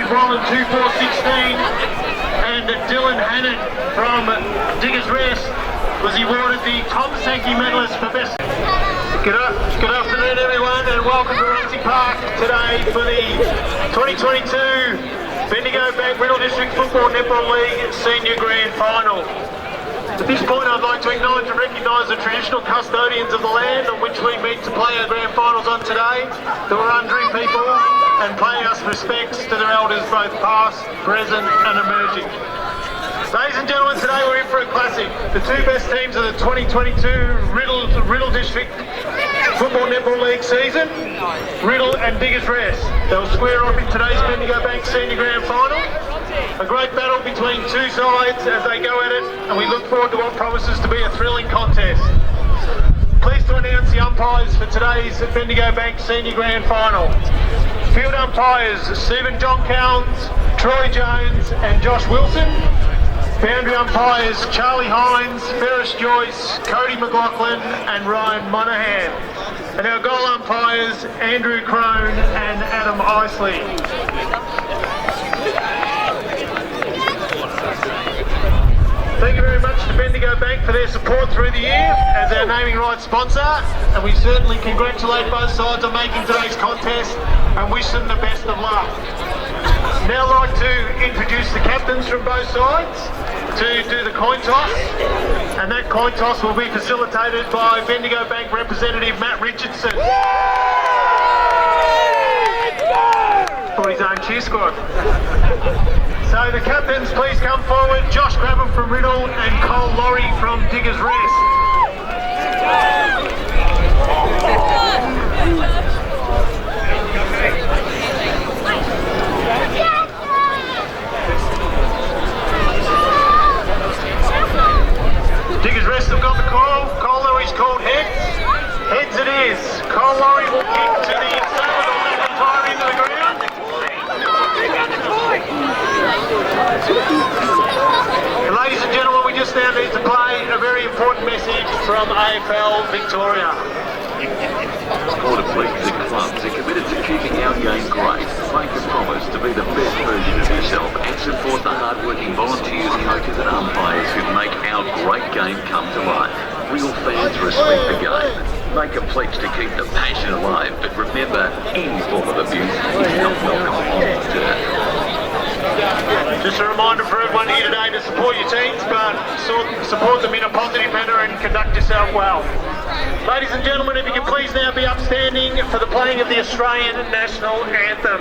Wallen 2416, and Dylan Hannon from Diggers Rest was awarded the Tom Sankey medalist for best. Good afternoon everyone, and welcome to Racing Park today for the 2022 Bendigo Bank Riddle District Football Netball League Senior Grand Final. At this point I'd like to acknowledge and recognise the traditional custodians of the land on which we meet to play our grand finals on today, the Wurundjeri people, and pay us respects to their elders both past, present and emerging. Ladies and gentlemen, today we're in for a classic. The two best teams of the 2022 Riddle District Football Netball League season, Riddle and Diggers Rest. They'll square off in today's Bendigo Bank Senior Grand Final. A great battle between two sides as they go at it, and we look forward to what promises to be a thrilling contest. Pleased to announce the umpires for today's Bendigo Bank Senior Grand Final. Field umpires Stephen John Cowns, Troy Jones and Josh Wilson. Boundary umpires Charlie Hines, Ferris Joyce, Cody McLaughlin and Ryan Monahan. And our goal umpires Andrew Crone and Adam Isley. Thank you very much to Bendigo Bank for their support through the year as our naming rights sponsor, and we certainly congratulate both sides on making today's contest and wish them the best of luck. Now I'd like to introduce the captains from both sides to do the coin toss, and that coin toss will be facilitated by Bendigo Bank representative Matt Richardson. For his own cheer squad. So the captains, please come forward. Josh Grabham from Riddle and Cole Laurie from Diggers Rest. Diggers Rest have got the call. Cole Laurie's called heads. Heads it is. Cole Laurie will kick to the inside of the McIntyre into the ground. Ladies and gentlemen, we just now need to play a very important message from AFL Victoria. Sport leagues and clubs are committed to keeping our game great. Make a promise to be the best version of yourself and support the hard-working volunteers, coaches and umpires who make our great game come to life. Real fans respect the game. Make a pledge to keep the passion alive, but remember, any form of abuse is not welcome on this turf. Just a reminder for everyone here today to support your teams, but support them in a positive manner and conduct yourself well. Ladies and gentlemen, if you can please now be upstanding for the playing of the Australian National Anthem.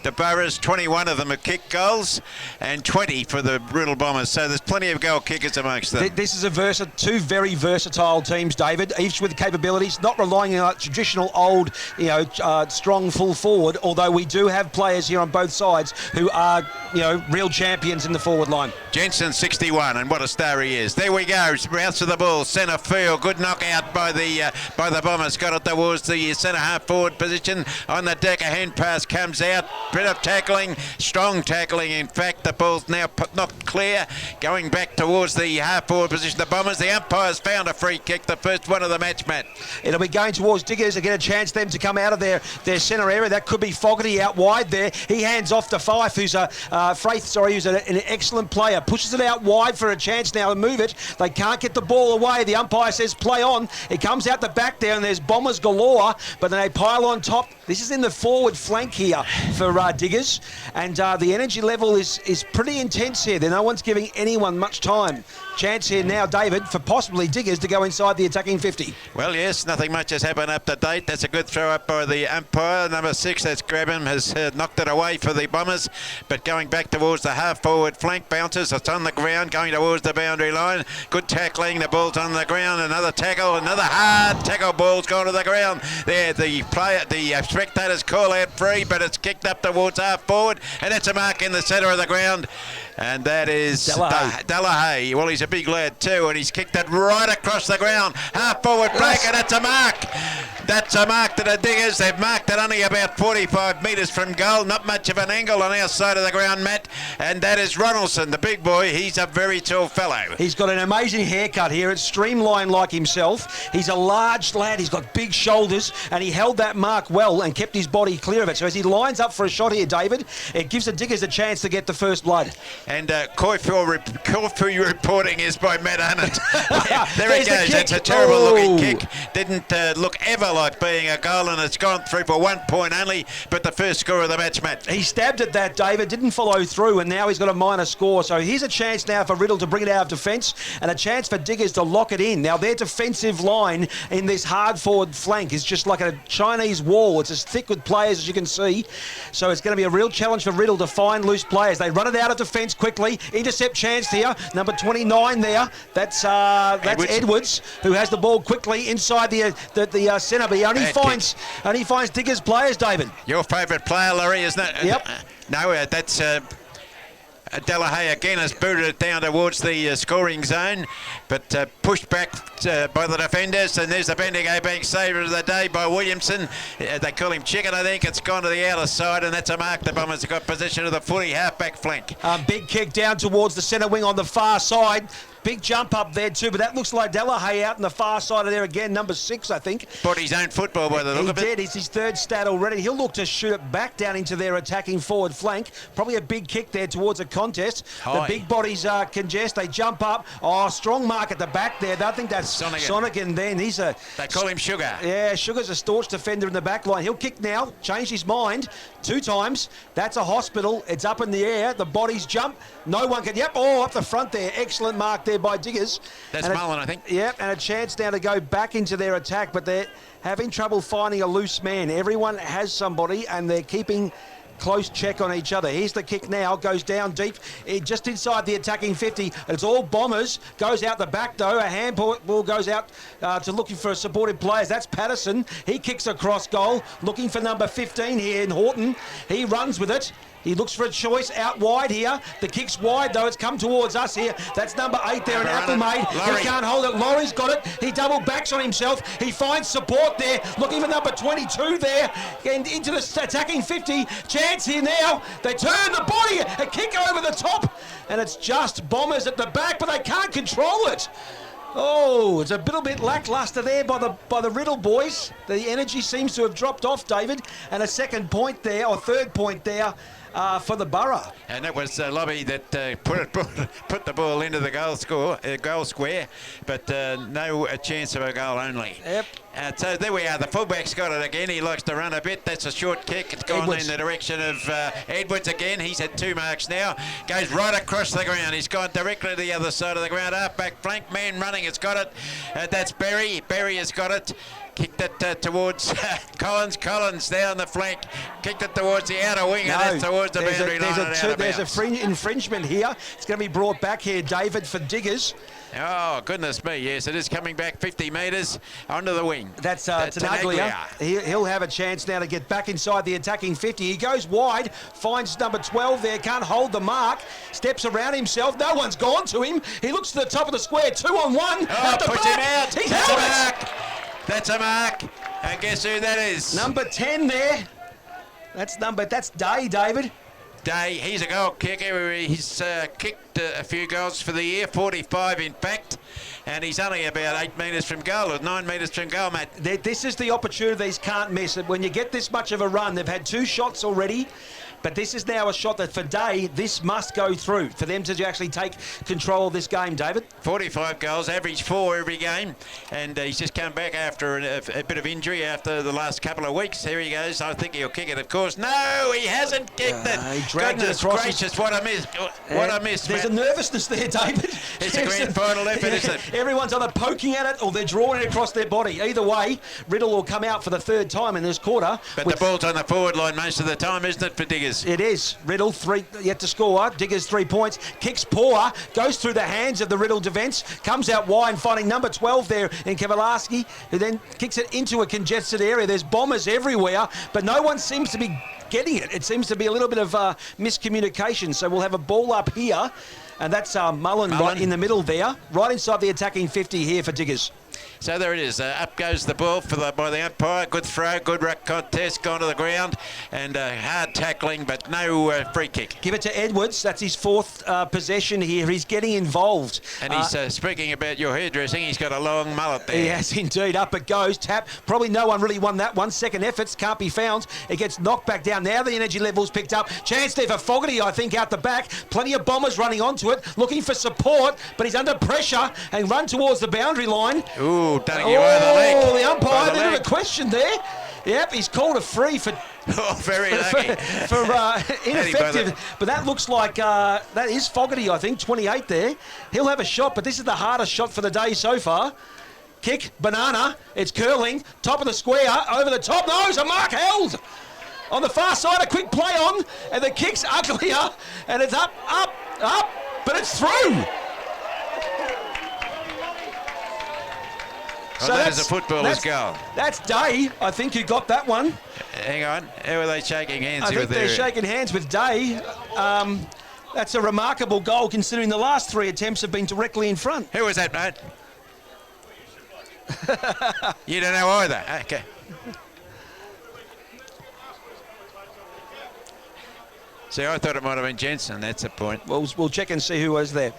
The Boroughs, 21 of them are kick goals and 20 for the Riddle Bombers. So there's plenty of goal kickers amongst them. This is two very versatile teams, David, each with capabilities, not relying on a traditional old, strong full forward, although we do have players here on both sides who are real champions in the forward line. Jensen 61, and what a star he is. There we go. Bounce of the ball, centre field. Good knockout by the Bombers. Got it towards the centre half forward position on the deck. A hand pass comes out. Bit of tackling, strong tackling. In fact, the ball's now knocked clear, going back towards the half forward position. The Bombers. The umpires found a free kick, the first one of the match, Matt. It'll be going towards Diggers to get a chance them to come out of their centre area. That could be Fogarty out wide there. He hands off to Fife, who's an excellent player. Pushes it out wide for a chance now to move it. They can't get the ball away. The umpire says play on. It comes out the back there, and there's Bombers galore, but then they pile on top. This is in the forward flank here for Diggers, and the energy level is pretty intense here. No one's giving anyone much time. Chance here now, David, for possibly Diggers to go inside the attacking 50. Well, yes, nothing much has happened up to date. That's a good throw up by the umpire. Number 6, that's Grabham, has knocked it away for the Bombers, but going back towards the half-forward flank. Bounces, it's on the ground, going towards the boundary line. Good tackling, the ball's on the ground. Another tackle, another hard tackle, ball's gone to the ground. There, the spectators call out free, but it's kicked up towards half-forward, and it's a mark in the centre of the ground. And that is Delahaye. Well, he's a big lad too, and he's kicked it right across the ground. Half forward break, and that's a mark. That's a mark to the Diggers. They've marked it only about 45 metres from goal. Not much of an angle on our side of the ground, Matt. And that is Ronaldson, the big boy. He's a very tall fellow. He's got an amazing haircut here. It's streamlined like himself. He's a large lad. He's got big shoulders, and he held that mark well and kept his body clear of it. So as he lines up for a shot here, David, it gives the Diggers a chance to get the first blood. And Corfu reporting is by Matt Hunnett. There he goes. That's a terrible looking kick. Didn't look ever like being a goal, and it's gone through for 1 point only, but the first score of the match, Matt. He stabbed at that, David, didn't follow through, and now he's got a minor score. So here's a chance now for Riddle to bring it out of defence, and a chance for Diggers to lock it in. Now their defensive line in this hard forward flank is just like a Chinese wall. It's as thick with players as you can see. So it's going to be a real challenge for Riddle to find loose players. They run it out of defence quickly. Intercept chance here. Number 29 there. That's Edwards, who has the ball quickly inside the centre. But he only finds Diggers players, David. Your favourite player, Laurie, isn't it? Yep. No, that's Delahaye again has booted it down towards the scoring zone, but pushed back by the defenders, and there's the Bendigo Bank saver of the day by Williamson. They call him Chicken, I think. It's gone to the outer side, and that's a mark. The Bombers have got possession of the footy half-back flank. Big kick down towards the centre wing on the far side. Big jump up there too, but that looks like Delahaye out in the far side of there again, number 6, I think. Bought his own football by the look of it. He did. It's his third stat already. He'll look to shoot it back down into their attacking forward flank. Probably a big kick there towards a contest. High. The big bodies congest. They jump up. Oh, strong mark at the back there. I think that's Sonigan then. They call him Sugar. Yeah, Sugar's a staunch defender in the back line. He'll kick now. Changed his mind 2 times. That's a hospital. It's up in the air. The bodies jump. No one can... Yep. Oh, up the front there. Excellent mark there by Diggers. That's Mullen, I think. Yep, and a chance now to go back into their attack, but they're having trouble finding a loose man. Everyone has somebody, and they're keeping close check on each other. Here's the kick now, goes down deep, just inside the attacking 50. It's all Bombers, goes out the back though. A handball goes out to looking for supported players. That's Patterson. He kicks across goal, looking for number 15 here in Horton. He runs with it. He looks for a choice out wide here. The kick's wide, though. It's come towards us here. That's number 8 there in Applemaid. He can't hold it. Laurie's got it. He double backs on himself. He finds support there. Looking for number 22 there. And into the attacking 50. Chance here now. They turn the body. A kick over the top. And it's just Bombers at the back, but they can't control it. Oh, it's a little bit lacklustre there by the Riddle boys. The energy seems to have dropped off, David. And a second point there, or third point there, for the Borough. And that was Lobby that put the ball into the goal square, but no chance of a goal only. Yep. So there we are. The fullback's got it again. He likes to run a bit. That's a short kick. It's gone in the direction of Edwards again. He's had 2 marks now. Goes right across the ground. He's gone directly to the other side of the ground. Half-back flank man running. It's got it. That's Berry. Berry has got it. Kicked it towards Collins. Collins down the flank. Kicked it towards the outer wing, and that's towards the boundary line. There's a infringement here. It's going to be brought back here, David, for Diggers. Oh, goodness me, yes, it is coming back 50 metres onto the wing. That's Tenaglia. He'll have a chance now to get back inside the attacking 50. He goes wide, finds number 12 there, can't hold the mark, steps around himself. No one's gone to him. He looks to the top of the square, 2 on 1. Oh, puts him out. He's That's a held it. mark. That's a mark. And guess who that is? Number 10 there. That's Day, David. Day, he's a goal kicker. He's kicked a few goals for the year, 45 in fact, and he's only about 8 metres from goal, or 9 metres from goal, Matt. This is the opportunity these can't miss. When you get this much of a run, they've had 2 shots already, but this is now a shot that for Day, this must go through for them to actually take control of this game, David. 45 goals, average 4 every game, and he's just come back after a bit of injury after the last couple of weeks. Here he goes. I think he'll kick it, of course. No, he hasn't kicked it. He dragged it across. Gracious, what a miss. What a miss, There's Matt. a nervousness there, David. It's a grand final effort, isn't it? Everyone's either poking at it or they're drawing it across their body. Either way, Riddle will come out for the 3rd time in this quarter. But the ball's on the forward line most of the time, isn't it, for Diggers? It is. Riddle 3 yet to score. Diggers 3 points. Kicks poor. Goes through the hands of the Riddle defence. Comes out wide, finding number 12 there in Kowalski, who then kicks it into a congested area. There's bombers everywhere, but no one seems to be getting it. It seems to be a little bit of miscommunication. So we'll have a ball up here, and that's Mullen right in the middle there, right inside the attacking 50 here for Diggers. So there it is. Up goes the ball by the umpire. Good throw, good ruck contest, gone to the ground, and hard tackling, but no free kick. Give it to Edwards. That's his 4th possession here. He's getting involved. And he's speaking about your hairdressing. He's got a long mullet there. He has indeed. Up it goes. Tap. Probably no one really won that one. Second efforts can't be found. It gets knocked back down. Now the energy level's picked up. Chance there for Fogarty, I think, out the back. Plenty of bombers running onto it, looking for support, but he's under pressure and run towards the boundary line. Ooh, Dunning, you over the leg. Oh, the umpire, a bit of a question there. Yep, he's called a free for very lucky. for ineffective. But that looks like that is Fogarty, I think, 28 there. He'll have a shot, but this is the hardest shot for the day so far. Kick, banana, it's curling, top of the square, over the top. No, it's a mark held. On the far side, a quick play on, and the kick's uglier, and it's up, but it's through. So that is a footballer's goal. That's Day, I think, who got that one. Hang on. How are they shaking hands? I think they're shaking hands with Day. That's a remarkable goal considering the last 3 attempts have been directly in front. Who was that, mate? You don't know either. Okay. See, I thought it might have been Jensen. That's the point. We'll check and see who was there.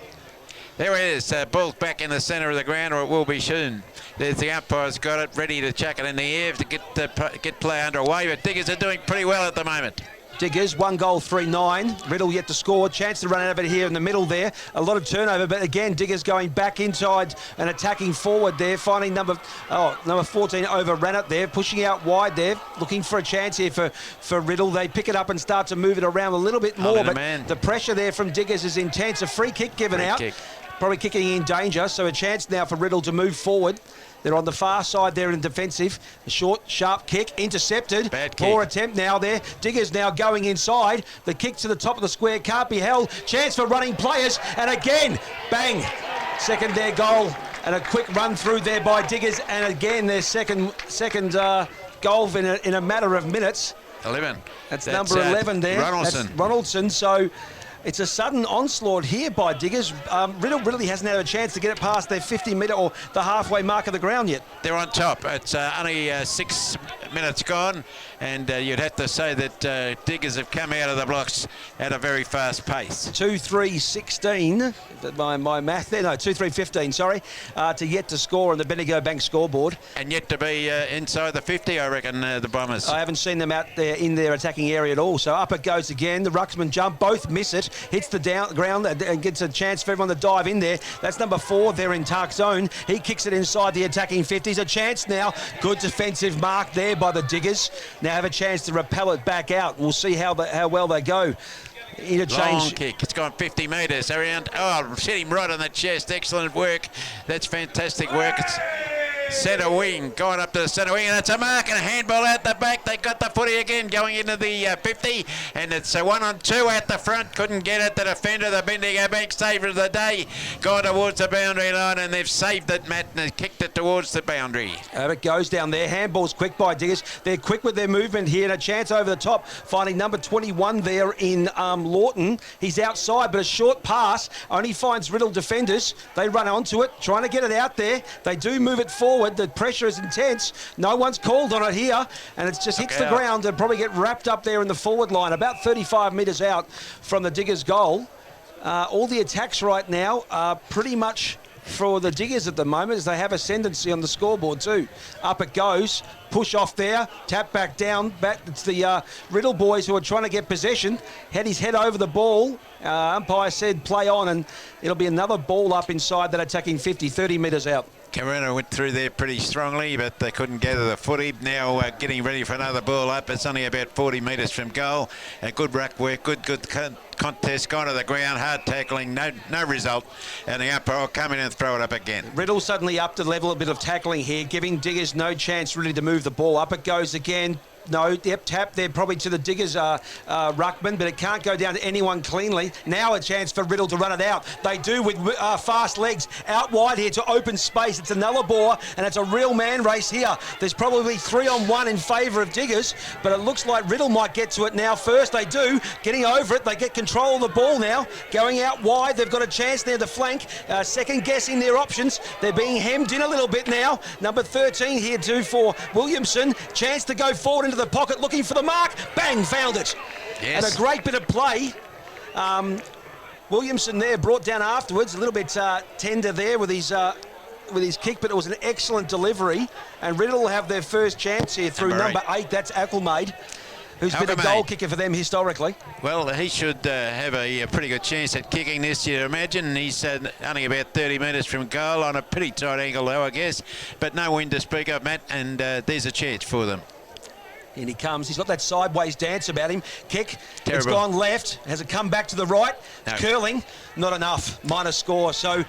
There it is. Ball's back in the centre of the ground, or it will be soon. There's the umpire's got it, ready to chuck it in the air to get play underway. But Diggers are doing pretty well at the moment. Diggers, 1 goal, 3-9. Riddle yet to score. Chance to run out of it here in the middle there. A lot of turnover, but again, Diggers going back inside and attacking forward there. Finding number 14 overran it there. Pushing out wide there. Looking for a chance here for Riddle. They pick it up and start to move it around a little bit more. But the pressure there from Diggers is intense. A free kick given out. Probably kicking in danger. So a chance now for Riddle to move forward. They're on the far side there in defensive. A short, sharp kick, intercepted. Bad kick. Poor attempt now there. Diggers now going inside. The kick to the top of the square can't be held. Chance for running players. And again, bang. Second their goal. And a quick run through there by Diggers. And again, their second goal in a matter of minutes. 11. That's number 11 there. Ronaldson. That's Ronaldson. So it's a sudden onslaught here by Diggers. Riddle really hasn't had a chance to get it past their 50-metre or the halfway mark of the ground yet. They're on top. It's only 6 minutes gone, and you'd have to say that Diggers have come out of the blocks at a very fast pace. 2-3-16, my math there, no, 2-3-15, sorry, to yet to score on the Bendigo Bank scoreboard. And yet to be inside the 50, I reckon, the Bombers. I haven't seen them out there in their attacking area at all, so up it goes again. The rucksman jump, both miss it, hits the ground and gets a chance for everyone to dive in there. That's number 4 there in Tark's zone. He kicks it inside the attacking 50s. A chance now. Good defensive mark there by the Diggers. Now have a chance to repel it back out. We'll see how well they go. Interchange. Long kick. It's gone 50 metres around. Oh, hit him right on the chest. Excellent work. That's fantastic work. centre wing, going up to the centre wing, and it's a mark and a handball out the back. They got the footy again going into the 50, and it's a 1-on-2 at the front. Couldn't get it. The defender, the Bendigo Bank saver of the day, gone towards the boundary line, and they've saved it, Matt, and kicked it towards the boundary. And it goes down there. Handball's quick by Diggers. They're quick with their movement here, and a chance over the top, finding number 21 there in Lawton. He's outside, but a short pass only finds Riddle defenders. They run onto it, trying to get it out there. They do move it forward. The pressure is intense. No one's called on it here, and it just hits the ground and probably get wrapped up there in the forward line, about 35 metres out from the Diggers' goal. All the attacks right now are pretty much for the Diggers at the moment, as they have ascendancy on the scoreboard too. Up it goes, push off there, tap back down, back. It's the Riddle boys who are trying to get possession. Had his head over the ball. Umpire said play on, and it'll be another ball up inside that attacking 50, 30 metres out. Carina went through there pretty strongly, but they couldn't gather the footy. Now getting ready for another ball up. It's only about 40 metres from goal. Good ruck work, good contest, gone to the ground, hard tackling, no result. And the umpire will come in and throw it up again. Riddle suddenly up to level, a bit of tackling here, giving Diggers no chance really to move the ball. Up it goes again. No, yep, tap there probably to the Diggers ruckman, but it can't go down to anyone cleanly. Now a chance for Riddle to run it out. They do with fast legs out wide here to open space. It's another bore, and it's a real man race here. There's probably 3-on-1 in favour of Diggers, but it looks like Riddle might get to it now first. They do, getting over it. They get control of the ball now, going out wide. They've got a chance near the flank, second guessing their options. They're being hemmed in a little bit now. Number 13 here too for Williamson. Chance to go forward into the pocket, looking for the mark. Bang, found it. Yes. And a great bit of play. Williamson there brought down afterwards, a little bit tender there with his kick, but it was an excellent delivery. And Riddle will have their first chance here through number 8. That's Ackelmaid, who's been a goal kicker for them historically. Well, he should have a pretty good chance at kicking this, you imagine. He's only about 30 metres from goal on a pretty tight angle though, I guess. But no wind to speak of, Matt, and there's a chance for them. In he comes. He's got that sideways dance about him. Kick. Terrible. It's gone left. Has it come back to the right? No. Curling. Not enough. Minus score. So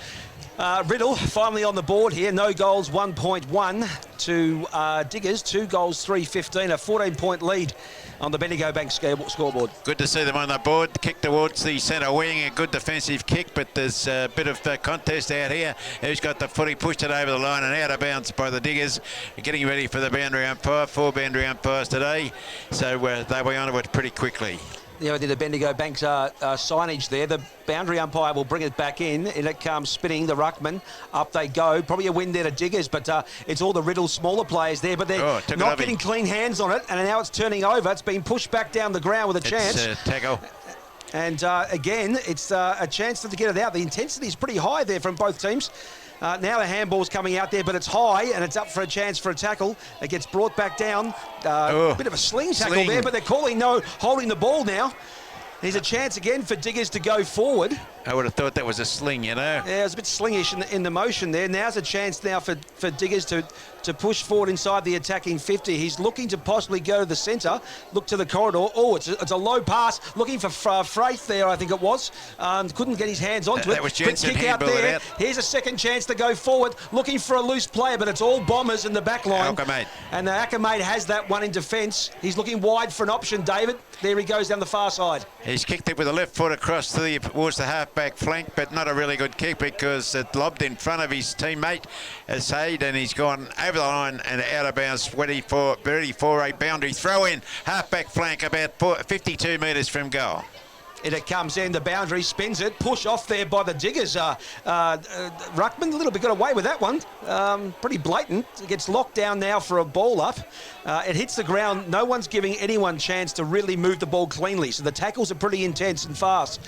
Riddle finally on the board here. No goals, 1.1 to Diggers. 2 goals, 3.15. A 14-point lead on the Bendigo Bank scoreboard. Good to see them on the board. Kick towards the centre wing. A good defensive kick, but there's a bit of contest out here. Who's got the footy, pushed it over the line and out of bounds by the Diggers. Getting ready for the boundary umpire. 4 boundary umpires today, so they'll be onto it pretty quickly. You know, the Bendigo Bank's signage there. The boundary umpire will bring it back in, and it comes spinning, the ruckman. Up they go. Probably a win there to Diggers, but it's all the Riddle smaller players there, but they're not getting clean hands on it, and now it's turning over. It's been pushed back down the ground with a chance. Tackle. And again, it's a chance to get it out. The intensity is pretty high there from both teams. Now the handball's coming out there, but it's high and it's up for a chance for a tackle. It gets brought back down. Bit of a sling tackle there, but they're calling no, holding the ball now. There's a chance again for Diggers to go forward. I would have thought that was a sling, you know. Yeah, it was a bit slingish in the motion there. Now's a chance now for Diggers to push forward inside the attacking 50. He's looking to possibly go to the centre, look to the corridor. Oh, it's a low pass, looking for Fraith there, I think it was. Couldn't get his hands onto it. That was Jensen. Quick kick out there. Here's a second chance to go forward, looking for a loose player, but it's all Bombers in the back line. Ackelmaid. And Ackelmaid has that one in defence. He's looking wide for an option, David. There he goes down the far side. He's kicked it with the left foot across towards the half-back flank, but not a really good kick because it lobbed in front of his teammate, Said, and he's gone over the line and out of bounds, ready for a boundary throw-in. Half-back flank about 52 metres from goal. It comes in, the boundary, spins it, push off there by the Diggers. Ruckman, a little bit got away with that one. Pretty blatant. It gets locked down now for a ball up. It hits the ground. No one's giving anyone chance to really move the ball cleanly. So the tackles are pretty intense and fast.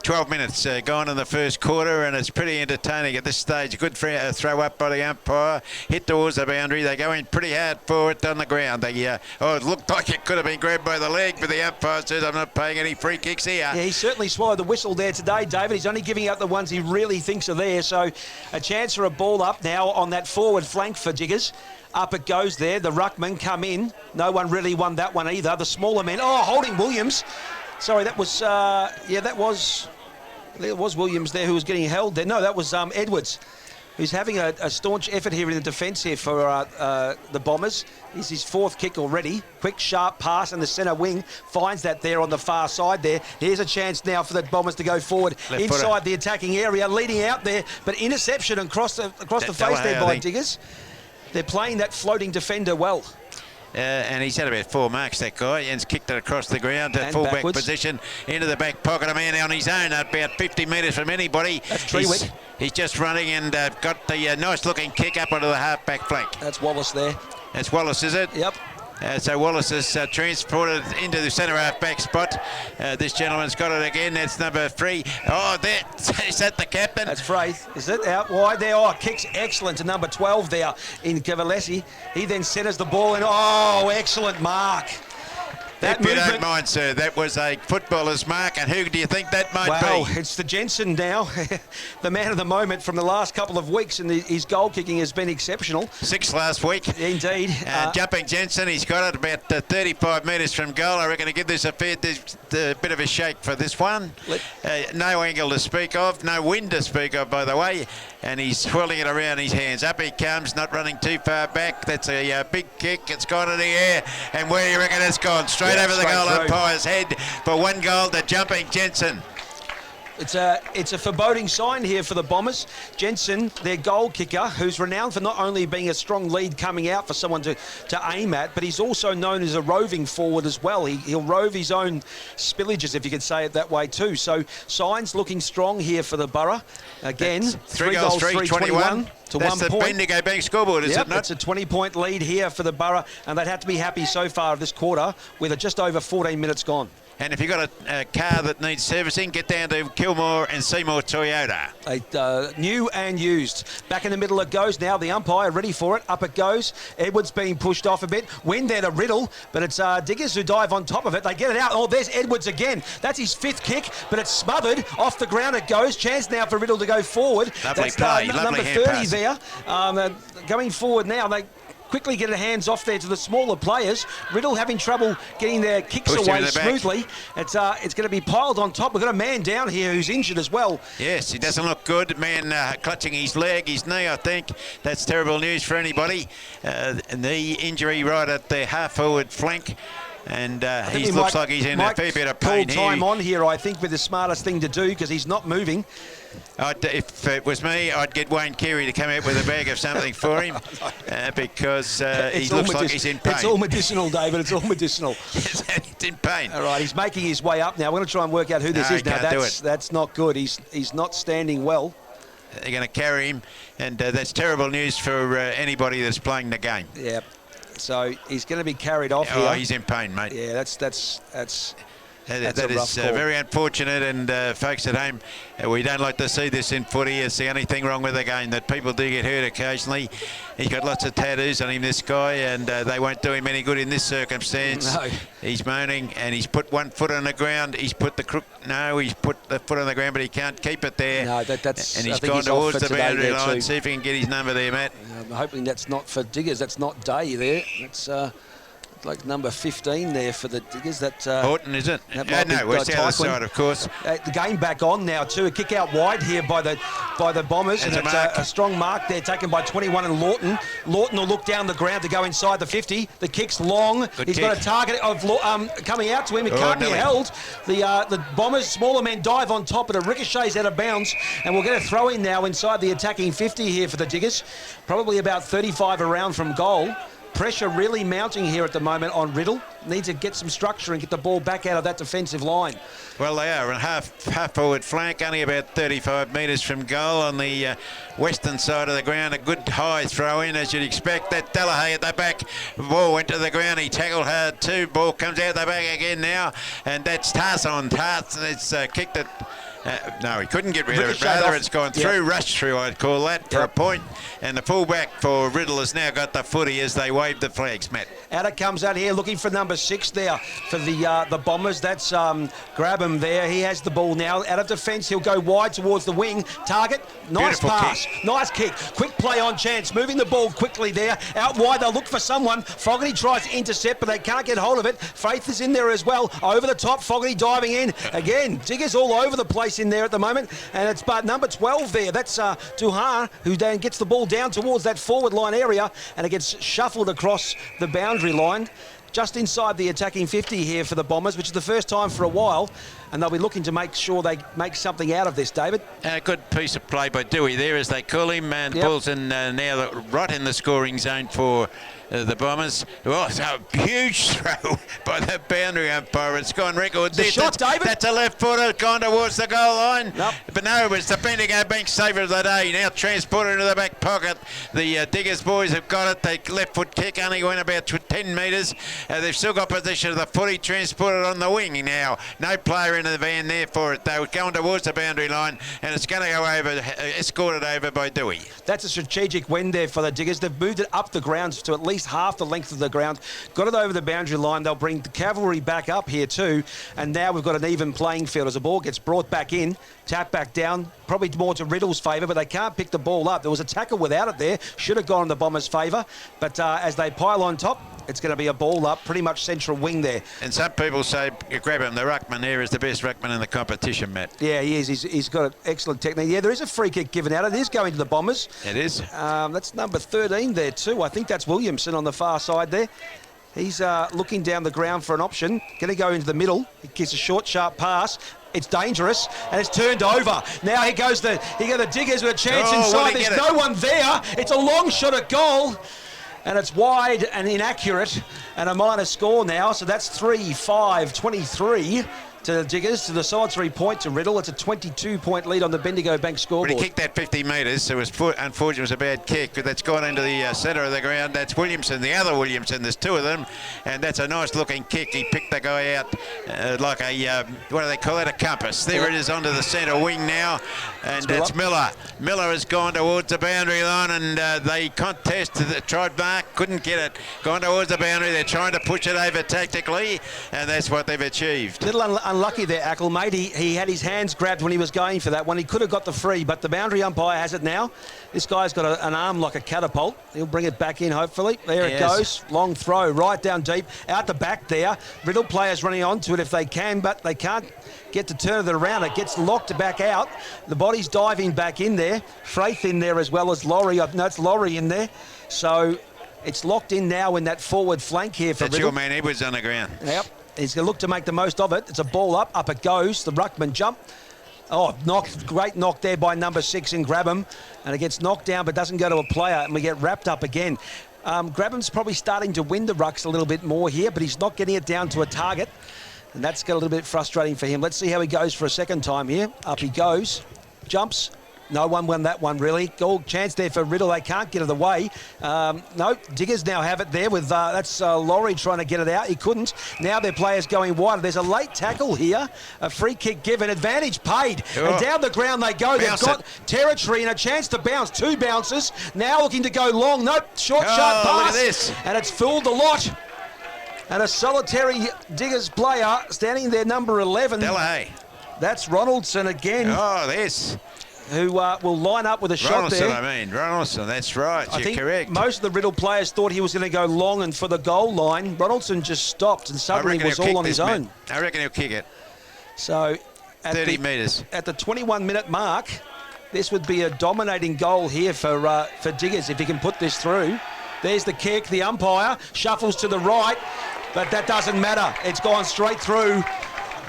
12 minutes gone in the first quarter, and it's pretty entertaining at this stage. Good throw up by the umpire, hit towards the boundary. They go in pretty hard for it on the ground. It looked like it could have been grabbed by the leg, but the umpire says, I'm not paying any free kicks here. Yeah, he certainly swallowed the whistle there today, David. He's only giving out the ones he really thinks are there. So a chance for a ball up now on that forward flank for Diggers. Up it goes there. The ruckmen come in. No one really won that one either. The smaller men. Oh, holding Williams. Sorry, that was... There was Williams there who was getting held there. No, that was Edwards who's having a staunch effort here in the defence here for the Bombers. Is his 4th kick already. Quick, sharp pass, and the centre wing finds that there on the far side there. Here's a chance now for the Bombers to go forward inside the attacking area, leading out there, but interception across the face there by Diggers. They're playing that floating defender well. And he's had about 4 marks, that guy, and he's kicked it across the ground at full-back position into the back pocket. A man on his own, about 50 metres from anybody. That's Trewick. He's just running and got the nice-looking kick up onto the half-back flank. That's Wallace there. That's Wallace, is it? Yep. So Wallace is transported into the centre half-back spot. This gentleman's got it again. That's number 3. Oh, is that the captain? That's Fraith. Is it out wide there? Oh, kicks excellent to number 12 there in Cavallesi. He then centres the ball in. Oh, excellent mark. If you don't mind, sir, that was a footballer's mark, and who do you think that might be? Well, it's the Jensen now, the man of the moment from the last couple of weeks, and his goal kicking has been exceptional. 6 last week. Indeed. Jumping Jensen, he's got it about 35 metres from goal. I reckon to give this a bit of a shake for this one. No angle to speak of, no wind to speak of, by the way, and he's swirling it around his hands. Up he comes, not running too far back. That's a big kick. It's gone in the air, and where do you reckon it's gone? Straight over the goal umpire's head for 1 goal to Jumping Jensen. It's a foreboding sign here for the Bombers. Jensen, their goal kicker, who's renowned for not only being a strong lead coming out for someone to aim at, but he's also known as a roving forward as well. He'll rove his own spillages, if you could say it that way too. So signs looking strong here for the Borough. Again, that's 3 goals, 3-21 to 1 That's the point. Bendigo Bank scoreboard, is it not? It's a 20-point lead here for the Borough, and they'd have to be happy so far this quarter with just over 14 minutes gone. And if you've got a car that needs servicing, get down to Kilmore and Seymour Toyota. New and used. Back in the middle it goes now. The umpire ready for it. Up it goes. Edwards being pushed off a bit. Wind there to Riddle, but it's Diggers who dive on top of it. They get it out. Oh, there's Edwards again. That's his 5th kick, but it's smothered. Off the ground it goes. Chance now for Riddle to go forward. Lovely play. Lovely number hand 30 pass. There. Going forward now. They quickly get their hands off there to the smaller players. Riddle having trouble getting their kicks away smoothly. It's going to be piled on top. We've got a man down here who's injured as well. Yes, he doesn't look good. Man clutching his leg, his knee, I think. That's terrible news for anybody. Knee injury right at the half-forward flank. And he looks like he's in a fair bit of pain here. Time on here, I think, with the smartest thing to do because he's not moving. If it was me, I'd get Wayne Carey to come out with a bag of something for him because he looks like he's in pain. It's all medicinal, David. It's all medicinal. He's in pain. All right, he's making his way up now. We're going to try and work out who this is now. That's not good. He's not standing well. They're going to carry him, and that's terrible news for anybody that's playing the game. Yeah. So he's going to be carried off here. Oh, he's in pain, mate. Yeah, that's that is very unfortunate, and folks at home, we don't like to see this in footy. It's the only thing wrong with the game, that people do get hurt occasionally. He's got lots of tattoos on him, this guy, and they won't do him any good in this circumstance. No. He's moaning, and he's put 1 foot on the ground. He's put the he's put the foot on the ground, but he can't keep it there. No, that's. And he's gone towards the boundary line. See if he can get his number there, Matt. I'm hoping that's not for Diggers. That's not Day there. That's like number 15 there for the Diggers. Horton, is it? No, it's the other side, of course. The game back on now too. A kick out wide here by the Bombers. It's and it's a strong mark there taken by 21 and Lawton. Lawton will look down the ground to go inside the 50. The kick's long. He's got a target of coming out to him. It can't be held. The Bombers, smaller men dive on top, but it ricochets out of bounds, and we'll get a throw in now inside the attacking 50 here for the Diggers. Probably about 35 around from goal. Pressure really mounting here at the moment on Riddle. Needs to get some structure and get the ball back out of that defensive line. Well, they are on half-forward flank, only about 35 metres from goal on the western side of the ground. A good high throw in, as you'd expect. That Delahaye at the back. Ball went to the ground. He tackled hard too. Ball comes out the back again now, and that's Tarson. It's kicked it. No, he couldn't get rid of it. Rather, it's gone through, rushed through, I'd call that, for a point. And the fullback for Riddle has now got the footy as they wave the flags, Matt. Out it comes out here, looking for number 6 there for the Bombers. That's Grabham there. He has the ball now. Out of defence, he'll go wide towards the wing. Target, nice Beautiful pass. kick. Nice kick. Quick play on chance. Moving the ball quickly there. Out wide, they'll look for someone. Fogarty tries to intercept, but they can't get hold of it. Faith is in there as well. Over the top, Fogarty diving in. Again, Diggers all over the place in there at the moment. And it's but number 12 there. That's Duhar, who then gets the ball down towards that forward line area, and it gets shuffled across the boundary line. Just inside the attacking 50 here for the Bombers, which is the first time for a while, and they'll be looking to make sure they make something out of this, David. A good piece of play by Dewey there, as they call him, and Bulls in now right in the scoring zone for the Bombers. Oh, it's a huge throw by the boundary umpire. It's gone record. It's a shot, David. That's a left footer gone towards the goal line. Nope. But no, it's the Bendigo Bank saver of the day. Now transported into the back pocket. The Diggers boys have got it. The left foot kick only went about 10 metres. They've still got possession of the footy, transported on the wing now. No player in the van there for it. They were going towards the boundary line, and it's going to go over, escorted over by Dewey. That's a strategic win there for the Diggers. They've moved it up the ground to at least half the length of the ground. Got it over the boundary line. They'll bring the cavalry back up here too. And now we've got an even playing field as the ball gets brought back in, tapped back down, probably more to Riddle's favour, but they can't pick the ball up. There was a tackle without it there. Should have gone in the Bombers' favour. But as they pile on top, it's going to be a ball up, pretty much central wing there. And some people say, grab him, the ruckman here is the best ruckman in the competition, Matt. Yeah, he is. He's got an excellent technique. Yeah, there is a free kick given out. It is going to the Bombers. It is. That's number 13 there too. I think that's Williamson on the far side there. He's looking down the ground for an option. Going to go into the middle. He gets a short, sharp pass. It's dangerous, and it's turned over. Now he goes the Diggers with a chance inside. There's no one there. It's a long shot at goal. And it's wide and inaccurate, and a minor score now. So that's 3-5-23 to the Diggers, to the side 3 point to Riddle. It's a 22-point lead on the Bendigo Bank scoreboard. But he kicked that 50 metres, so it was unfortunately it was a bad kick, but that's gone into the centre of the ground. That's Williamson, the other Williamson. There's two of them, and that's a nice looking kick. He picked the guy out like a, what do they call it, a compass. There it is onto the centre wing now, and that's Miller. Miller has gone towards the boundary line, and they tried mark, couldn't get it. Gone towards the boundary, they're trying to push it over tactically, and that's what they've achieved. Little unlucky there, Ackle, mate. He had his hands grabbed when he was going for that one. He could have got the free, but the boundary umpire has it now. This guy's got an arm like a catapult. He'll bring it back in, hopefully. There it goes. Long throw, right down deep. Out the back there. Riddle players running onto it if they can, but they can't get to turn it around. It gets locked back out. The body's diving back in there. Fraith in there as well as Laurie. No, it's Laurie in there. So it's locked in now in that forward flank here for That's Riddle. your man Edwards on the ground. Yep. He's going to look to make the most of it. It's a ball up. Up it goes. The ruckman jump. Oh, great knock there by number 6 in Grabham. And it gets knocked down but doesn't go to a player, and we get wrapped up again. Grabham's probably starting to win the rucks a little bit more here, but he's not getting it down to a target. And that's got a little bit frustrating for him. Let's see how he goes for a second time here. Up he goes. Jumps. No one won that one, really. Goal chance there for Riddle. They can't get it away. No, Diggers now have it there with, that's Laurie trying to get it out. He couldn't. Now their players going wider. There's a late tackle here. A free kick given. Advantage paid. Oh. And down the ground they go. They've got territory and a chance to bounce. 2 bounces. Now looking to go long. Nope. Short, sharp pass. Look at this. And it's fooled the lot. And a solitary Diggers player standing there, number 11. Delahaye. That's Ronaldson again. Oh, this. Who will line up with a shot there. Ronaldson, that's right. I think correct. Most of the Riddle players thought he was going to go long and for the goal line. Ronaldson just stopped and suddenly was all on his own. I reckon he'll kick it. So at 30 metres. At the 21-minute mark, this would be a dominating goal here for Diggers if he can put this through. There's the kick. The umpire shuffles to the right, but that doesn't matter. It's gone straight through,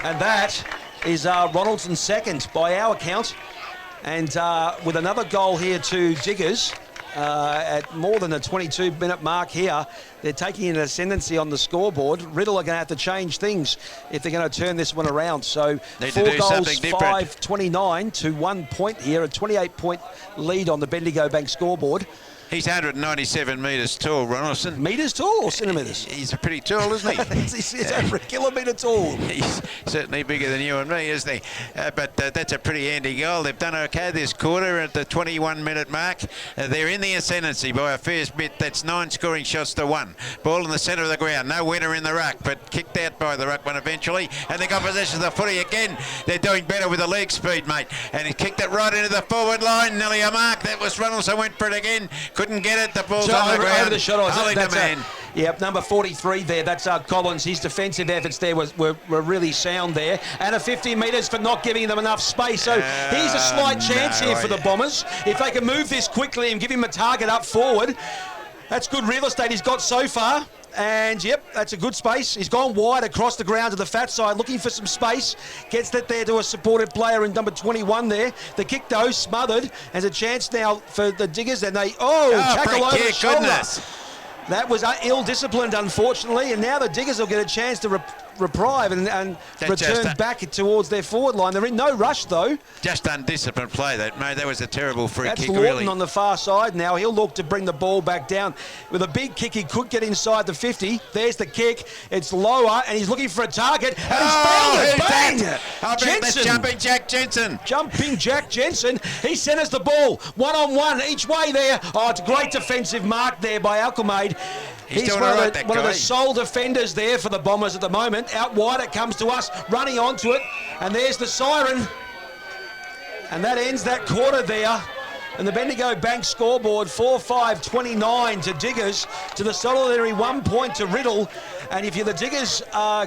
and that is Ronaldson's second by our account. And with another goal here to Diggers at more than the 22-minute mark here, they're taking an ascendancy on the scoreboard. Riddle are going to have to change things if they're going to turn this one around. So 4 goals, 5-29 to 1 point here, a 28-point lead on the Bendigo Bank scoreboard. He's 197 metres tall, Ronaldson. Metres tall or centimetres? He's pretty tall, isn't he? He's over a kilometre tall. He's certainly bigger than you and me, isn't he? But that's a pretty handy goal. They've done okay this quarter at the 21-minute mark. They're in the ascendancy by a fair bit. That's 9 scoring shots to 1. Ball in the centre of the ground. No winner in the ruck, but kicked out by the ruckman eventually. And they got possession of the footy again. They're doing better with the leg speed, mate. And he kicked it right into the forward line. Nearly a mark. That was Ronaldson. Went for it again. Couldn't get it. The ball's on the ground. Over the shot. Holy man. Yep, number 43 there. That's Collins. His defensive efforts there were really sound there. And a 50 metres for not giving them enough space. So here's a slight chance here for the Bombers. If they can move this quickly and give him a target up forward, that's good real estate he's got so far. And, yep, that's a good space. He's gone wide across the ground to the fat side, looking for some space. Gets that there to a supported player in number 21 there. The kick, though, smothered. Has a chance now for the Diggers, and they, tackle over the shoulder. Goodness. That was ill-disciplined, unfortunately, and now the Diggers will get a chance to reprieve and return back towards their forward line. They're in no rush, though. Just undisciplined play, that, mate. That was a terrible free That's kick, Lawton really. on the far side now. He'll look to bring the ball back down. With a big kick, he could get inside the 50. There's the kick. It's lower, and he's looking for a target, and he's found it. Bang! I bet that's Jumping Jack Jensen. Jumping Jack Jensen. He centres the ball. One-on-one each way there. Oh, it's a great defensive mark there by Alcalmaid. He's one of the sole defenders there for the Bombers at the moment. Out wide it comes to us, running onto it, and there's the siren. And that ends that quarter there. And the Bendigo Bank scoreboard, 4-5-29 to Diggers, to the solitary 1 point to Riddle. And if you're the Diggers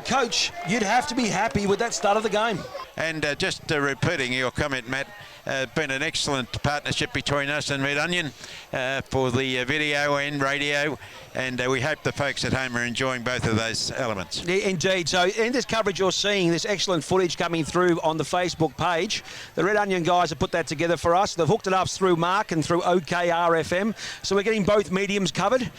coach, you'd have to be happy with that start of the game. And just repeating your comment, Matt, been an excellent partnership between us and Red Onion for the video and radio, and we hope the folks at home are enjoying both of those elements. Yeah, indeed. So in this coverage you're seeing, this excellent footage coming through on the Facebook page. The Red Onion guys have put that together for us. They've hooked it up through Mark and through OKRFM, so we're getting both mediums covered.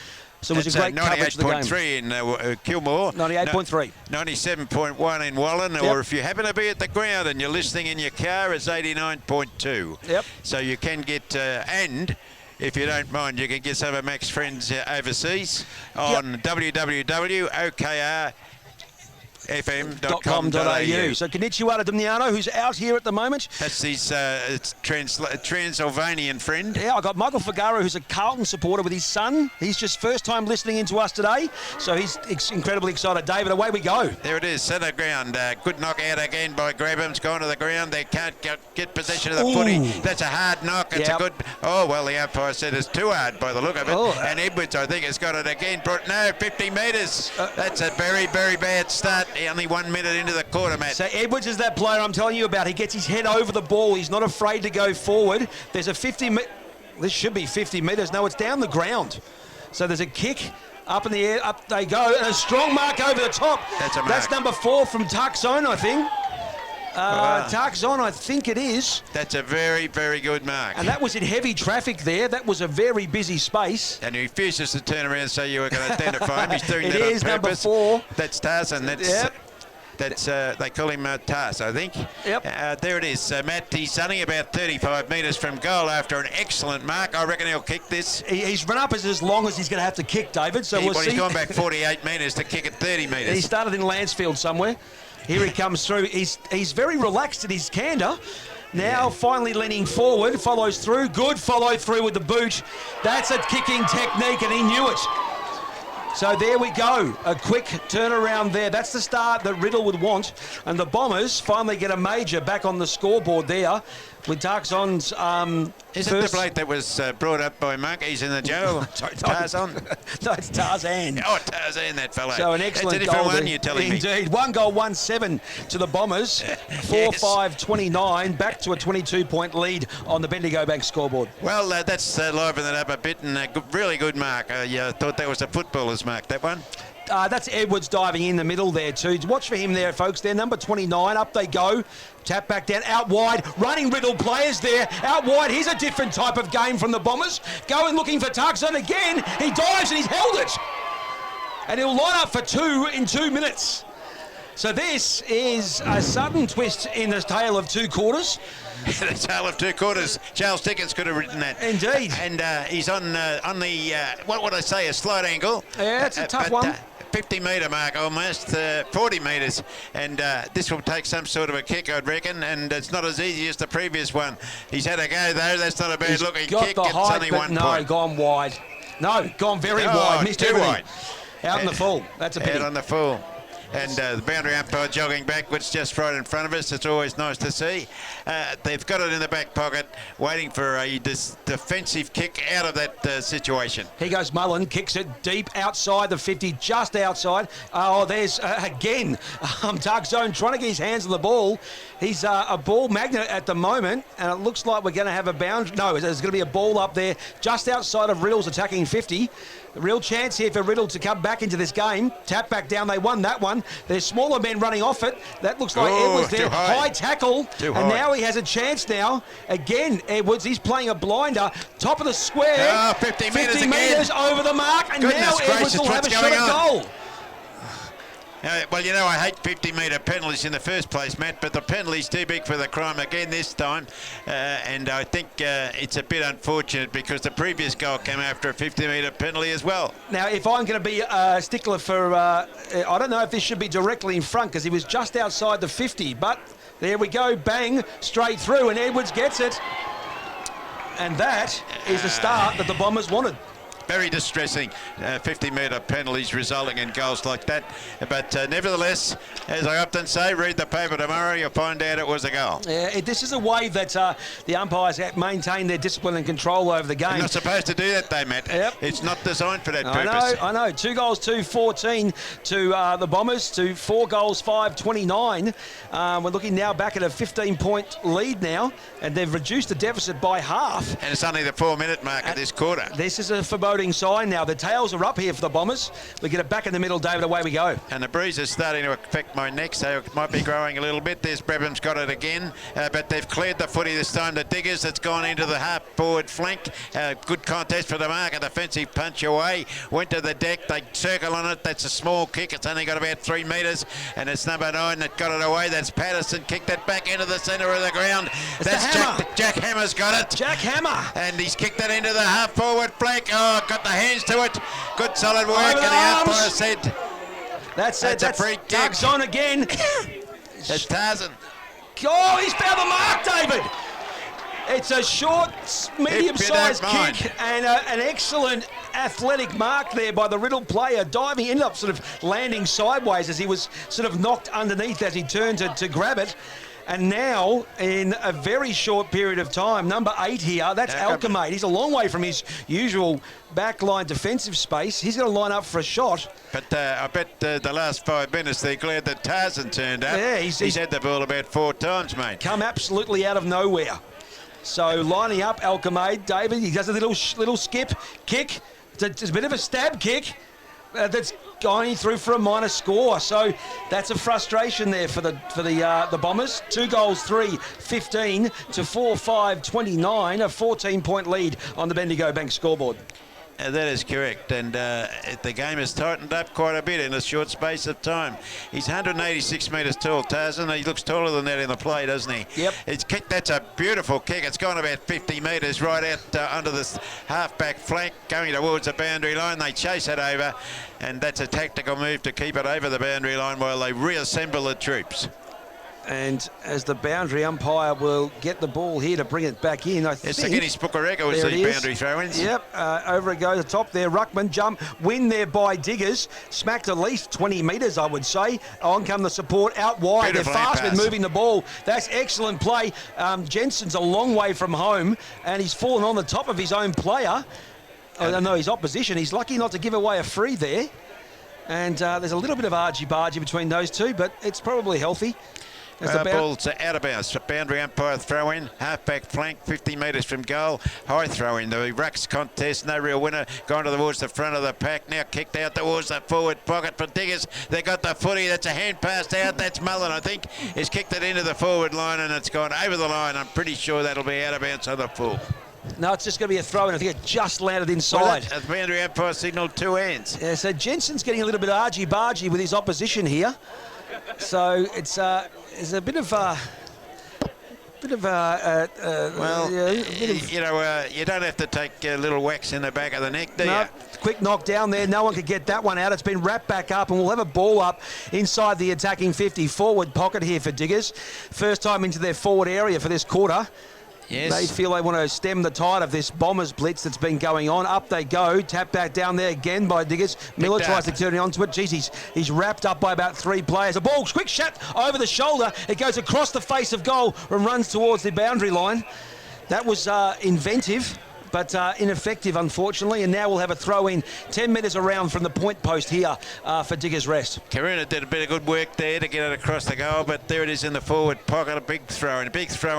So it was a great coverage of the game. 98.3 in Kilmore. 98.3. 97.1 in Wallen, or if you happen to be at the ground and you're listening in your car, it's 89.2. Yep. So you can get, and if you don't mind, you can get some of Mac's friends overseas on www.okrfm.com.au. So Konnichiwa to Damiano, who's out here at the moment. That's his Transylvanian friend. Yeah, I got Michael Figaro, who's a Carlton supporter with his son. He's just first time listening in to us today, so he's incredibly excited. David, away we go. There it is, centre ground. Good knockout again by Grabham's gone to the ground. They can't get possession of the footy. That's a hard knock. It's a good... Oh, well, the umpire said it's too hard by the look of it. And Edwards, I think, has got it again. 50 metres. That's a very, very bad start. Only 1 minute into the quarter, Matt. So Edwards is that player I'm telling you about. He gets his head over the ball. He's not afraid to go forward. There's a 50... This should be 50 metres. No, it's down the ground. So there's a kick. Up in the air, up they go, and a strong mark over the top. That's a mark. That's number 4 from Tarkzone, I think. Tarkzone, I think it is. That's a very, very good mark. And that was in heavy traffic there. That was a very busy space. And he refuses to turn around so you were going to identify him. He's doing that on purpose. Number 4. That's Tarzan. That's they call him Tars, I think. Yep. There it is, Matt. He's only about 35 metres from goal after an excellent mark. I reckon he'll kick this. He's run up as long as he's going to have to kick, David. So we'll see. He's gone back 48 metres to kick at 30 metres. He started in Lansfield somewhere. Here he comes through. He's very relaxed in his canter. Now finally leaning forward, follows through. Good follow through with the boot. That's a kicking technique, and he knew it. So there we go, a quick turnaround there. That's the start that Riddle would want. And the Bombers finally get a major back on the scoreboard there with Tarkzone's Is it the bloke that was brought up by monkeys in the jungle? Tarzan? No, it's Tarzan. Oh, Tarzan, that fellow. So an excellent It's a different goal. one, you're telling me. Indeed. 1 goal, 1-7 to the Bombers. 4-5-29, back to a 22-point lead on the Bendigo Bank scoreboard. Well, that's livened it up a bit, and a really good mark. I thought that was a footballer's mark, that one. That's Edwards diving in the middle there too. Watch for him there, folks. They're number 29. Up they go. Tap back down, out wide. Running Riddle players there. Out wide. Here's a different type of game from the Bombers. Going looking for Tarkzone again. He dives and he's held it. And he'll line up for 2 in 2 minutes. So this is a sudden twist in the tale of 2 quarters. The tale of 2 quarters. Charles Dickens could have written that. Indeed. And he's on the, what would I say, a slight angle. Yeah, it's a tough one. 50 metre mark almost, 40 metres, and this will take some sort of a kick, I'd reckon, and it's not as easy as the previous one. He's had a go though, that's not a bad looking kick, The it's height, only but 1 no, point. gone wide. No, gone very wide, missed too everything. wide. Out in the full, that's a pity. Out on the full. And the boundary umpire jogging backwards just right in front of us. It's always nice to see. They've got it in the back pocket, waiting for a defensive kick out of that situation. Here goes Mullen, kicks it deep outside the 50, just outside. Oh, there's, again, Doug Zone trying to get his hands on the ball. He's a ball magnet at the moment, and it looks like we're going to have a boundary. No, there's going to be a ball up there just outside of Riddle's attacking 50. A real chance here for Riddle to come back into this game. Tap back down. They won that one. There's smaller men running off it. That looks like Edwards there. High tackle. And now he has a chance now. Again, Edwards, he's playing a blinder. Top of the square. Oh, 50 metres 50 metres over the mark. And Goodness now Edwards gracious, will have a what's shot going at on? goal. Well, you know, I hate 50-metre penalties in the first place, Matt, but the penalty's too big for the crime again this time. And I think it's a bit unfortunate because the previous goal came after a 50-metre penalty as well. Now, if I'm going to be a stickler for, I don't know if this should be directly in front because he was just outside the 50, but there we go, bang, straight through, and Edwards gets it. And that is the start that the Bombers wanted. Very distressing, 50-metre penalties resulting in goals like that. But nevertheless, as I often say, read the paper tomorrow, you'll find out it was a goal. Yeah, this is a way that the umpires maintain their discipline and control over the game. They're not supposed to do that, though, Matt. Yep. It's not designed for that purpose. I know. 2 goals, 2-14 to the Bombers, to 4 goals, 5-29. We're looking now back at a 15-point lead now, and they've reduced the deficit by half. And it's only the 4-minute mark of this quarter. This is a foreboding sign now. The tails are up here for the Bombers. We get it back in the middle, David. Away we go. And the breeze is starting to affect my neck, so it might be growing a little bit. There's Brabham's got it again, but they've cleared the footy this time. The Diggers, it's gone into the half-forward flank. Good contest for the mark. A defensive punch away. Went to the deck. They circle on it. That's a small kick. It's only got about 3 metres, and it's number 9 that got it away. That's Patterson. Kicked it back into the centre of the ground. That's Jack Hammer's got it. Jack Hammer. And he's kicked it into the half-forward flank. Oh, got the hands to it. Good solid work, and the umpire said that's it. That's a free kick. Doug's on again. It's Tarzan. Oh, he's found the mark, David. It's a short, medium-sized kick and an excellent athletic mark there by the Riddle player. Diving, ended up sort of landing sideways as he was sort of knocked underneath as he turned to grab it. And now, in a very short period of time, number 8 here, that's Alchemade. He's a long way from his usual backline defensive space. He's going to line up for a shot. But I bet the last 5 minutes they're glad that Tarzan turned up. Yeah, he's had the ball about 4 times, mate. Come absolutely out of nowhere. So lining up Alchemade, David, he does a little skip, kick. It's a bit of a stab kick. That's going through for a minor score, so that's a frustration there for the Bombers. 2 goals, 3-15 to 4-5-29, a 14-point lead on the Bendigo Bank scoreboard. That is correct, and the game has tightened up quite a bit in a short space of time. He's 186 metres tall, Tarzan. He looks taller than that in the play, doesn't he? Yep. It's kicked. That's a beautiful kick. It's gone about 50 metres right out under this half-back flank, going towards the boundary line. They chase it over, and that's a tactical move to keep it over the boundary line while they reassemble the troops. And as the boundary umpire will get the ball here to bring it back in, I think. It's the Guinness Book of Records, these boundary throw-ins. Yep, over it goes, the top there, Ruckman, jump, win there by Diggers, smacked at least 20 metres, I would say. On come the support, out wide, Beautiful they're fast pass. with moving the ball. That's excellent play. Jensen's a long way from home, and he's fallen on the top of his own player. No, his opposition. He's lucky not to give away a free there. And there's a little bit of argy-bargy between those two, but it's probably healthy. Ball's out of bounds. Boundary umpire throw in, half-back flank, 50 metres from goal. High throw in. The rucks contest, no real winner. Gone towards the front of the pack. Now kicked out towards the forward pocket for Diggers. They got the footy. That's a hand pass out. That's Mullen, I think. He's kicked it into the forward line and it's gone over the line. I'm pretty sure that'll be out of bounds on the full. No, it's just going to be a throw in. I think it just landed inside. Well, the boundary umpire signalled 2 hands. Yeah, so Jensen's getting a little bit argy-bargy with his opposition here. So it's a bit of Well, you know, you don't have to take little whacks in the back of the neck, do you? Quick knock down there. No one could get that one out. It's been wrapped back up, and we'll have a ball up inside the attacking 50 forward pocket here for Diggers. First time into their forward area for this quarter. Yes. They feel they want to stem the tide of this Bombers blitz that's been going on. Up they go. Tap back down there again by Diggers. Miller tries to turn it onto it. Geez, he's wrapped up by about 3 players. A ball, quick shot over the shoulder. It goes across the face of goal and runs towards the boundary line. That was inventive, but ineffective, unfortunately. And now we'll have a throw in 10 metres around from the point post here for Diggers Rest. Karuna did a bit of good work there to get it across the goal, but there it is in the forward pocket. A big throw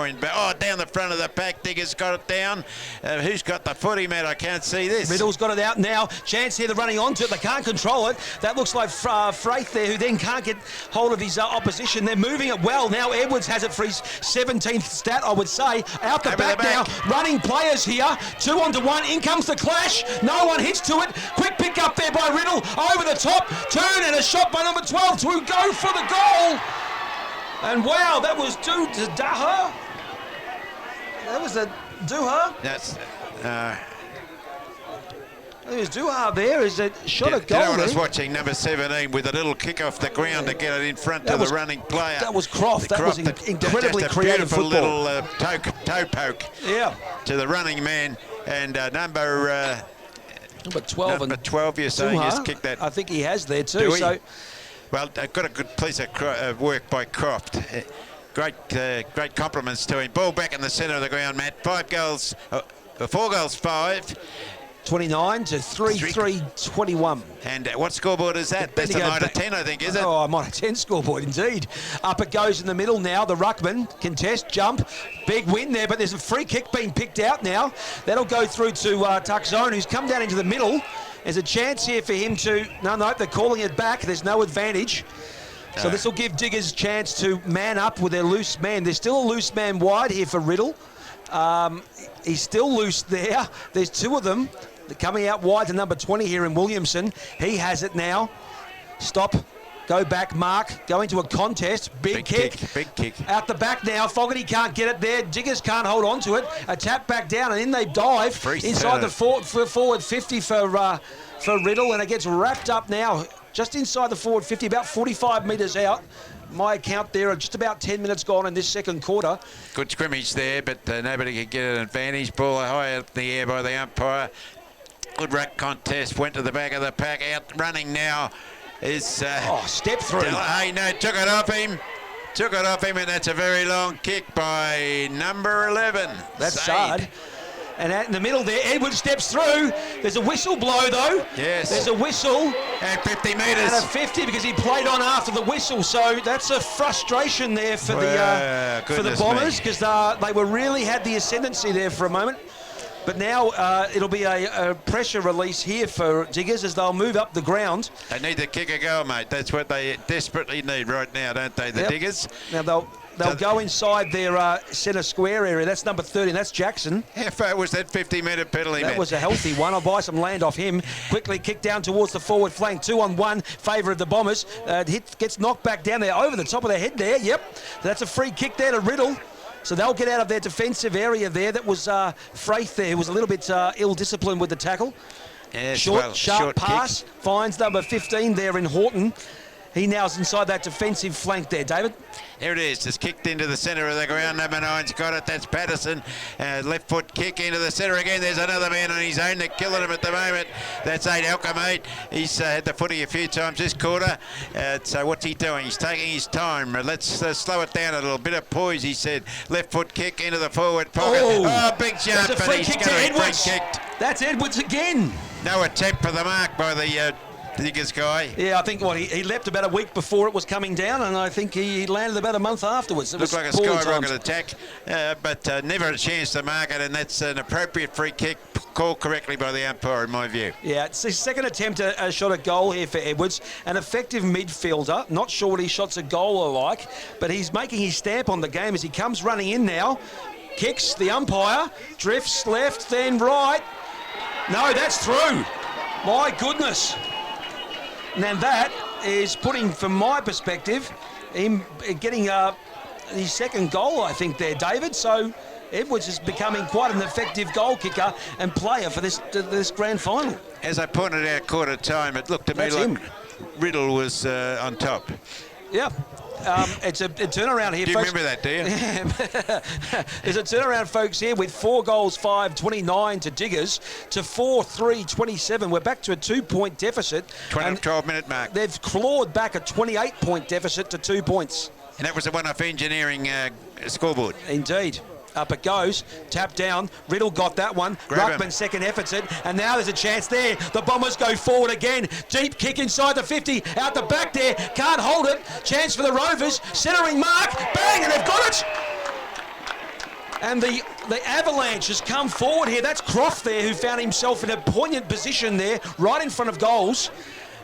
in. But down the front of the pack. Diggers got it down. Who's got the footy, Matt? I can't see this. Riddle's got it out now. Chance here, they're running onto it. They can't control it. That looks like Fraith there, who then can't get hold of his opposition. They're moving it well. Now Edwards has it for his 17th stat, I would say. Out the back now. Running players here. 2 onto 1. In comes the clash. No one hits to it. Quick pick up there by Riddle. Over the top. Turn and a shot by number 12 to go for the goal. And wow, that was Duha. That was a Duha. That's... There's Duha there. Is a shot at goal. You know what I was watching? Number 17 with a little kick off the ground to get it in front of the running player. That was Croft. That was incredibly creative football. Little toe poke. Yeah. To the running man. And number 12. Number 12, you're saying, Duha, just kicked that. I think he has there too. So, well, got a good piece of work by Croft. Great compliments to him. Ball back in the centre of the ground, Matt. 4 goals, 5. 29 to 3-3-21. And what scoreboard is that? That's a Mitre 10, I think, is it? Oh, a Mitre 10 scoreboard, indeed. Up it goes in the middle now. The ruckman, contest, jump. Big win there, but there's a free kick being picked out now. That'll go through to Tuck Zone, who's come down into the middle. There's a chance here for him to... No, they're calling it back. There's no advantage. So this will give Diggers a chance to man up with their loose man. There's still a loose man wide here for Riddle. He's still loose there. There's 2 of them. They're coming out wide to number 20 here in Williamson. He has it now. Stop. Go back, Mark. Go into a contest. Big kick. Big kick. Out the back now. Fogarty can't get it there. Diggers can't hold on to it. A tap back down, and in they dive. Inside the forward 50 for Riddle, and it gets wrapped up now just inside the forward 50, about 45 metres out. My account there are just about 10 minutes gone in this second quarter. Good scrimmage there, but nobody could get an advantage. Ball high up in the air by the umpire. Good ruck contest, went to the back of the pack, out running now is... step through. Hey, no, took it off him, and that's a very long kick by number 11. That's Sard. And out in the middle there, Edwards steps through. There's a whistle blow, though. Yes. There's a whistle. At 50 metres. And a 50 because he played on after the whistle. So that's a frustration there for the Bombers, because they were really had the ascendancy there for a moment. But now it'll be a pressure release here for Diggers as they'll move up the ground. They need to kick a goal, mate. That's what they desperately need right now, don't they, the Diggers? Now they'll go inside their centre square area. That's number 13. That's Jackson. How far was that 50-metre penalty, That was a healthy one. I'll buy some land off him. Quickly kick down towards the forward flank. 2-on-1, favour of the Bombers. Gets knocked back down there over the top of their head there. Yep. That's a free kick there to Riddle. So they'll get out of their defensive area there. That was Fraith there, who was a little bit ill-disciplined with the tackle. Yes, Short pass. Finds number 15 there in Horton. He now's inside that defensive flank there, David. There it is, just kicked into the centre of the ground. Number 9's got it, that's Patterson. Left foot kick into the centre again. There's another man on his own. They're killing him at the moment. That's 8 Alchemate. He's had the footy a few times this quarter. So what's he doing? He's taking his time. Let's slow it down a little. Bit of poise, he said. Left foot kick into the forward pocket. Oh, big jump. That's a free kick to Edwards. Kicked. That's Edwards again. No attempt for the mark by the Diggers guy. Yeah, I think he leapt about a week before it was coming down, and I think he landed about a month afterwards. It looked like a skyrocket attack, but never a chance to mark it, and that's an appropriate free kick called correctly by the umpire, in my view. Yeah, it's his second attempt at a shot at goal here for Edwards. An effective midfielder. Not sure what his shots at goal are like, but he's making his stamp on the game as he comes running in now. Kicks the umpire, drifts left, then right. No, that's through. My goodness. And then that is putting, from my perspective, him getting his second goal, I think, there, David. So Edwards is becoming quite an effective goal kicker and player for this grand final. As I pointed out quarter time, it looked to me That's like him. Riddle was on top. Yeah. It's a turnaround here, Do you folks. remember that, do you? There's a turnaround, folks, here with 4 goals, 5-29 to Diggers to 4-3-27. We're back to a 2-point deficit. 12-minute mark. They've clawed back a 28-point deficit to 2 points. And that was a one-off engineering scoreboard. Indeed. Up it goes, tap down, Riddle got that one, Grab Ruckman him. second efforts it, and now there's a chance there. The Bombers go forward again, deep kick inside the 50, out the back there, can't hold it, chance for the Rovers, centering mark, bang, and they've got it! And the Avalanche has come forward here. That's Croft there, who found himself in a poignant position there, right in front of goals.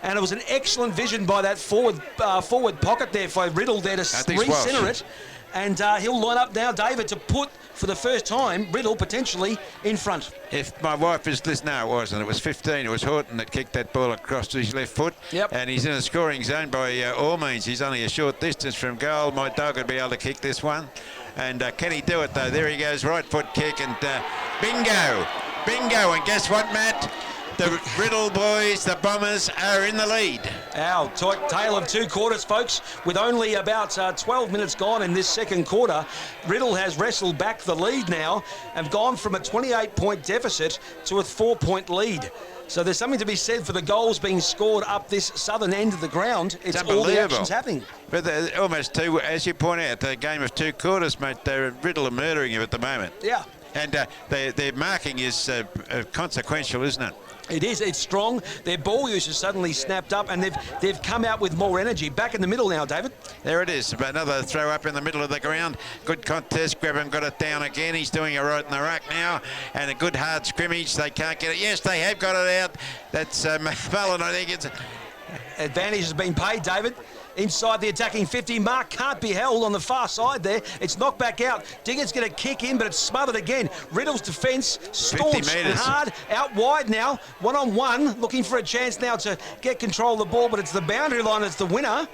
And it was an excellent vision by that forward pocket there for Riddle there to re-centre it. And he'll line up now, David, to put, for the first time, Riddle potentially in front. If my wife is listening, no, it wasn't. It was 15. It was Horton that kicked that ball across to his left foot. Yep. And he's in a scoring zone by all means. He's only a short distance from goal. My dog would be able to kick this one. And can he do it, though? There he goes, right foot kick, and bingo. Bingo. And guess what, Matt? The Riddle boys, the Bombers, are in the lead. Our tale of 2 quarters, folks. With only about 12 minutes gone in this second quarter, Riddle has wrestled back the lead now and gone from a 28-point deficit to a 4-point lead. So there's something to be said for the goals being scored up this southern end of the ground. It's all the action's happening. But almost 2, as you point out, a game of 2 quarters, mate. Riddle are murdering him at the moment. Yeah. And their marking is consequential, isn't it? It is. It's strong. Their ball use has suddenly snapped up, and they've come out with more energy. Back in the middle now, David. There it is. Another throw up in the middle of the ground. Good contest. Grabham got it down again. He's doing it right in the ruck now. And a good hard scrimmage. They can't get it. Yes, they have got it out. That's Mullen, I think. It's Advantage has been paid, David. Inside the attacking 50 mark, can't be held on the far side there. It's knocked back out. Diggett's going to kick in, but it's smothered again. Riddle's defence, staunch and hard, out wide now. 1-on-1, looking for a chance now to get control of the ball, but it's the boundary line that's the winner.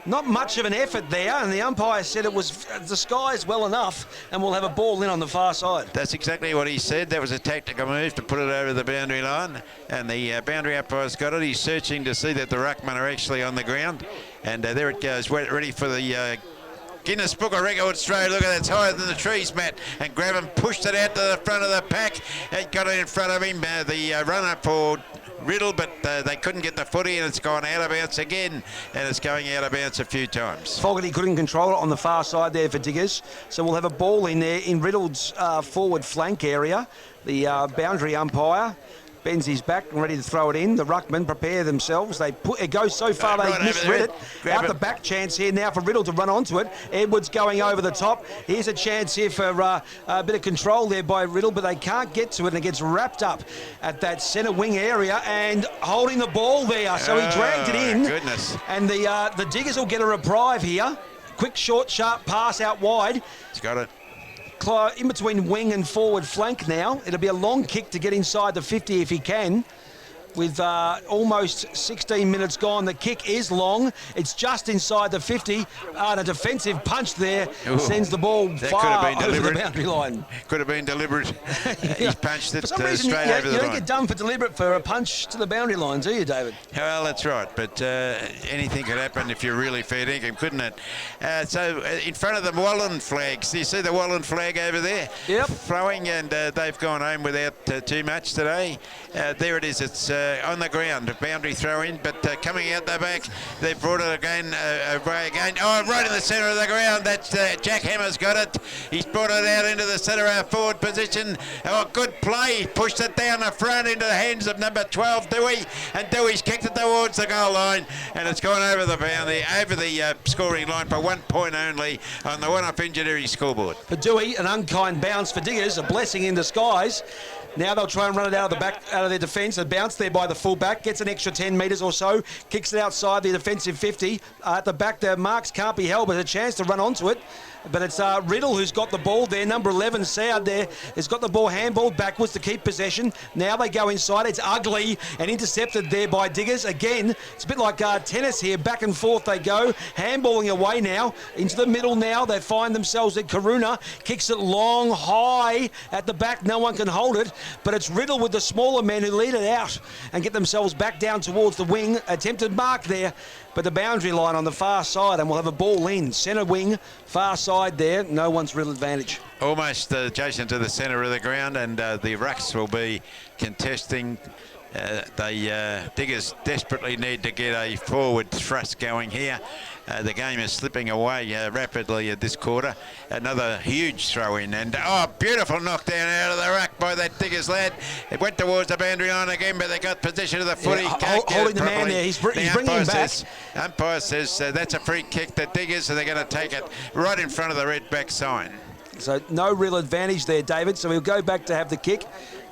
Not much of an effort there, and the umpire said it was disguised well enough, and we'll have a ball in on the far side. That's exactly what he said. That was a tactical move to put it over the boundary line, and the boundary umpire's got it. He's searching to see that the ruckmen are actually on the ground, and there it goes, ready for the Guinness Book of Records throw. Look at that, it's higher than the trees, Matt. And Grabham pushed it out to the front of the pack. It got it in front of him. The runner for Riddle, but they couldn't get the footy, and it's gone out of bounds again, and it's going out of bounds a few times. Fogarty couldn't control it on the far side there for Diggers, so we'll have a ball in there in Riddle's forward flank area. The boundary umpire bends his back and ready to throw it in. The ruckmen prepare themselves. It goes so far they misread it. Out the back chance here now for Riddle to run onto it. Edwards going over the top. Here's a chance here for a bit of control there by Riddle, but they can't get to it, and it gets wrapped up at that centre wing area and holding the ball there. So he dragged it in. Goodness. And the Diggers will get a reprieve here. Quick, short, sharp pass out wide. He's got it. In between wing and forward flank now. It'll be a long kick to get inside the 50 if he can. With almost 16 minutes gone, the kick is long. It's just inside the 50. And a defensive punch there sends the ball far over the boundary line. Could have been deliberate. He's punched it For some reason, straight over the line. You don't get done for deliberate for a punch to the boundary line, do you, David? Well, that's right, but anything could happen if you're really fair dinkum, couldn't it? So in front of the Wallen flags, do you see the Wallen flag over there? Yep. Flowing, and they've gone home without too much today. There it is. It's on the ground, boundary throw in, but coming out the back, they've brought it again, away again. Oh, right in the centre of the ground. That's Jack Hammer's got it. He's brought it out into the centre of our forward position. Oh, good play. He pushed it down the front into the hands of number 12, Dewey, and Dewey's kicked it towards the goal line, and it's gone over the boundary, over the scoring line for 1 point only on the one-off engineering scoreboard. For Dewey, an unkind bounce for Diggers, a blessing in disguise. Now they'll try and run it out of the back, out of their defence. A bounce there by the full-back, gets an extra 10 metres or so, kicks it outside the defensive 50. At the back, the marks can't be held, but a chance to run onto it. But it's Riddle who's got the ball there. Number 11, Soud there, has got the ball handballed backwards to keep possession. Now they go inside. It's ugly and intercepted there by Diggers. Again, it's a bit like tennis here. Back and forth they go. Handballing away now. Into the middle now. They find themselves at Karuna. Kicks it long, high at the back. No one can hold it. But it's Riddle with the smaller men who lead it out and get themselves back down towards the wing. Attempted mark there. But the boundary line on the far side, and we'll have a ball in. Centre wing, far side there. No one's real advantage. Almost adjacent to the centre of the ground, and the rucks will be contesting. Diggers desperately need to get a forward thrust going here. The game is slipping away rapidly at this quarter. Another huge throw in, and beautiful knockdown out of the ruck by that Diggers lad. It went towards the boundary line again, but they got possession of the footy. Holding the man there, he's bringing him back. Umpire says that's a free kick to Diggers, so they're going to take it right in front of the red back sign. So no real advantage there, David. So we'll go back to have the kick.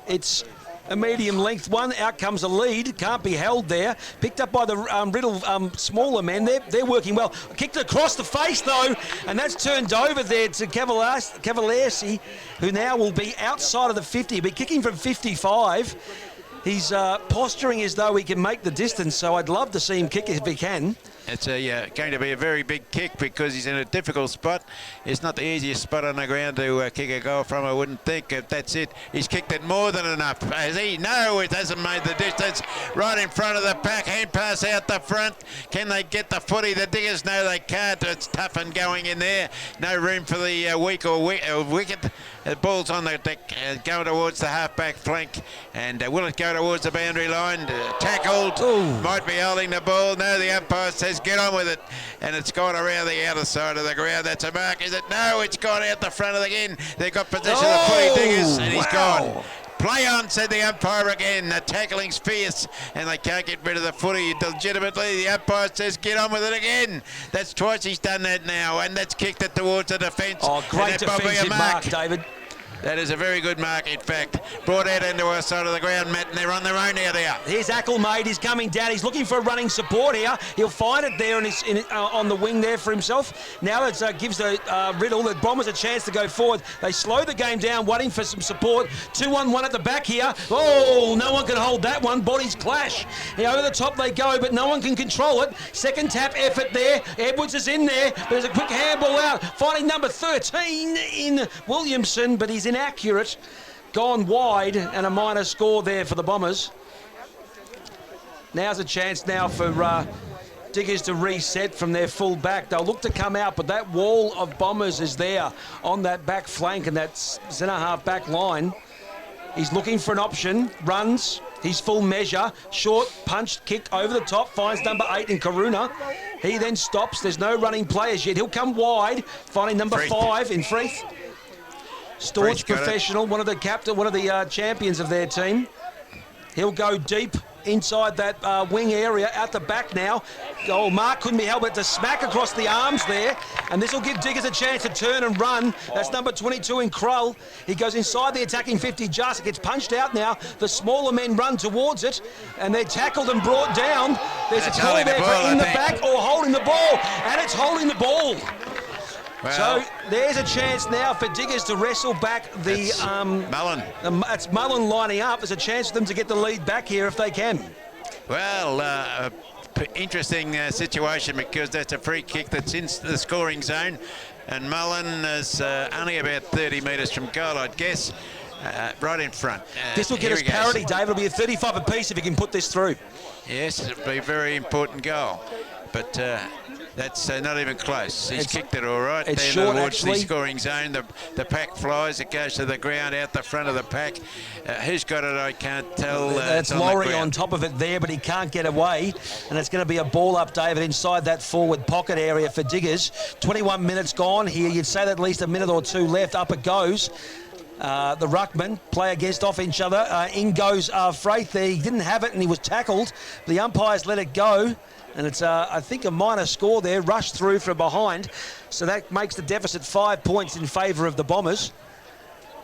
It's a medium length one. Out comes a lead. Can't be held there. Picked up by the Riddle smaller men. They're working well. Kicked across the face though, and that's turned over there to Cavalieri, who now will be outside of the 50. He'll be kicking from 55. He's posturing as though he can make the distance, so I'd love to see him kick if he can. It's going to be a very big kick because he's in a difficult spot. It's not the easiest spot on the ground to kick a goal from, I wouldn't think. If that's it, he's kicked it more than enough. Has he? No, it hasn't made the distance. Right in front of the pack, hand pass out the front. Can they get the footy? The Diggers, no, they can't. It's tough and going in there. No room for the weak or wicket. The ball's on the deck, going towards the half-back flank. And will it go towards the boundary line? Tackled. Ooh. Might be holding the ball. No, the umpire says get on with it. And it's gone around the outer side of the ground. That's a mark, is it? No, it's gone out the front of the again. They've got possession of the footy, Diggers, and he's gone. Play on, said the umpire again. The tackling's fierce, and they can't get rid of the footy legitimately. The umpire says, get on with it again. That's twice he's done that now, and that's kicked it towards the defence. Oh, great defensive mark, David. That is a very good mark, in fact. Brought out into our side of the ground, Matt, and they're on their own out there. Here's Acklemade. He's coming down. He's looking for running support here. He'll find it there on the wing there for himself. Now it gives the Riddle, the Bombers, a chance to go forward. They slow the game down, waiting for some support. 2-on-1 at the back here. Oh, no one can hold that one. Bodies clash. Over the top they go, but no one can control it. Second tap effort there. Edwards is in there, but there's a quick handball out. Finding number 13 in Williamson, but he's inaccurate, gone wide, and a minor score there for the Bombers. Now's a chance now for Diggers to reset from their full back. They'll look to come out, but that wall of Bombers is there on that back flank and that centre half back line. He's looking for an option, runs, he's full measure, short, punched, kick over the top, finds number 8 in Karuna. He then stops, there's no running players yet. He'll come wide, finding number 5 in Freeth. Staunch professional, one of the champions of their team. He'll go deep inside that wing area, out the back now. Oh, mark couldn't be held, but to smack across the arms there. And this will give Diggers a chance to turn and run. That's number 22 in Krull. He goes inside the attacking 50 just. It gets punched out now. The smaller men run towards it, and they're tackled and brought down. There's a call there for in the back or holding the ball, and it's holding the ball. Well, so there's a chance now for Diggers to wrestle back the Mullen. It's Mullen lining up. There's a chance for them to get the lead back here if they can. Well, interesting situation because that's a free kick that's in the scoring zone, and Mullen is only about 30 metres from goal, I'd guess, right in front. This will get us parity, Dave. It'll be a 35 apiece if he can put this through. Yes, it'll be a very important goal, but that's not even close. He's kicked it all right. It's short, towards actually. The scoring zone. The pack flies. It goes to the ground out the front of the pack. Who's got it? I can't tell. That's Laurie on top of it there, but he can't get away. And it's going to be a ball up, David, inside that forward pocket area for Diggers. 21 minutes gone here. You'd say that at least a minute or two left. Up it goes. The ruckman play against off each other. In goes Freith there. He didn't have it and he was tackled. The umpires let it go. And it's, I think, a minor score there, rushed through from behind. So that makes the deficit 5 points in favour of the Bombers.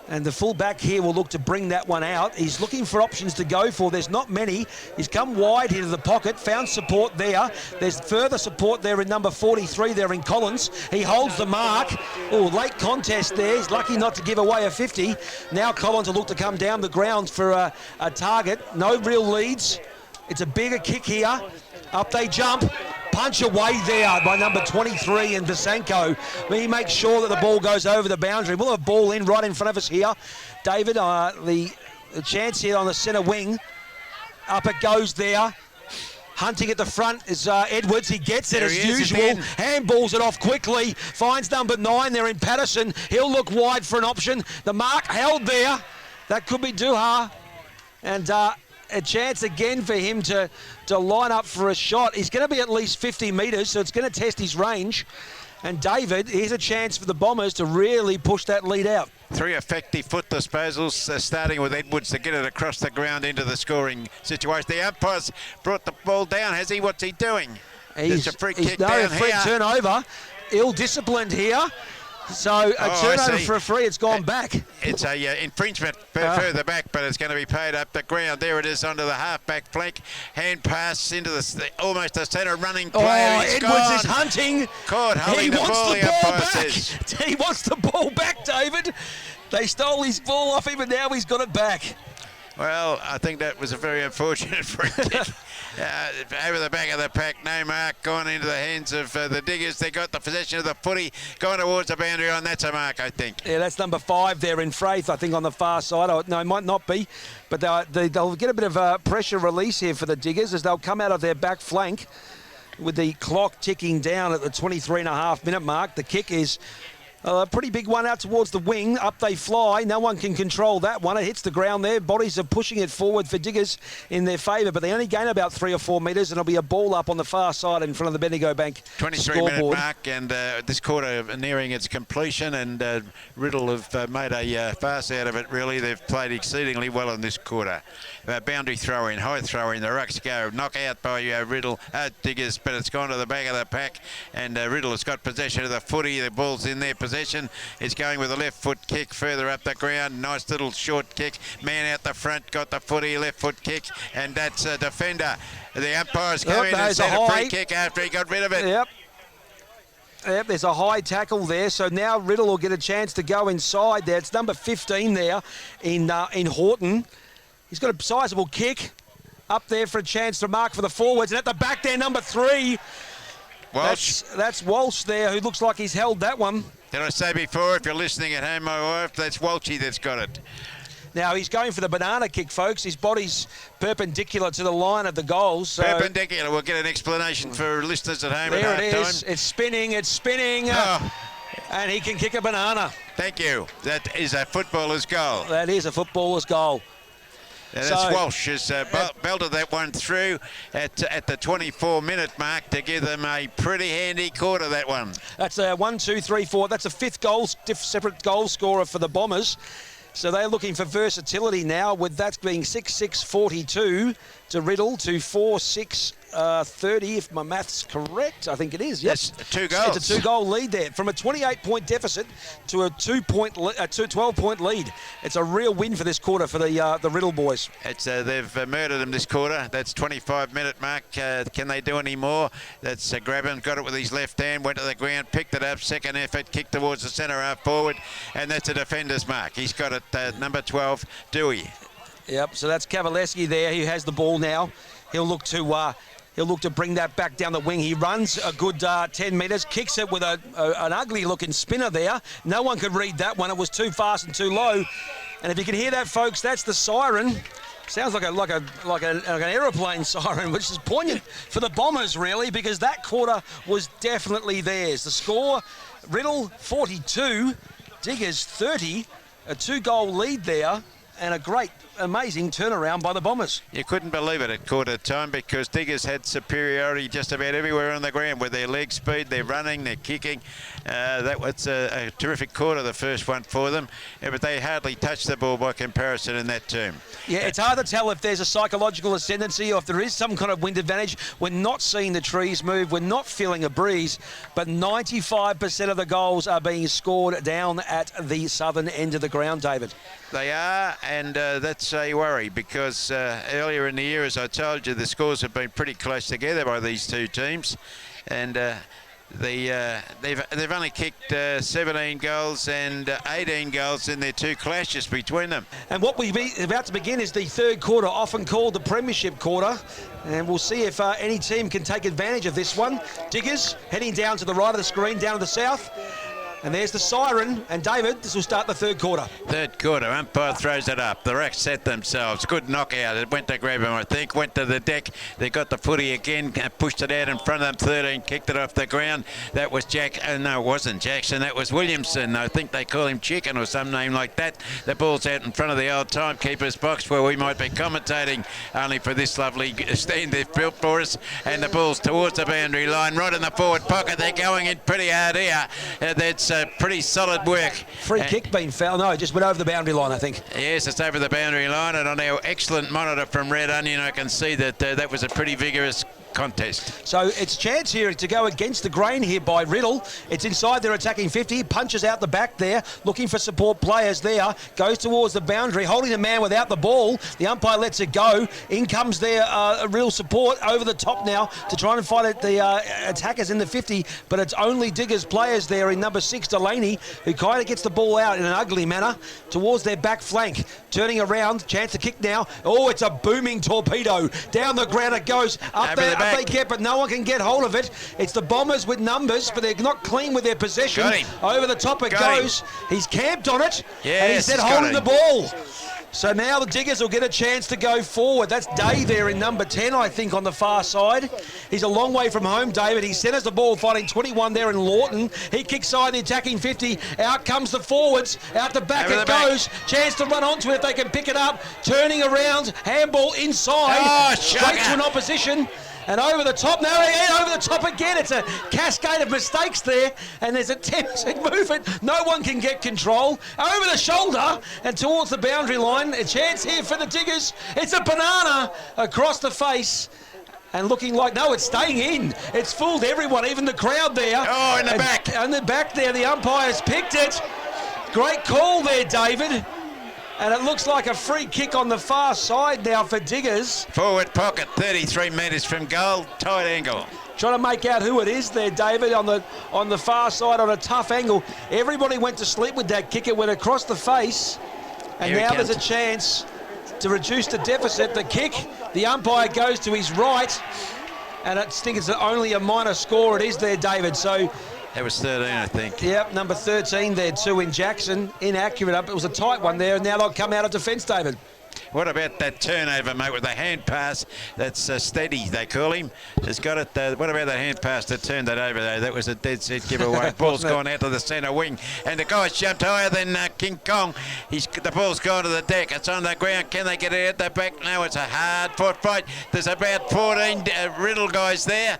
And the full back here will look to bring that one out. He's looking for options to go for. There's not many. He's come wide into the pocket, found support there. There's further support there in number 43 there in Collins. He holds the mark. Oh, late contest there. He's lucky not to give away a 50. Now Collins will look to come down the ground for a target. No real leads. It's a bigger kick here. Up they jump. Punch away there by number 23 and Visenko. He makes sure that the ball goes over the boundary. We'll have a ball in right in front of us here. David, the chance here on the centre wing. Up it goes there. Hunting at the front is Edwards. He gets it as usual. Handballs it off quickly. Finds number 9 there in Patterson. He'll look wide for an option. The mark held there. That could be Duha. And a chance again for him to line up for a shot. He's going to be at least 50 metres, so it's going to test his range. And David, here's a chance for the Bombers to really push that lead out. 3 effective foot disposals, starting with Edwards to get it across the ground into the scoring situation. The umpire's brought the ball down, has he? What's he doing? He's a free kick no, down free here. Turnover. Ill-disciplined here. So a turnover for a free, it's gone back. It's a infringement further back, but it's going to be paid up the ground. There it is onto the half-back flank. Hand pass into the almost the centre running player. He's Edwards gone. is hunting. Caught holding the ball, the umpire says. He wants the ball back, David. They stole his ball off him, and now he's got it back. Well, I think that was a very unfortunate free kick. Over the back of the pack, no mark, gone into the hands of the Diggers. They got the possession of the footy, going towards the boundary line. That's a mark, I think. Yeah, that's number 5 there in Fraith, I think, on the far side. No, it might not be. But they'll get a bit of pressure release here for the Diggers as they'll come out of their back flank with the clock ticking down at the 23.5-minute mark. The kick is a pretty big one out towards the wing. Up they fly. No one can control that one. It hits the ground there. Bodies are pushing it forward for Diggers in their favour, but they only gain about 3 or 4 metres, and it'll be a ball up on the far side in front of the Bendigo Bank 23-minute mark, and this quarter nearing its completion, and Riddle have made a farce out of it, really. They've played exceedingly well in this quarter. Boundary throw in, high throw in, the rucks go, knock out by Riddle, Diggers, but it's gone to the back of the pack, and Riddle has got possession of the footy. The ball's in their possession. It's going with a left foot kick further up the ground. Nice little short kick. Man out the front, got the footy, left foot kick, and that's a defender. The umpire's come in and set a free kick after he got rid of it. Yep, there's a high tackle there, so now Riddle will get a chance to go inside there. It's number 15 there in Horton. He's got a sizable kick up there for a chance to mark for the forwards, and at the back there, number 3. Walsh. That's Walsh there, who looks like he's held that one. Did I say before, if you're listening at home, my wife, that's Walshy that's got it. Now, he's going for the banana kick, folks. His body's perpendicular to the line of the goal. So perpendicular. We'll get an explanation for listeners at home. There it is. It's spinning. And he can kick a banana. Thank you. That is a footballer's goal. That is a footballer's goal. And that's Walsh has belted that one through at the 24-minute mark to give them a pretty handy quarter, that one. That's a 1, 2, 3, 4. That's a 5th goal, separate goal scorer for the Bombers. So they're looking for versatility now, with that being 6-6-42 to Riddle to 4-6-30, if my math's correct. I think it is. Yes, 2 goals. It's a 2-goal lead there, from a 28-point deficit to a 12-point lead. It's a real win for this quarter for the Riddle boys. It's they've murdered them this quarter. That's 25-minute mark. Can they do any more? That's Grabban got it with his left hand, went to the ground, picked it up. Second effort, kicked towards the centre half forward, and that's a defender's mark. He's got it. Number 12, Dewey. Yep. So that's Kavaleski there. He has the ball now. He'll look to bring that back down the wing. He runs a good 10 metres, kicks it with an ugly-looking spinner there. No one could read that one. It was too fast and too low. And if you can hear that, folks, that's the siren. Sounds like an aeroplane siren, which is poignant for the Bombers, really, because that quarter was definitely theirs. The score: Riddle 42, Diggers 30. A 2-goal lead there, and a great amazing turnaround by the Bombers. You couldn't believe it at quarter time because Diggers had superiority just about everywhere on the ground with their leg speed, their running, their kicking. That was a terrific quarter, the first one for them, but they hardly touched the ball by comparison in that term. Yeah, it's hard to tell if there's a psychological ascendancy or if there is some kind of wind advantage. We're not seeing the trees move. We're not feeling a breeze, but 95% of the goals are being scored down at the southern end of the ground, David. They are, and that's a worry because earlier in the year, as I told you, the scores have been pretty close together by these two teams, and they've only kicked 17 goals and 18 goals in their two clashes between them. And what we're about to begin is the third quarter, often called the premiership quarter. And we'll see if any team can take advantage of this one. Diggers heading down to the right of the screen, down to the south. And there's the siren. And David, this will start the third quarter. Third quarter, umpire throws it up. The Rocks set themselves. Good knockout. It went to grab him, I think. Went to the deck. They got the footy again. Pushed it out in front of them. 13. Kicked it off the ground. That was no, it wasn't Jackson. That was Williamson. I think they call him Chicken or some name like that. The ball's out in front of the old timekeeper's box where we might be commentating only for this lovely stand they've built for us. And the ball's towards the boundary line, right in the forward pocket. They're going in pretty hard here. That's pretty solid work. Free kick being fouled. No, it just went over the boundary line, I think. Yes, it's over the boundary line, and on our excellent monitor from Red Onion, I can see that that was a pretty vigorous contest. So it's a chance here to go against the grain here by Riddle. It's inside their attacking 50. He punches out the back there, looking for support players there. Goes towards the boundary, holding the man without the ball. The umpire lets it go. In comes their real support over the top now to try and fight the attackers in the 50, but it's only Diggers players there in number 6, Delaney, who kind of gets the ball out in an ugly manner towards their back flank. Turning around, chance to kick now. Oh, it's a booming torpedo. Down the ground it goes. Up there. They get, but no one can get hold of it. It's the Bombers with numbers, but they're not clean with their possession. Over the top it goes. He's camped on it, and he's then holding the ball. So now the Diggers will get a chance to go forward. That's Day there in number 10, I think, on the far side. He's a long way from home, David. He centres the ball, fighting 21 there in Lawton. He kicks side the attacking 50. Out comes the forwards. Out the back it goes. Chance to run onto it if they can pick it up. Turning around. Handball inside. Straight to an opposition. And over the top, now over the top again. It's a cascade of mistakes there, and there's attempts at movement. No one can get control. Over the shoulder and towards the boundary line. A chance here for the Diggers. It's a banana across the face. And looking like, no, it's staying in. It's fooled everyone, even the crowd there. Oh, in the back. And the back there, the umpire's picked it. Great call there, David. And it looks like a free kick on the far side now for Diggers. Forward pocket, 33 metres from goal, tight angle. Trying to make out who it is there, David, on the far side on a tough angle. Everybody went to sleep with that kick. It went across the face. And now there's a chance to reduce the deficit. The kick, the umpire goes to his right. And I think it's only a minor score. It is there, David. So that was 13, I think. Yep, number 13 there too in Jackson. Inaccurate up. It was a tight one there, and now they'll come out of defence, David. What about that turnover, mate, with the hand pass? That's steady, they call him. Has got it. What about that hand pass that turned that over there? That was a dead set giveaway. Ball's gone out to the centre wing, and the guy's jumped higher than King Kong. The ball's gone to the deck. It's on the ground. Can they get it out the back? No, it's a hard-fought fight. There's about 14 Riddle guys there.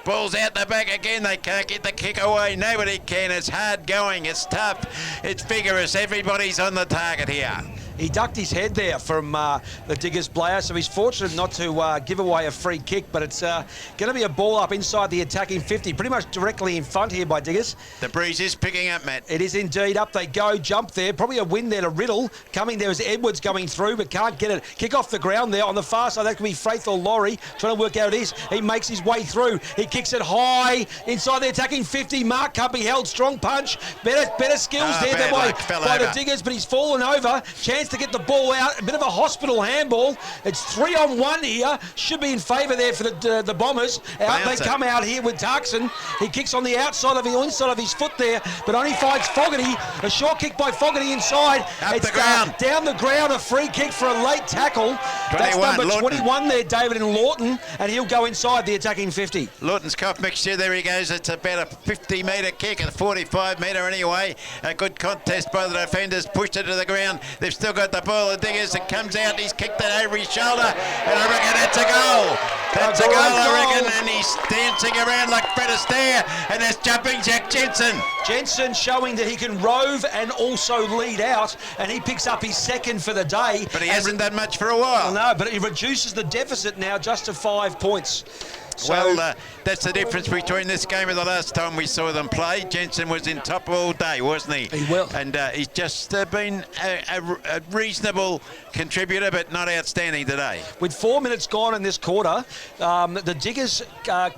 Ball's out the back again. They can't get the kick away. Nobody can. It's hard going. It's tough. It's vigorous. Everybody's on the target here. He ducked his head there from the Diggers player, so he's fortunate not to give away a free kick, but it's going to be a ball up inside the attacking 50, pretty much directly in front here by Diggers. The breeze is picking up, Matt. It is indeed. Up they go. Jump there. Probably a win there to Riddle. Coming there is Edwards going through, but can't get it. Kick off the ground there on the far side. That could be Faith or Laurie. Trying to work out who it is. He makes his way through. He kicks it high inside the attacking 50. Mark can't be held. Strong punch. Better skills there by the Diggers, but he's fallen over. Chance to get the ball out. A bit of a hospital handball. It's 3-on-1 here. Should be in favour there for the Bombers. Out they come out here with Tarkson. He kicks on the outside of the inside of his foot there, but only finds Fogarty. A short kick by Fogarty inside. It's down the ground. A free kick for a late tackle. That's number 21 there, David, in Lawton, and he'll go inside the attacking 50. Lawton's cough mixture. There he goes. It's about a 50-metre kick, a 45-metre anyway. A good contest by the defenders. Pushed it to the ground. They've still got the ball. The Diggers, it comes out. He's kicked it over his shoulder, and I reckon that's a goal. That's a goal, I reckon. And he's dancing around like Fred Astaire, and that's jumping Jack Jensen. Jensen showing that he can rove and also lead out, and he picks up his second for the day. But he hasn't done much for a while. No, but he reduces the deficit now just to 5 points. So, well, that's the difference between this game and the last time we saw them play. Jensen was in top all day, wasn't he? He will. And he's just been a reasonable contributor, but not outstanding today. with 4 minutes gone in this quarter, the Diggers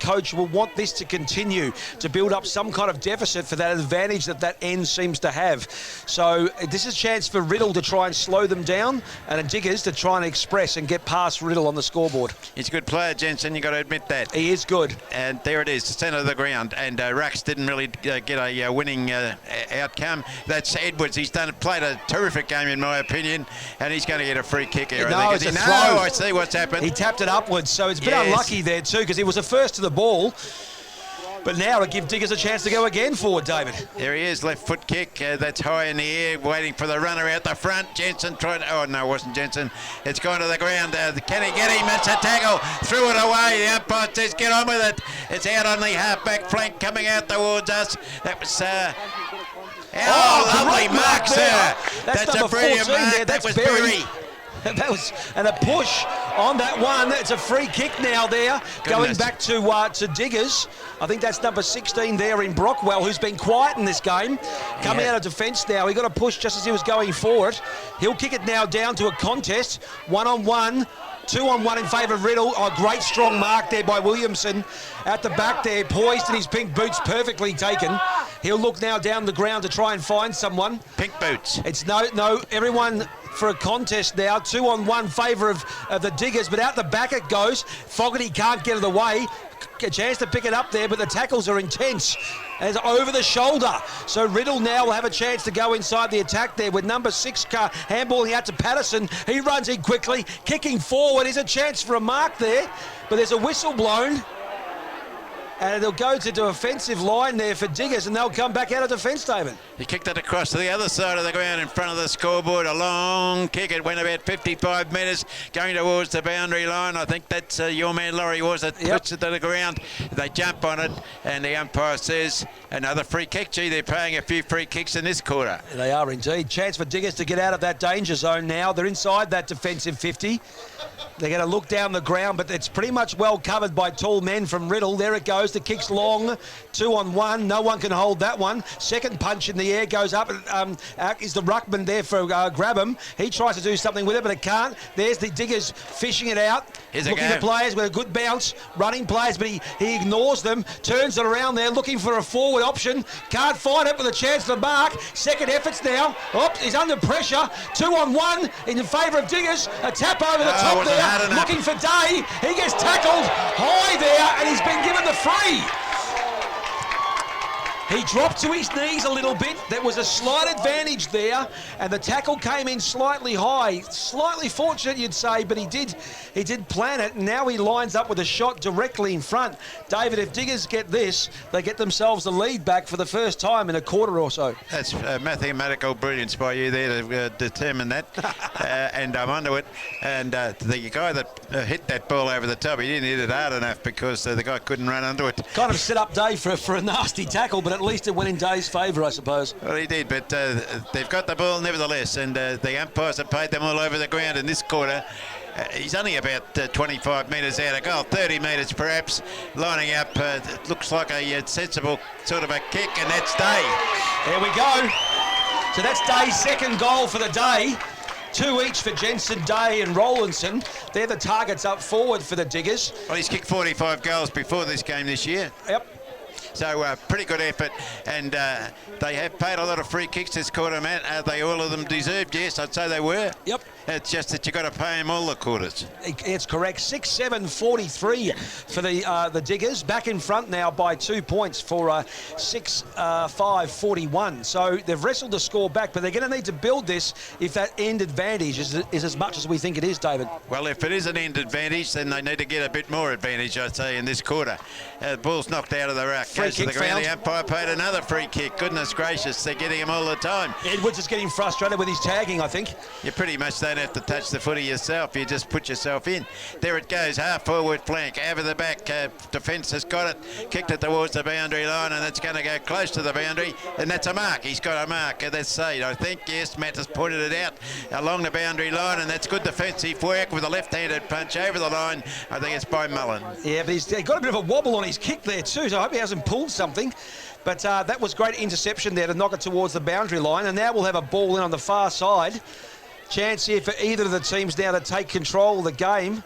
coach will want this to continue to build up some kind of deficit for that advantage that end seems to have. So this is a chance for Riddle to try and slow them down, and the Diggers to try and express and get past Riddle on the scoreboard. He's a good player, Jensen, you've got to admit that. He is good. And there it is, the centre of the ground. And Rux didn't really get a winning outcome. That's Edwards. He's played a terrific game, in my opinion, and he's going to get a free kick here. No, it's a throw. I see what's happened. He tapped it upwards, so it's a bit unlucky there too, because he was the first to the ball. But now to give Diggers a chance to go again forward, David. There he is, left foot kick. That's high in the air, waiting for the runner out the front. Jensen tried. Oh no, it wasn't Jensen. It's gone to the ground. Can he get him? It's a tackle. Threw it away. The umpire says, "Get on with it." It's out on the half-back flank, coming out towards us. That was. Lovely mark, sir. That's a brilliant mark. There. That was Berry. That was, and a push on that one. It's a free kick now there, going back to Diggers. I think that's number 16 there in Brockwell, who's been quiet in this game. Coming out of defence now. He got a push just as he was going forward. He'll kick it now down to a contest. 1-on-1. 2-on-1 in favour of Riddle. Oh, great strong mark there by Williamson. At the back there, poised in his pink boots, perfectly taken. He'll look now down the ground to try and find someone. Pink boots. It's no, everyone for a contest now. 2-on-1 favour of the Diggers, but out the back it goes. Fogarty can't get it away. A chance to pick it up there, but the tackles are intense. And it's over the shoulder. So Riddle now will have a chance to go inside the attack there with number 6 handballing out to Patterson. He runs in quickly, kicking forward. There's a chance for a mark there, but there's a whistle blown. And it'll go to the offensive line there for Diggers, and they'll come back out of defence, David. He kicked it across to the other side of the ground in front of the scoreboard. A long kick. It went about 55 metres going towards the boundary line. I think that's your man Laurie was that puts it to the ground. They jump on it, and the umpire says another free kick. Gee, they're paying a few free kicks in this quarter. They are indeed. Chance for Diggers to get out of that danger zone now. They're inside that defensive 50. They're going to look down the ground, but it's pretty much well covered by tall men from Riddle. There it goes. The kick's long. 2-on-1. No one can hold that one. Second punch in the air goes up. Is the ruckman there for Grabham. He tries to do something with it, but it can't. There's the Diggers fishing it out. Looking at players with a good bounce. Running players, but he ignores them. Turns it around there, looking for a forward option. Can't find it with a chance for mark. Second efforts now. Oops, he's under pressure. 2-on-1 in favour of Diggers. A tap over the top there. Looking for Day. He gets tackled high there, and he's been given the free. He dropped to his knees a little bit. There was a slight advantage there, and the tackle came in slightly high. Slightly fortunate, you'd say, but he did plan it, and now he lines up with a shot directly in front. David, if Diggers get this, they get themselves the lead back for the first time in a quarter or so. That's mathematical brilliance by you there to determine that, and I'm onto it. And the guy that hit that ball over the top, he didn't hit it hard enough because the guy couldn't run under it. Kind of set up Dave for a nasty tackle, but at least it went in Dave's favour, I suppose. Well, he did, but they've got the ball nevertheless, and the umpires have paid them all over the ground in this quarter. He's only about 25 metres out of goal, 30 metres perhaps, lining up. It looks like a sensible sort of a kick, and that's Day. There we go. So that's Day's second goal for the day. 2 each for Jensen, Day and Rowlandson. They're the targets up forward for the Diggers. Well, he's kicked 45 goals before this game this year. Yep. So pretty good effort, and they have paid a lot of free kicks this quarter, Matt. Are they all of them deserved? Yes, I'd say they were. Yep. It's just that you've got to pay him all the quarters. It's correct. 6-7-43 for the Diggers. Back in front now by 2 points for 6-5-41. So they've wrestled the score back, but they're going to need to build this if that end advantage is as much as we think it is, David. Well, if it is an end advantage, then they need to get a bit more advantage, I'd say, in this quarter. The ball's knocked out of the ruck. Free Goes to kick the ground. found. The umpire paid another free kick. Goodness gracious, they're getting him all the time. Edwards is getting frustrated with his tagging, I think. You pretty much don't have to touch the footy yourself. You just put yourself in. There it goes, half forward flank, over the back. Defence has got it, kicked it towards the boundary line, and it's going to go close to the boundary, and that's a mark. He's got a mark. That's Said, I think. Yes, Matt has pointed it out along the boundary line, and that's good defensive work with a left-handed punch over the line. I think it's by Mullen. Yeah, but he's got a bit of a wobble on his kick there too, so I hope he hasn't pulled something. But that was great interception there to knock it towards the boundary line, and now we'll have a ball in on the far side. Chance here for either of the teams now to take control of the game.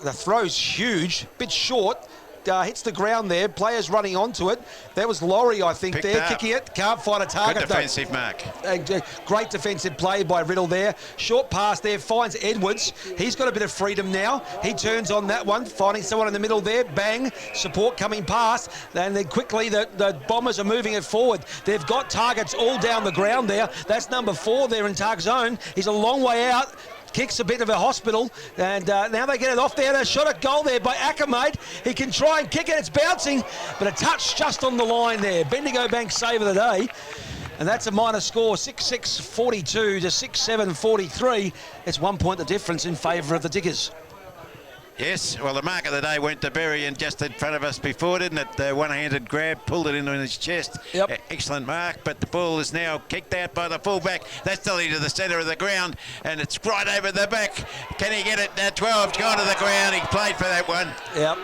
The throw's huge, bit short. Hits the ground there. Players running onto it. That was Laurie, I think, Picked there, up. kicking it. Can't find a target. Good defensive mark. Great defensive play by Riddle there. Short pass there, finds Edwards. He's got a bit of freedom now. He turns on that one, finding someone in the middle there. Bang, support coming past. And then quickly the Bombers are moving it forward. They've got targets all down the ground there. That's number 4 there in Targ zone. He's a long way out. Kicks a bit of a hospital, and now they get it off there. A shot at goal there by Akamade. He can try and kick it. It's bouncing, but a touch just on the line there. Bendigo Bank save of the day. And that's a minor score, 6-6-42 to 6-7-43. It's 1 point the difference in favour of the Diggers. Yes, well, the mark of the day went to Berry and just in front of us before, didn't it? The one-handed grab, pulled it into his chest. Yep. Excellent mark, but the ball is now kicked out by the fullback. That's still into the centre of the ground, and it's right over the back. Can he get it? 12's gone to the ground. He played for that one. Yep.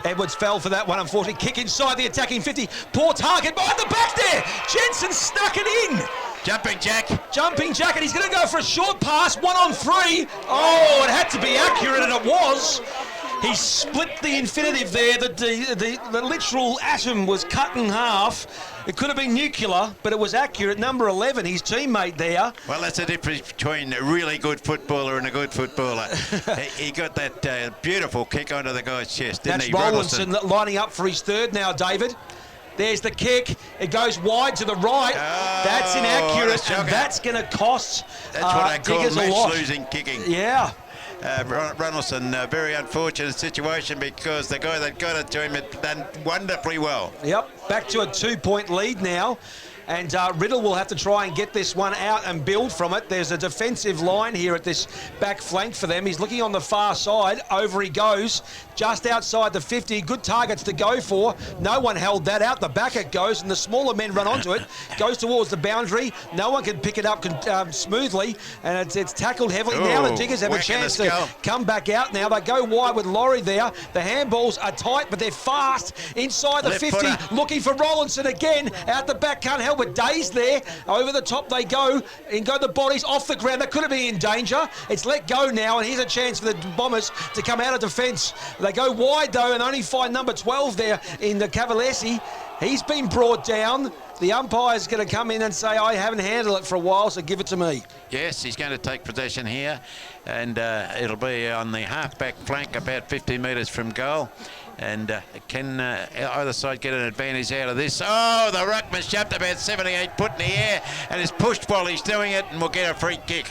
Edwards fell for that one, unfortunately. Kick inside the attacking 50. Poor target behind the back there. Jensen snuck it in. Jumping jack, and he's going to go for a short pass, 1-on-3. Oh, it had to be accurate, and it was. He split the infinitive there. The literal atom was cut in half. It could have been nuclear, but it was accurate. Number 11, his teammate there. Well, that's the difference between a really good footballer and a good footballer. he got that beautiful kick onto the guy's chest, didn't That's he? Rollinson lining up for his third now, David. There's the kick. It goes wide to the right. Oh, that's inaccurate, and that's going to cost That's what I call Diggers a lot. match-losing kicking. Yeah. Ronaldson, a very unfortunate situation because the guy that got it to him had done wonderfully well. Yep, back to a 2-point lead now. And Riddle will have to try and get this one out and build from it. There's a defensive line here at this back flank for them. He's looking on the far side. Over he goes, just outside the 50. Good targets to go for. No one held that out. The back it goes, and the smaller men run onto it. Goes towards the boundary. No one can pick it up smoothly, and it's tackled heavily. Now the Diggers have a chance to come back out now. They go wide with Laurie there. The handballs are tight, but they're fast. Inside the Left 50, footer. looking for Rollinson again. Out the back, can't help it. Days there. Over the top they go, and go the bodies off the ground. They could have been in danger. It's let go now, and here's a chance for the Bombers to come out of defence. They go wide though, and only find number 12 there in the Cavallesi. He's been brought down. The umpire's going to come in and say, I haven't handled it for a while, so give it to me. Yes, he's going to take possession here, and it'll be on the half-back flank about 50 metres from goal. And can either side get an advantage out of this? Oh, the ruckman's jumped about 78 foot in the air and is pushed while he's doing it, and will get a free kick.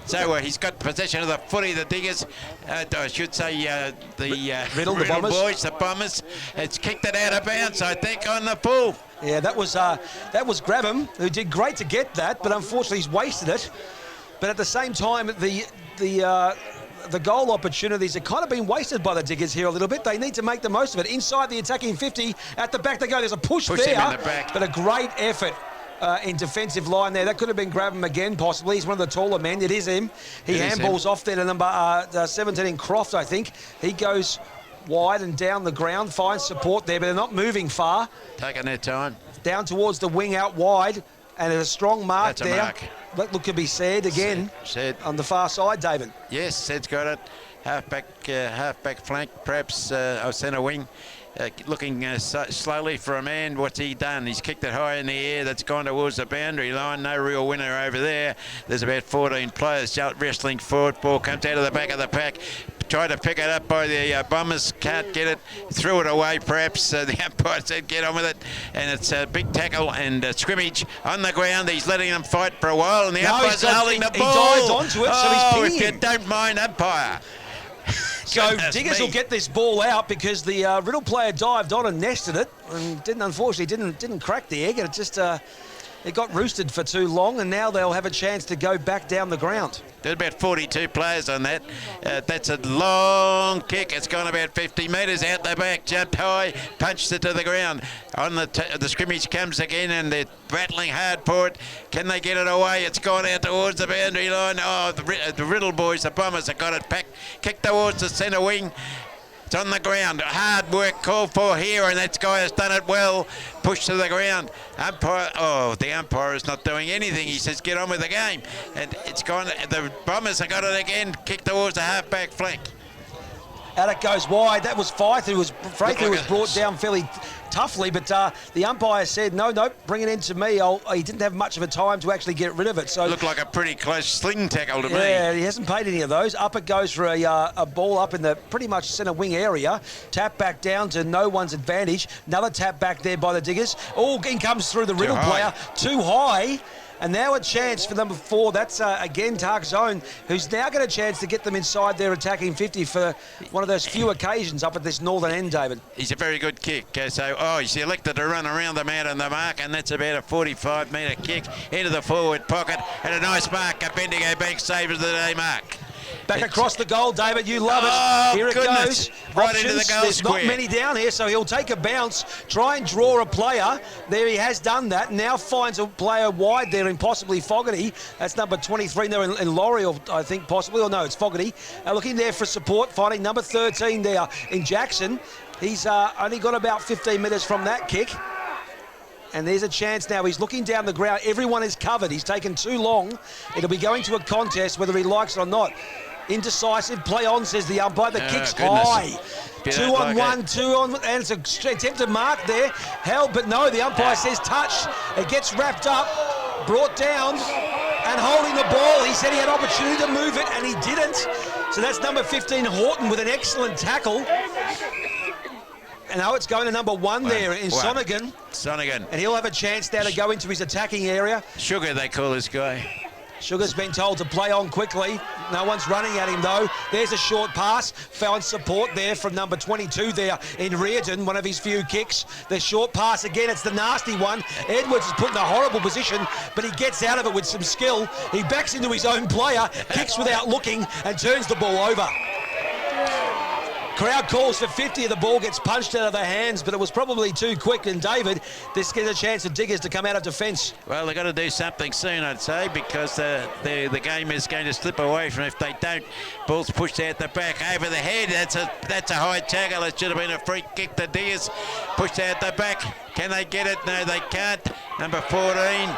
So he's got possession of the footy, the Diggers. I should say the Riddle, the Bombers. boys, the Bombers. It's kicked it out of bounds, I think, on the full. Yeah, that was Grabham, who did great to get that, but unfortunately he's wasted it. But at the same time, the goal opportunities have kind of been wasted by the Diggers here a little bit. They need to make the most of it. Inside the attacking 50, at the back they go. There's a push there, him in the back. But a great effort in defensive line there. That could have been Grabham again, possibly. He's one of the taller men. It is him. He handballs off there to number 17 in Croft, I think. He goes wide and down the ground, finds support there, but they're not moving far. Taking their time. Down towards the wing out wide, and there's a strong mark That's a there. mark. That look could be said again. Said. On the far side, David. Yes, Sed's got it. Halfback flank, perhaps, or centre wing. looking slowly for a man. What's he done? He's kicked it high in the air. That's gone towards the boundary line. No real winner over there. There's about 14 players wrestling forward. Ball comes out of the back of the pack. Tried to pick it up by the Bombers, can't get it, threw it away perhaps. The umpire said get on with it, and it's a big tackle and scrimmage on the ground. He's letting them fight for a while, and the umpire's holding the ball. He dived onto it, so he's pinging if you don't mind, umpire. So Diggers will get this ball out because the Riddle player dived on and nested it, and unfortunately didn't crack the egg. It just it got roosted for too long, and now they'll have a chance to go back down the ground. There's about 42 players on that. That's a long kick. It's gone about 50 metres out the back. Jumped high, punched it to the ground. On the scrimmage comes again, and they're battling hard for it. Can they get it away? It's gone out towards the boundary line. Oh, the Riddle boys, the Bombers, have got it back. Kicked towards the centre wing. It's on the ground. Hard work called for here, and that guy has done it well. Pushed to the ground. The umpire is not doing anything. He says, get on with the game. And it's gone. The Bombers have got it again. Kicked towards the half-back flank. Out it goes wide. That was Fife, who was brought down fairly toughly, but the umpire said, no, bring it in to me. He didn't have much of a time to actually get rid of it. So looked like a pretty close sling tackle to me. Yeah, he hasn't paid any of those. Up it goes for a ball up in the pretty much centre wing area. Tap back down to no one's advantage. Another tap back there by the Diggers. Oh, in comes through the Riddle player. Too high. And now a chance for number 4. That's, again, Tark Zone, who's now got a chance to get them inside their attacking 50 for one of those few occasions up at this northern end, David. He's a very good kick. So, he's elected to run around the man on the mark, and that's about a 45-metre kick into the forward pocket. And a nice mark. A Bendigo Bank saves the day mark. Back across the goal, David. You love it. Here it goes. Right into the goal There's square. not many down here, so he'll take a bounce, try and draw a player. There he has done that. Now finds a player wide there in possibly Fogarty. That's number 23 there in Laurie, I think, possibly. Or no, it's Fogarty. Looking there for support, finding number 13 there in Jackson. He's only got about 15 metres from that kick. And there's a chance now. He's looking down the ground. Everyone is covered. He's taken too long. It'll be going to a contest, whether he likes it or not. Indecisive. Play on, says the umpire. The kick's high. 2 on 1, 2 on, and it's an attempted mark there. Held, but no, the umpire says touch. It gets wrapped up, brought down, and holding the ball. He said he had opportunity to move it, and he didn't. So that's number 15, Horton, with an excellent tackle. And now it's going to number 1 there in Sonigan. And he'll have a chance now to go into his attacking area. Sugar, they call this guy. Sugar's been told to play on quickly. No one's running at him, though. There's a short pass. Found support there from number 22 there in Reardon, one of his few kicks. The short pass again, it's the nasty one. Edwards is put in a horrible position, but he gets out of it with some skill. He backs into his own player, kicks without looking, and turns the ball over. Crowd calls for 50. The ball gets punched out of their hands, but it was probably too quick. And David, this gives a chance for Diggers to come out of defence. Well, they've got to do something soon, I'd say, because the game is going to slip away from if they don't. Ball's pushed out the back over the head. That's a high tackle. It should have been a free kick. The Diggers pushed out the back. Can they get it? No, they can't. Number 14.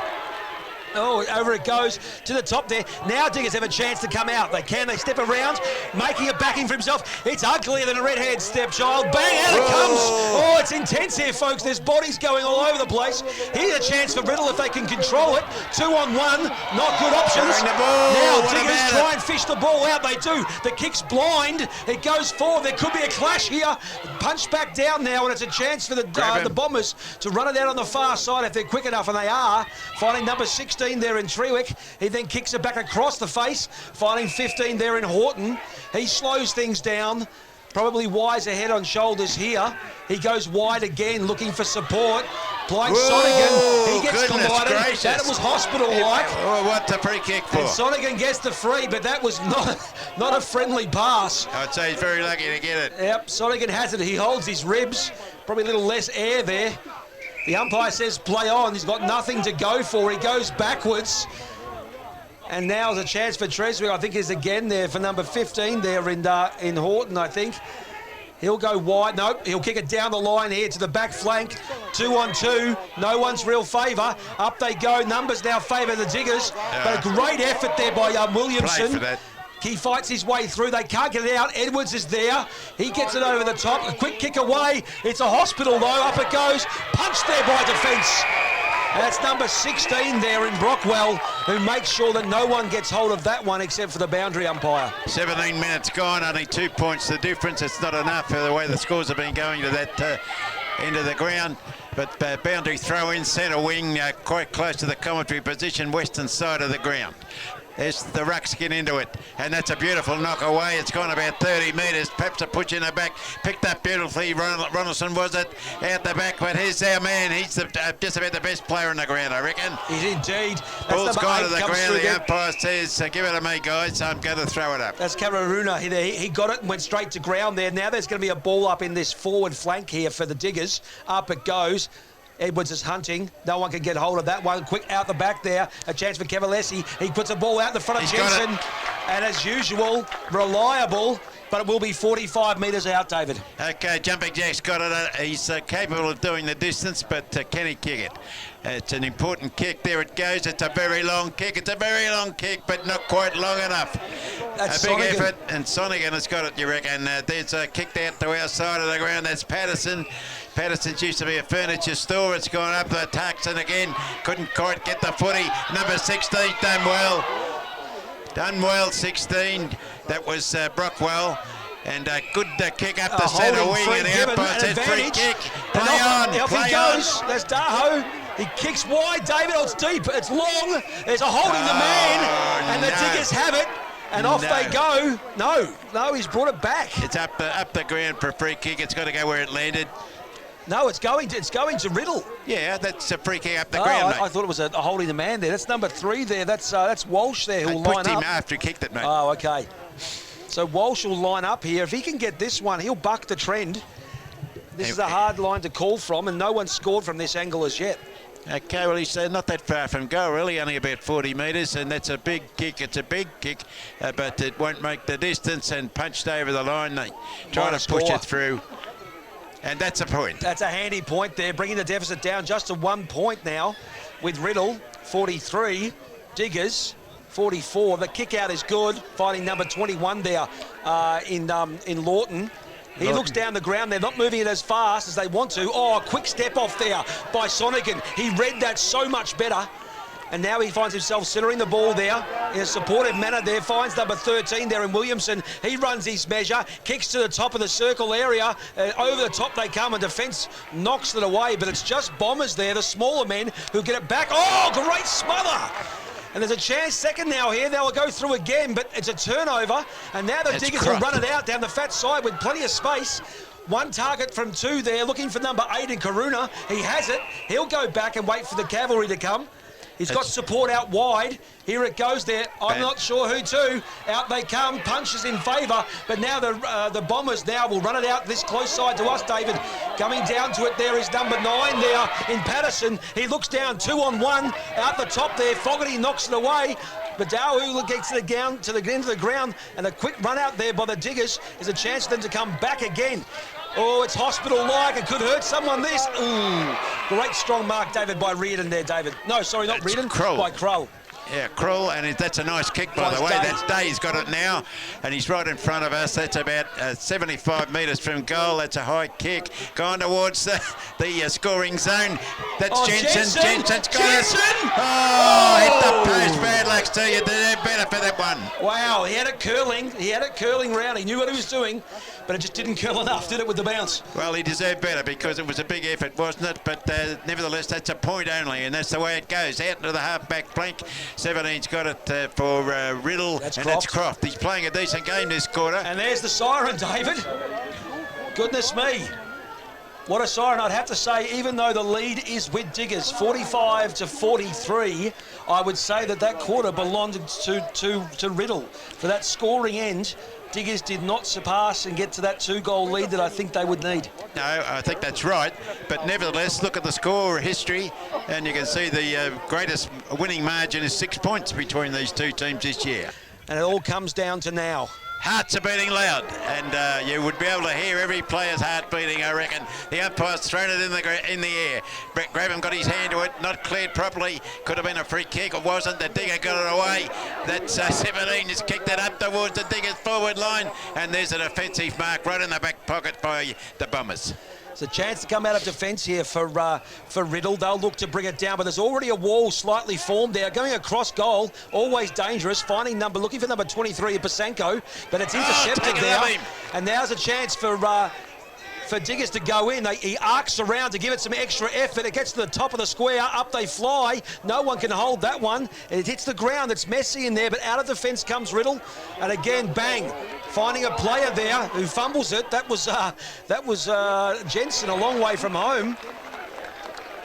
Oh, over it goes to the top there. Now Diggers have a chance to come out. They step around, making a backing for himself. It's uglier than a red-haired stepchild. Bang, out it comes. Oh, it's intense here, folks. There's bodies going all over the place. Here's a chance for Riddle if they can control it. 2 on 1, not good options. Now Diggers try and fish the ball out. They do. The kick's blind. It goes forward. There could be a clash here. Punch back down now, and it's a chance for the Bombers to run it out on the far side if they're quick enough, and they are. Finding number 16 there in Trewick. He then kicks it back across the face, finding 15 there in Horton. He slows things down, probably wise ahead on shoulders here. He goes wide again, looking for support. Playing Sonigan, he gets collided. Gracious. That was hospital-like. Oh, what the free kick for? And Sonigan gets the free, but that was not a friendly pass. I'd say he's very lucky to get it. Yep, Sonigan has it. He holds his ribs. Probably a little less air there. The umpire says play on. He's got nothing to go for. He goes backwards. And now there's a chance for Treswick. I think is again there for number 15 there in Horton, I think. He'll go wide. Nope, he'll kick it down the line here to the back flank. 2 on 2. No one's real favour. Up they go. Numbers now favour the Diggers. But a great effort there by Williamson. Played for that. He fights his way through. They can't get it out. Edwards is there. He gets it over the top. A quick kick away. It's a hospital, though. Up it goes. Punched there by defence. That's number 16 there in Brockwell, who makes sure that no one gets hold of that one except for the boundary umpire. 17 minutes gone, only 2 points the difference. It's not enough for the way the scores have been going to that end of the ground. But boundary throw in, centre wing, quite close to the commentary position, western side of the ground. There's the rucks get into it, and that's a beautiful knock away. It's gone about 30 metres, perhaps a push in the back, picked up beautifully. Ronaldson was it, out the back, but here's our man. He's just about the best player on the ground, I reckon. He's indeed. Ball's gone to the ground, the umpire says, give it to me, guys, I'm going to throw it up. That's Kararuna. He got it and went straight to ground there. Now there's going to be a ball up in this forward flank here for the Diggers. Up it goes. Edwards is hunting. No one can get hold of that one. Quick out the back there. A chance for Cavallesi. He puts a ball out in the front of Jensen. And as usual, reliable, but it will be 45 metres out, David. Okay, Jumping Jack's got it. He's capable of doing the distance, but can he kick it? It's an important kick. There it goes. It's a very long kick. It's a very long kick, but not quite long enough. That's a big Sonigan. effort, and Sonigan has got it, you reckon. There's kicked out to our side of the ground. That's Patterson. Patterson's used to be a furniture store. It's gone up the Tuxon again. Couldn't quite get the footy. Number 16 done well. Done well, 16. That was Brockwell. And a good kick up the centre wing. And the umpire said free kick. Play on. Off he goes. There's Daho. He kicks wide, David. Oh, it's deep. It's long. There's a holding the man. And the Diggers have it. And off they go. No, he's brought it back. It's up the ground for a free kick. It's got to go where it landed. No, it's going to Riddle. Yeah, that's a free kick up the ground, mate. I thought it was a holding the man there. That's number 3 there. That's Walsh there who'll line up. Pushed him after he kicked it, mate. Oh, okay. So Walsh will line up here. If he can get this one, he'll buck the trend. This is a hard line to call from, and no one's scored from this angle as yet. Okay, well, he's not that far from goal, really, only about 40 metres, and that's a big kick. It's a big kick, but it won't make the distance, and punched over the line. They try to push it through, and that's a point. That's a handy point there, bringing the deficit down just to 1 point now with Riddle, 43, Diggers, 44. The kick out is good, finding number 21 there in Lawton. He looks down the ground. They're not moving it as fast as they want to. Oh, a quick step off there by Sonigan. He read that so much better. And now he finds himself centering the ball there in a supportive manner there. Finds number 13 there in Williamson. He runs his measure, kicks to the top of the circle area. Over the top they come, and defence knocks it away. But it's just Bombers there, the smaller men, who get it back. Oh, great smother! And there's a chance second now here. They'll go through again, but it's a turnover. And now the Diggers will run it out down the fat side with plenty of space. One target from 2 there, looking for number 8 in Karuna. He has it. He'll go back and wait for the cavalry to come. He's got support out wide. Here it goes there. I'm not sure who to. Out they come. Punches in favour. But now the Bombers now will run it out this close side to us, David. Coming down to it there is number 9 there in Patterson. He looks down 2 on 1. Out the top there. Fogarty knocks it away. But Dahu gets to the end of the ground. And a quick run out there by the Diggers is a chance for them to come back again. Oh, it's hospital-like. It could hurt someone, this. Ooh, great strong mark, David, by Reardon there, David. No, sorry, not Reardon. Krull. By Krull. Yeah, Krull, and that's a nice kick, by the way. That's Day's got it now, and he's right in front of us. That's about 75 metres from goal. That's a high kick. Going towards the scoring zone. That's Jensen. Jensen's got it. Oh, hit the post. Bad luck to you. They did better for that one. Wow, he had it curling. He had it curling round. He knew what he was doing, but it just didn't curl enough, did it, with the bounce? Well, he deserved better because it was a big effort, wasn't it? But nevertheless, that's a point only, and that's the way it goes. Out into the half-back flank. 17's got it for Riddle, that's Croft. He's playing a decent game this quarter. And there's the siren, David. Goodness me. What a siren, I'd have to say, even though the lead is with Diggers, 45 to 43, I would say that quarter belonged to Riddle. For that scoring end, Diggers did not surpass and get to that 2-goal lead that I think they would need. No, I think that's right. But nevertheless, look at the score history, and you can see the greatest winning margin is 6 points between these two teams this year. And it all comes down to now. Hearts are beating loud, and you would be able to hear every player's heart beating, I reckon. The umpire's thrown it in the air. Brett Graham got his hand to it, not cleared properly. Could have been a free kick, it wasn't. The digger got it away. That's 17 has kicked it up towards the digger's forward line, and there's an offensive mark right in the back pocket by the Bombers. It's a chance to come out of defence here for Riddle. They'll look to bring it down, but there's already a wall slightly formed there. Going across goal, always dangerous. Looking for number 23, Pasenko, but it's intercepted there. And now's a chance for Diggers to go in. He arcs around to give it some extra effort. It gets to the top of the square. Up they fly. No one can hold that one. It hits the ground. It's messy in there, but out of the fence comes Riddle. And again, bang. Finding a player there who fumbles it. That was Jensen, a long way from home.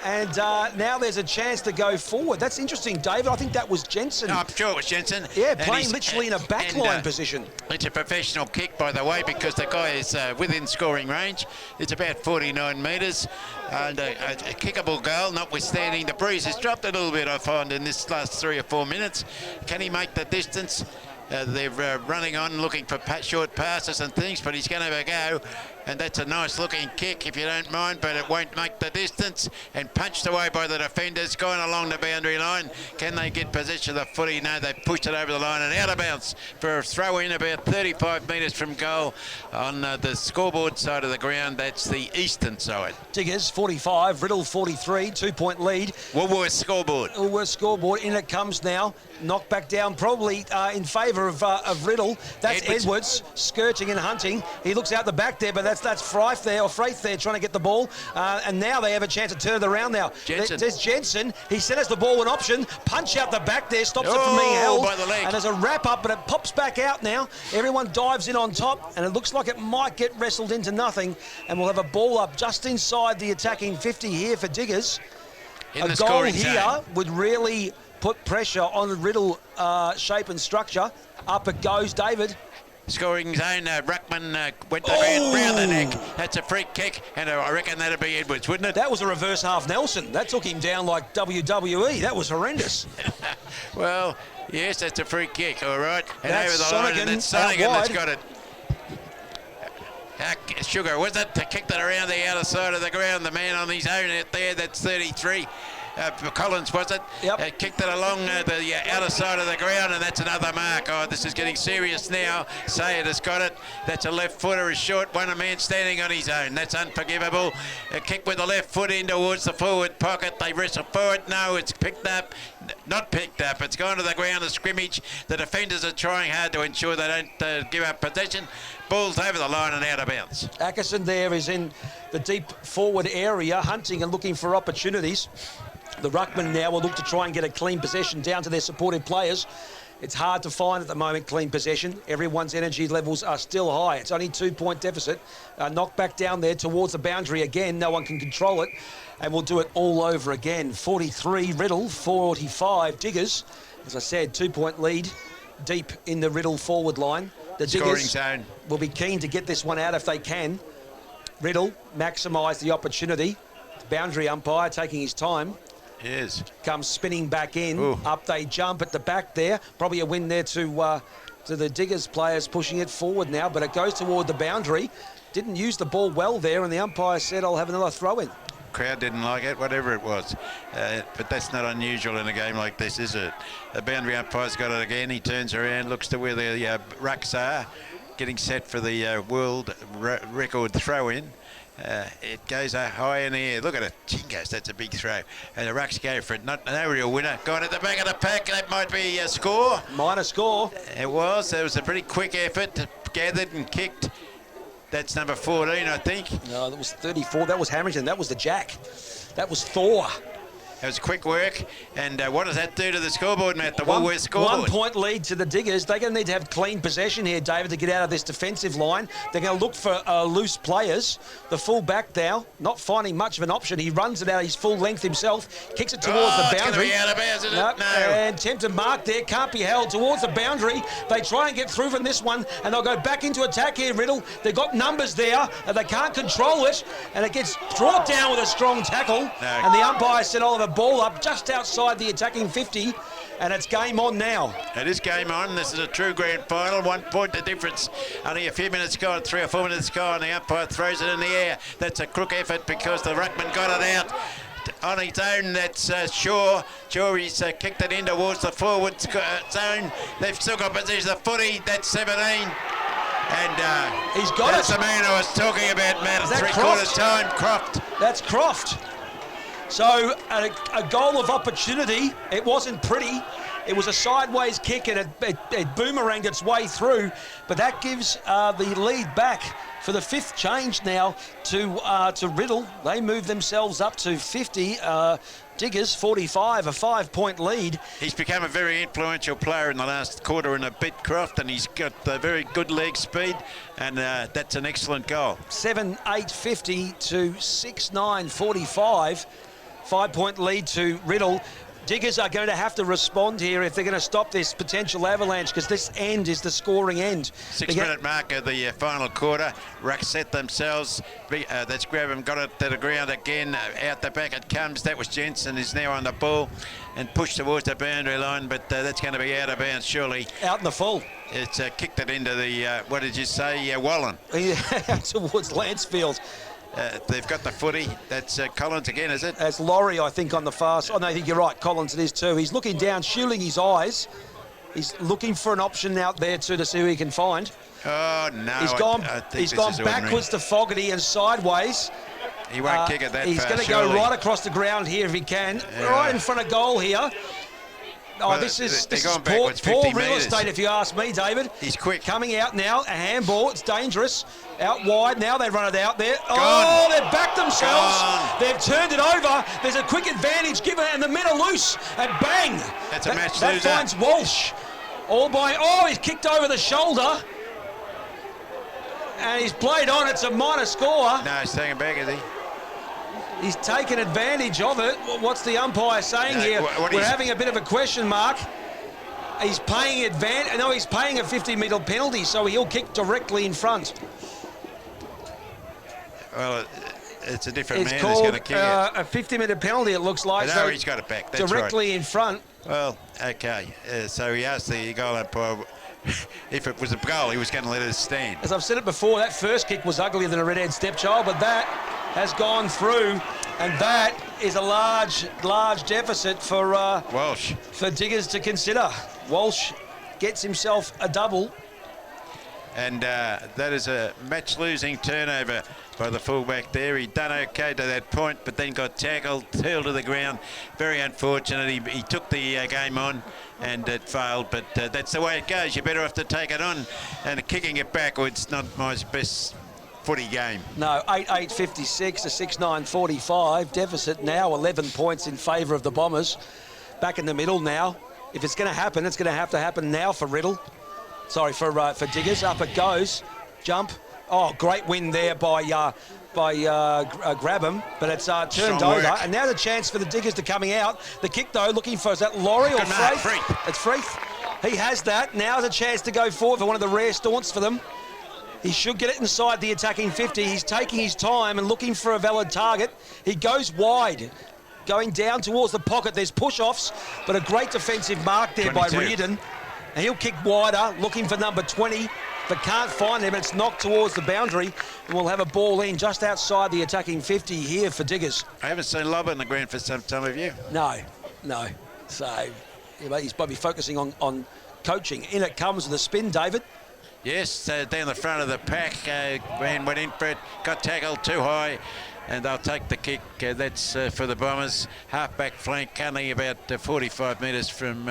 And now there's a chance to go forward. That's interesting, David. I think that was Jensen. No, I'm sure it was Jensen. Yeah, playing literally in a backline position. It's a professional kick, by the way, because the guy is within scoring range. It's about 49 metres. And a kickable goal, notwithstanding the breeze has dropped a little bit, I find, in this last 3 or 4 minutes. Can he make the distance? They're running on looking for short passes and things, but he's going to have a go. And that's a nice looking kick, if you don't mind, but it won't make the distance. And punched away by the defenders, going along the boundary line. Can they get possession of the footy? No, they pushed it over the line and out of bounds for a throw in about 35 metres from goal on the scoreboard side of the ground. That's the eastern side. Diggers 45, Riddle 43, 2-point lead. Woolworths scoreboard. Woolworths scoreboard. In it comes now. Knocked back down, probably in favour of Riddle. That's Edwards skirting and hunting. He looks out the back there, but that's Fraith there trying to get the ball. And now they have a chance to turn it around now. Jensen. There's Jensen. He sent us the ball an option. Punch out the back there, stops it from being held. By the leg. And there's a wrap up, but it pops back out now. Everyone dives in on top, and it looks like it might get wrestled into nothing. And we'll have a ball up just inside the attacking 50 here for Diggers. In the goal scoring here zone would really put pressure on the Riddle shape and structure. Up it goes, David. Scoring zone, Ruckman went round the neck. That's a free kick, and I reckon that'd be Edwards, wouldn't it? That was a reverse half Nelson. That took him down like WWE. That was horrendous. Well, yes, that's a free kick, all right. And That's over the line, and that's Sonigan that's got it. Sugar, was it? Kicked it around the outer side of the ground. The man on his own out there, that's 33. Collins, was it? Yep. Kicked it along the outer side of the ground, and that's another mark. Oh, this is getting serious now. Sayed has got it. That's a left footer, is short. One a man standing on his own. That's unforgivable. A kick with the left foot in towards the forward pocket. They wrestle forward. No, it's picked up. Not picked up. It's gone to the ground of scrimmage. The defenders are trying hard to ensure they don't give up possession. Ball's over the line and out of bounds. Ackerson there is in the deep forward area, hunting and looking for opportunities. The ruckman now will look to try and get a clean possession down to their supportive players. It's hard to find at the moment clean possession. Everyone's energy levels are still high. It's only 2-point deficit. Knocked back down there towards the boundary again. No one can control it. And we'll do it all over again. 43 Riddle, 45 Diggers. As I said, 2-point lead deep in the Riddle forward line. The Diggers zone will be keen to get this one out if they can. Riddle maximise the opportunity. The boundary umpire taking his time. Yes. Comes spinning back in. Ooh. Up they jump at the back there. Probably a win there to the Diggers players pushing it forward now, but it goes toward the boundary. Didn't use the ball well there, and the umpire said, I'll have another throw in. Crowd didn't like it, whatever it was. But that's not unusual in a game like this, is it? The boundary umpire's got it again. He turns around, looks to where the rucks are, getting set for the world record throw-in. It goes high in the air. Look at it. Jingoes, that's a big throw. And the rucks go for it. No real winner. Gone at the back of the pack. That might be a score. Minor score. It was. There was a pretty quick effort. Gathered and kicked. That's number 14, I think. No, that was 34. That was Hamilton. That was the Jack. That was Thor. It was quick work, and what does that do to the scoreboard, Matt? The Woolworths scoreboard. 1-point lead to the Diggers. They're going to need to have clean possession here, David, to get out of this defensive line. They're going to look for loose players. The full back now, not finding much of an option. He runs it out his full length himself, kicks it towards the boundary. It's going to be out of bounds, isn't it? No. And attempted mark there, can't be held towards the boundary. They try and get through from this one, and they'll go back into attack here, Riddle. They've got numbers there, and they can't control it, and it gets brought down with a strong tackle. No. And the umpire said, I'll have a ball up just outside the attacking 50, and it's game on now. It is game on. This is a true grand final. 1 point the difference. Only a few minutes gone, 3 or 4 minutes gone. The umpire throws it in the air. That's a crook effort because the ruckman got it out. On his own, that's Shaw. He's kicked it in towards the forward zone. They've still got possession of the footy. That's 17. And he's got that's it. the man I was talking about, Matt, at three-quarters time. Croft. That's Croft. So a goal of opportunity. It wasn't pretty. It was a sideways kick and it boomeranged its way through. But that gives the lead back for the 5th change now to Riddle. They move themselves up to 50. Diggers 45, a 5-point lead. He's become a very influential player in the last quarter and a bit, Croft, and he's got very good leg speed, and that's an excellent goal. 7-8-50 to 6-9-45. 5-point lead to Riddle. Diggers are going to have to respond here if they're going to stop this potential avalanche, because this end is the scoring end. 6-minute mark of the final quarter. Ruck set themselves. That's Grabham, got it to the ground again. Out the back it comes. That was Jensen, is now on the ball and pushed towards the boundary line, but that's going to be out of bounds, surely. Out in the full. It's kicked it into the, what did you say, Wallen? Out towards Lancefield. They've got the footy. That's Collins again, is it? That's Laurie, I think, on the fast. Oh, no, I think you're right. Collins it is too. He's looking down, shielding his eyes. He's looking for an option out there too to see who he can find. Oh, no. He's gone backwards to Fogarty and sideways. He won't kick it that far, he's going to go right across the ground here if he can. Yeah. Right in front of goal here. Oh, well, this is poor real estate, if you ask me, David. He's quick. Coming out now, a handball. It's dangerous. Out wide. Now they run it out there. Gone. Oh, they've backed themselves. Gone. They've turned it over. There's a quick advantage given, and the men are loose. And bang. That's a match that loser. finds Walsh. Oh, he's kicked over the shoulder. And he's played on. It's a minor score. No, he's taking back, is he? He's taken advantage of it. What's the umpire saying here? We're having a bit of a question mark. He's paying he's paying a 50-metre penalty, so he'll kick directly in front. Well, it's a different man who's going to kick it. A 50-metre penalty, it looks like. No, so he's got it back. That's directly right. in front. Well, okay. So he asked the goal umpire if it was a goal, he was going to let it stand. As I've said it before, that first kick was uglier than a redhead stepchild, but that has gone through, and that is a large deficit for Walsh. For Diggers to consider. Walsh gets himself a double. And that is a match-losing turnover by the fullback there. He done okay to that point, but then got tackled, hurled to the ground. Very unfortunate. He took the game on, and it failed, but that's the way it goes. You're better off to take it on, and kicking it backwards, not my best footy game. No, 8-8-56 to 6-9-45. Deficit now 11 points in favour of the Bombers. Back in the middle now. If it's going to happen, it's going to have to happen now for Riddle. Sorry, for Diggers. Up it goes. Jump. Oh, great win there by Grabham, but it's turned over. And now the chance for the Diggers to coming out. The kick, though, looking for, is that Laurie or Freith? It's Freith. He has that. Now's a chance to go forward for one of the rare staunts for them. He should get it inside the attacking 50. He's taking his time and looking for a valid target. He goes wide, going down towards the pocket. There's push-offs, but a great defensive mark there 22. by Reardon. And he'll kick wider, looking for number 20, but can't find him. It's knocked towards the boundary, and we'll have a ball in just outside the attacking 50 here for Diggers. I haven't seen Lob in the ground for some time, have you? No. So he's probably focusing on coaching. In it comes with a spin, David. Yes, down the front of the pack. Man went in for it, got tackled too high, and they'll take the kick. That's for the Bombers. Half-back flank, only about 45 metres from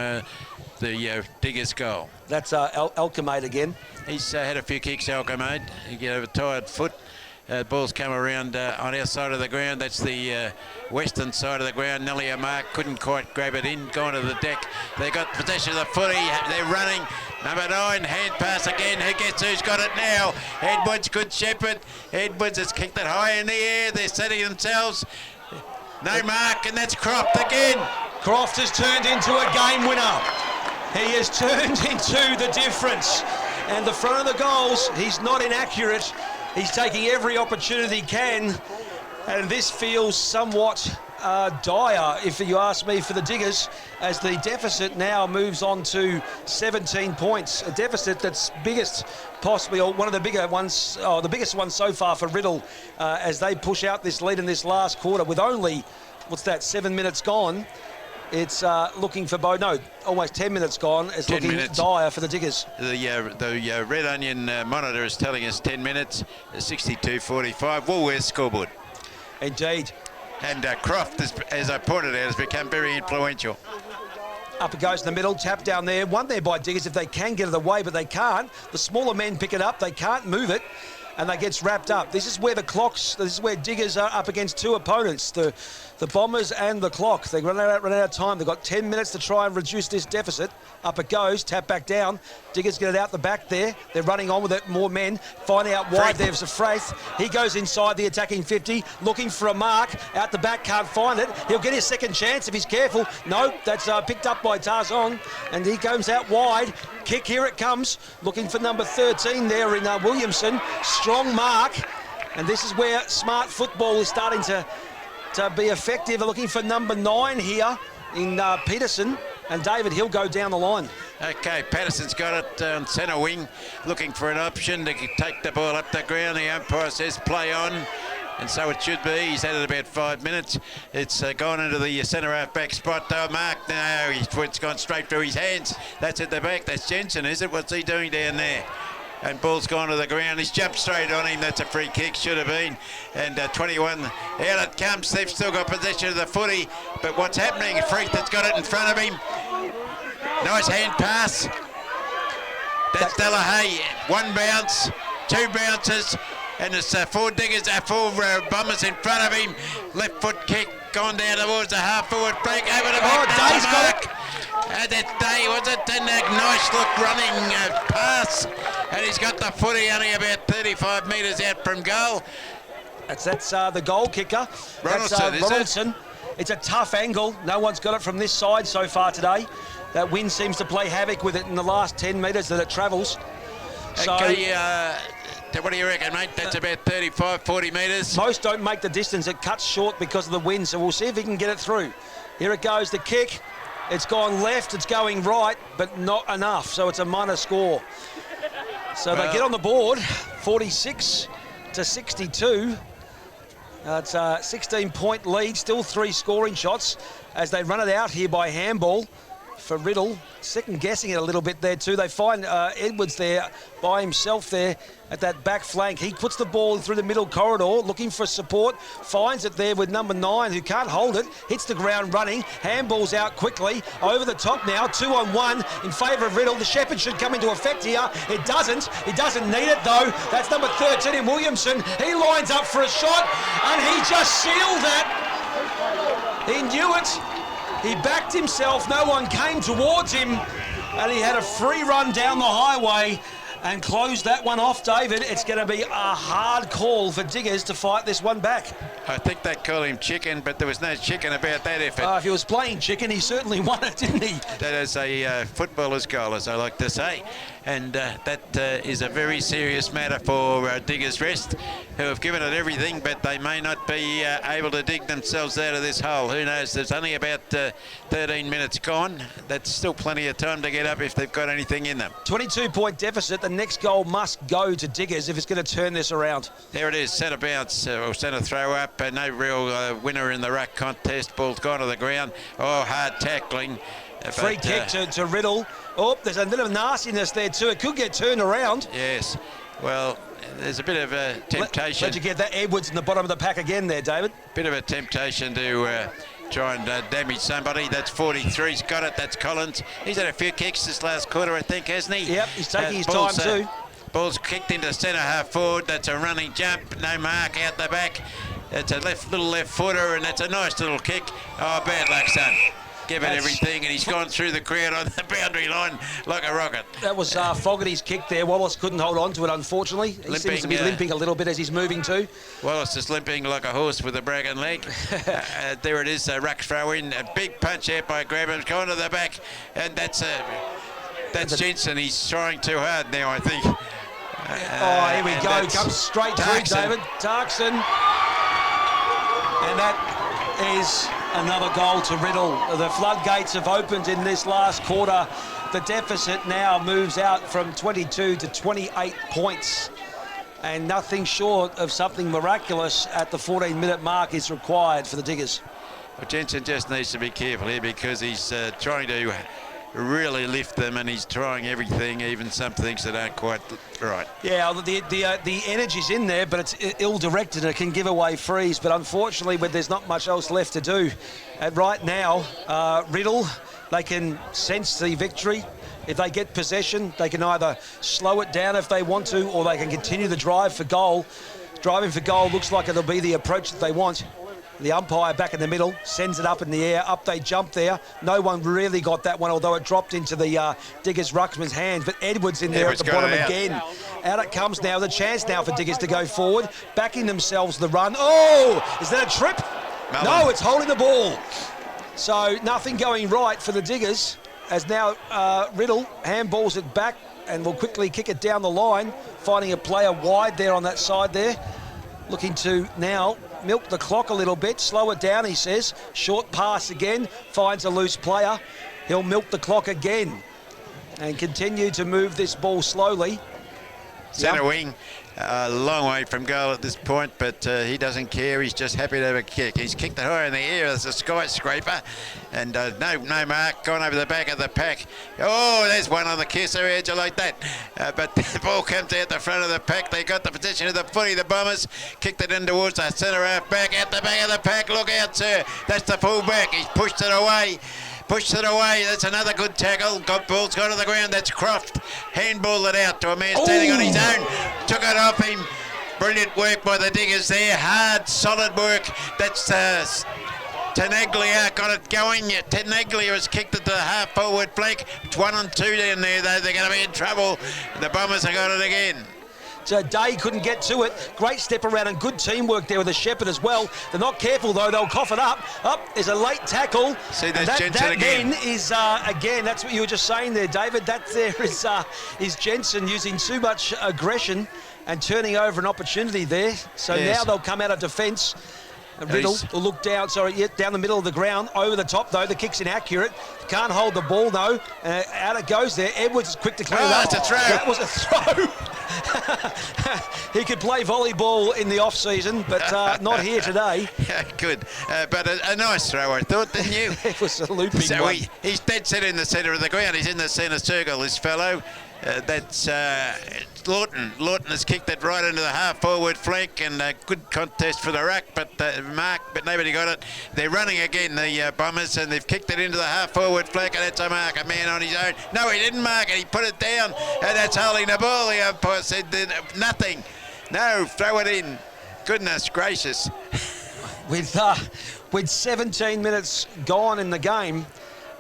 the Diggers' goal. That's Alchemade again. He's had a few kicks, Alchemade. He get over tired foot. Ball's come around on our side of the ground. That's the western side of the ground. Nearly a mark. Couldn't quite grab it in. Gone to the deck. They got possession of the footy. They're running. Number 9, hand pass again. Who's got it now? Edwards, good shepherd. Edwards has kicked it high in the air. They're setting themselves. No mark, and that's Croft again. Croft has turned into a game winner. He has turned into the difference. And the front of the goals, he's not inaccurate. He's taking every opportunity he can. And this feels somewhat dire, if you ask me, for the Diggers, as the deficit now moves on to 17 points. A deficit that's biggest, possibly, or one of the bigger ones, the biggest one so far for Riddle, as they push out this lead in this last quarter with only, 7 minutes gone. It's looking for almost 10 minutes gone. It's looking dire for the Diggers. The Red Onion monitor is telling us 10 minutes, 62:45. Woolworths scoreboard. Indeed. And Croft, as I pointed out, has become very influential. Up it goes in the middle, tap down there. One there by Diggers if they can get it away, but they can't. The smaller men pick it up, they can't move it, and they gets wrapped up. This is where Diggers are up against two opponents, the Bombers and the Clock. They run out of time. They've got 10 minutes to try and reduce this deficit. Up it goes, tap back down. Diggers get it out the back there. They're running on with it, more men. Finding out wide, there's a Fraith. He goes inside the attacking 50, looking for a mark. Out the back, can't find it. He'll get his second chance if he's careful. No, that's picked up by Tarzan, and he comes out wide. Kick, here it comes. Looking for number 13 there in Williamson. Strong mark. And this is where smart football is starting to be effective. They're looking for number 9 here in Peterson. And David, he'll go down the line. Okay, Patterson's got it on centre wing, looking for an option to take the ball up the ground. The umpire says play on, and so it should be. He's had it about 5 minutes. It's gone into the centre half-back spot, though. Mark, no, it's gone straight through his hands. That's at the back. That's Jensen, is it? What's he doing down there? And ball's gone to the ground. He's jumped straight on him. That's a free kick, should have been. And 21, out it comes. They've still got possession of the footy. But what's happening? Freak that's got it in front of him. Nice hand pass. That's Delahaye. One bounce, two bounces. And it's four Bombers in front of him. Left foot kick, gone down towards the half-forward flank. Over the back. Day's got it. That Day, was it? And a nice look running pass. And he's got the footy only about 35 metres out from goal. That's the goal kicker. Ronaldson. It's a tough angle. No one's got it from this side so far today. That wind seems to play havoc with it in the last 10 metres that it travels. Okay, what do you reckon, mate? That's about 35, 40 metres. Most don't make the distance. It cuts short because of the wind, so we'll see if he can get it through. Here it goes, the kick. It's gone left, it's going right, but not enough, so it's a minor score. So they get on the board, 46 to 62. It's a 16-point lead, still 3 scoring shots as they run it out here by handball for Riddle. Second guessing it a little bit there too. They find Edwards there by himself there at that back flank. He puts the ball through the middle corridor looking for support, finds it there with number 9 who can't hold it, hits the ground running, handballs out quickly, over the top now, 2-on-1 in favour of Riddle. The Shepherd should come into effect here. It doesn't. He doesn't need it though. That's number 13 in Williamson. He lines up for a shot and he just sealed that. He knew it. He backed himself, no one came towards him, and he had a free run down the highway and closed that one off, David. It's going to be a hard call for Diggers to fight this one back. I think they called him chicken, but there was no chicken about that effort. If he was playing chicken, he certainly won it, didn't he? That is a footballer's goal, as I like to say. And that is a very serious matter for Diggers Rest, who have given it everything, but they may not be able to dig themselves out of this hole. Who knows? There's only about 13 minutes gone. That's still plenty of time to get up if they've got anything in them. 22-point deficit. The next goal must go to Diggers if it's going to turn this around. There it is, centre bounce, or centre throw up. No real winner in the ruck contest. Ball's gone to the ground. Oh, hard tackling. Free kick to Riddle. Oh, there's a bit of nastiness there too. It could get turned around. Yes. Well, there's a bit of a temptation. Let you get that Edwards in the bottom of the pack again there, David. Bit of a temptation to try and damage somebody. That's 43's got it. That's Collins. He's had a few kicks this last quarter, I think, hasn't he? Yep, he's taking his time too. Ball's kicked into centre half forward. That's a running jump. No mark out the back. It's a little left footer, and that's a nice little kick. Oh, bad luck, son. Give it everything, and he's gone through the crowd on the boundary line like a rocket. That was Fogarty's kick there. Wallace couldn't hold on to it, unfortunately. He seems to be limping a little bit as he's moving too. Wallace is limping like a horse with a broken leg. There it is, ruck throw in. A big punch out by Graham, gone to the back, and that's Jensen. He's trying too hard now, I think. Here we go. Comes straight through, David. Tarkson. And that is another goal to Riddle. The floodgates have opened in this last quarter. The deficit now moves out from 22 to 28 points. And nothing short of something miraculous at the 14-minute mark is required for the Diggers. Well, Jensen just needs to be careful here because he's trying to really lift them, and he's trying everything, even some things that aren't quite right. Yeah, the energy's in there, but it's ill-directed and it can give away frees. But unfortunately, there's not much else left to do. Right now, Riddle, they can sense the victory. If they get possession, they can either slow it down if they want to, or they can continue the drive for goal. Driving for goal looks like it'll be the approach that they want. The umpire back in the middle sends it up in the air. Up they jump there. No one really got that one, although it dropped into the Diggers rucksman's hands. But Edwards in there at the bottom again. Out it comes now. The chance now for Diggers to go forward, backing themselves the run. Oh, is that a trip? No, it's holding the ball. So nothing going right for the Diggers, as now Riddle handballs it back and will quickly kick it down the line, finding a player wide there on that side there. Looking to now milk the clock a little bit, slow it down, he says. Short pass again, finds a loose player. He'll milk the clock again and continue to move this ball slowly. Centre wing, a long way from goal at this point, but he doesn't care. He's just happy to have a kick. He's kicked it high in the air as a skyscraper, and no mark, gone over the back of the pack. Oh, there's one on the kisser edge, I like that. But the ball comes out the front of the pack. They got the position of the footy, the Bombers. Kicked it in towards the centre half back, at the back of the pack. Look out, sir. That's the full back. He's pushed it away. Pushed it away. That's another good tackle. Ball's gone to the ground. That's Croft. Handball it out to a man standing on his own. Took it off him. Brilliant work by the Diggers there. Hard, solid work. That's Tenaglia got it going. Tenaglia has kicked it to the half-forward flank. It's 1 and 2 down there, though. They're going to be in trouble. The Bombers have got it again. So Day couldn't get to it. Great step around and good teamwork there with the Shepherd as well. They're not careful, though. They'll cough it up. Up is a late tackle. See, that's Jensen again. That is, again, that's what you were just saying there, David. That there is Jensen using too much aggression and turning over an opportunity there. So now they'll come out of defence. Riddle will look down, down the middle of the ground. Over the top, though. The kick's inaccurate. Can't hold the ball, though. Out it goes there. Edwards is quick to clear it up. That's a throw. That was a throw. He could play volleyball in the off-season, but not here today. Good. But a nice throw, I thought, didn't you? It was a looping one. He's dead set in the centre of the ground. He's in the centre circle, this fellow. That's Lawton. Lawton has kicked it right into the half-forward flank, and a good contest for the ruck, but nobody got it. They're running again, the Bombers, and they've kicked it into the half-forward flank, and that's a mark. A man on his own. No, he didn't mark it. He put it down, and that's holding the ball. The umpire said nothing. No, throw it in. Goodness gracious. With 17 minutes gone in the game,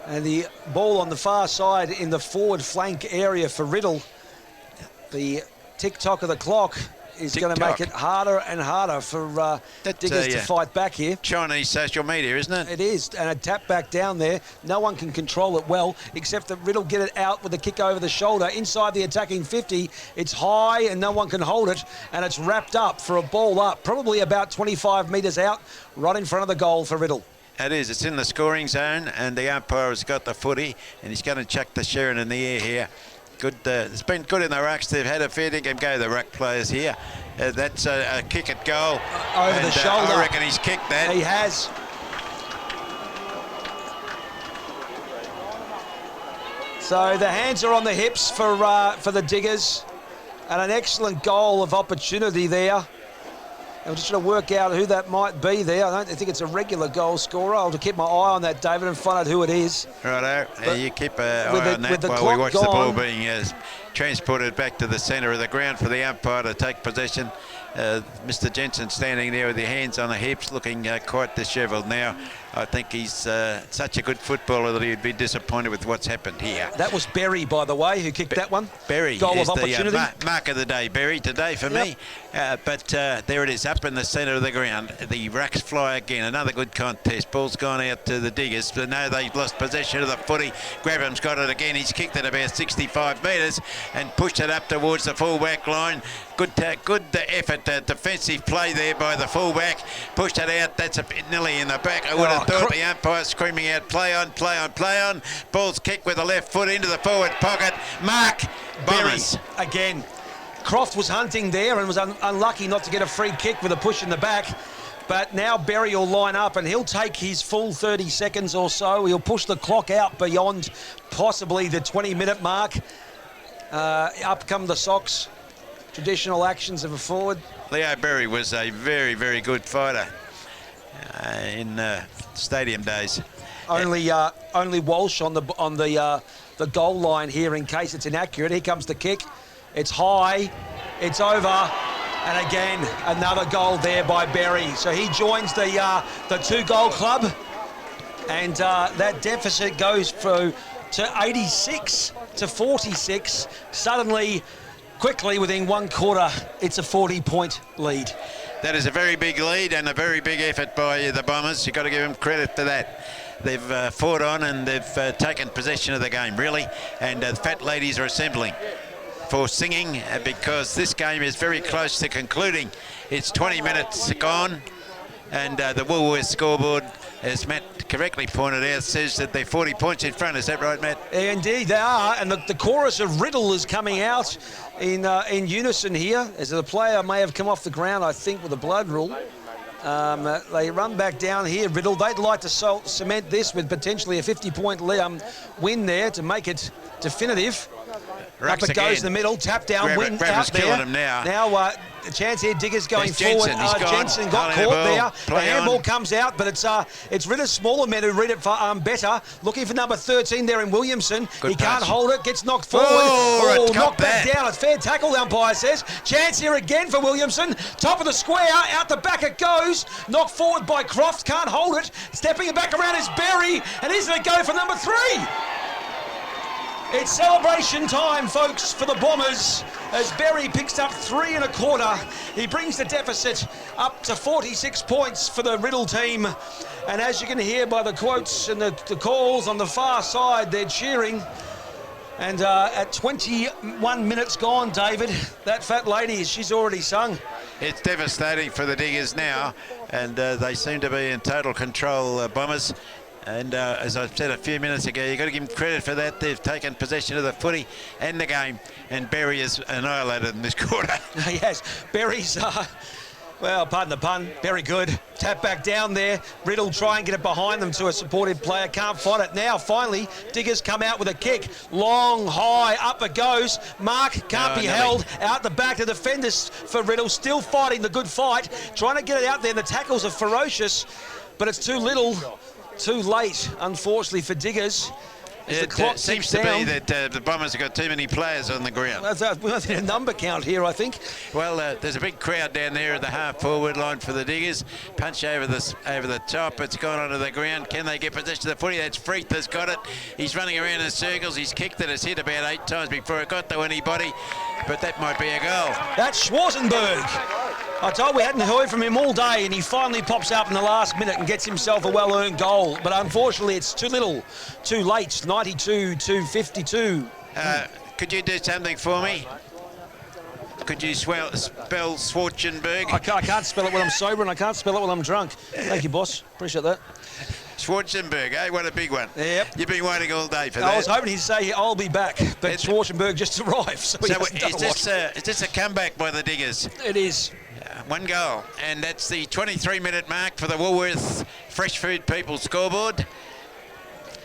and the ball on the far side in the forward flank area for Riddle, the tick-tock of the clock is going to make it harder and harder for Diggers to fight back here. Chinese social media, isn't it? It is, and a tap back down there. No one can control it well, except that Riddle get it out with a kick over the shoulder. Inside the attacking 50, it's high and no one can hold it, and it's wrapped up for a ball up, probably about 25 metres out, right in front of the goal for Riddle. It is. It's in the scoring zone, and the umpire has got the footy, and he's going to chuck the Sharon in the air here. Good. It's been good in the rucks. They've had a fair dinkum go, the ruck players here. That's a kick at goal. Over the shoulder. I reckon he's kicked that. He has. So the hands are on the hips for the Diggers, and an excellent goal of opportunity there. I'm just trying to work out who that might be there. I don't think it's a regular goal scorer. I'll keep my eye on that, David, and find out who it is. Righto. You keep an eye on that while we watch the ball being transported back to the centre of the ground for the umpire to take possession. Mr. Jensen standing there with his hands on the hips, looking quite dishevelled now. I think he's such a good footballer that he'd be disappointed with what's happened here. That was Berry, by the way, who kicked that one. Berry goal is of opportunity. The mark of the day, Berry, today for me. But there it is, up in the centre of the ground. The rucks fly again. Another good contest. Ball's gone out to the Diggers. But no, they've lost possession of the footy. Grabham's got it again. He's kicked it about 65 metres and pushed it up towards the full-back line. Good effort, defensive play there by the full-back. Pushed it out. That's a bit nearly in the back. I would have thought the umpire screaming out, play on, play on, play on. Ball's kicked with the left foot into the forward pocket. Mark Bombers. Again. Croft was hunting there and was unlucky not to get a free kick with a push in the back. But now Berry will line up and he'll take his full 30 seconds or so. He'll push the clock out beyond possibly the 20-minute mark. Up come the socks. Traditional actions of a forward. Leo Berry was a very, very good fighter in stadium days. Only Walsh on the goal line here in case it's inaccurate. Here comes the kick. It's high, it's over, and again, another goal there by Berry. So he joins the 2-goal club, and that deficit goes through to 86 to 46. Suddenly, quickly, within 1 quarter, it's a 40-point lead. That is a very big lead and a very big effort by the Bombers. You've got to give them credit for that. They've fought on and they've taken possession of the game, really, and the fat ladies are assembling for singing because this game is very close to concluding. It's 20 minutes gone and the Woolworths scoreboard, as Matt correctly pointed out, says that they're 40 points in front. Is that right, Matt? Indeed they are, and the chorus of Riddle is coming out in unison here as the player may have come off the ground, I think, with a blood rule. They run back down here, Riddle. They'd like to cement this with potentially a 50-point win there to make it definitive. Up it goes in the middle, tap down, win out there. Him now. Now a chance here, Diggers going forward. Jensen got caught there. The handball comes out, but it's Ritter's smaller men who read it for better. Looking for number 13 there in Williamson. He can't hold it, gets knocked forward. Knocked back down. A fair tackle, the umpire says. Chance here again for Williamson. Top of the square, out the back it goes. Knocked forward by Croft, can't hold it. Stepping it back around is Berry, and he's going to go for number 3. It's celebration time, folks, for the Bombers as Berry picks up 3 1/4. He brings the deficit up to 46 points for the Riddle team. And as you can hear by the quotes and the calls on the far side, they're cheering. And at 21 minutes gone, David, that fat lady, she's already sung. It's devastating for the Diggers now, and they seem to be in total control, Bombers. And as I said a few minutes ago, you've got to give them credit for that. They've taken possession of the footy and the game, and Berry is annihilated in this quarter. Yes, Berry's, well, pardon the pun, very good. Tap back down there. Riddle try and get it behind them to a supportive player. Can't find it. Now, finally, Diggers come out with a kick. Long, high, up it goes. Mark can't be held. Out the back, the defenders for Riddle, still fighting the good fight. Trying to get it out there. The tackles are ferocious, but it's too little. Too late, unfortunately, for Diggers. It seems to be that the Bombers have got too many players on the ground. That's a number count here, I think. Well, there's a big crowd down there at the half-forward line for the Diggers. Punch over the top. It's gone onto the ground. Can they get possession of the footy? That's Freeth that's got it. He's running around in circles. He's kicked it. It's hit about 8 times before it got to anybody. But that might be a goal. That's Schwarzenberg. I told you we hadn't heard from him all day, and he finally pops up in the last minute and gets himself a well-earned goal. But unfortunately, it's too little, too late. 92 to 52. Could you do something for me? Could you spell Schwarzenberg? I can't spell it when I'm sober, and I can't spell it when I'm drunk. Thank you, boss. Appreciate that. Schwarzenberg, eh? What a big one. Yep. You've been waiting all day for that. I was hoping he'd say, I'll be back, but Schwarzenberg just arrived. So is this a comeback by the Diggers? It is. 1 goal, and that's the 23-minute mark for the Woolworths Fresh Food People scoreboard.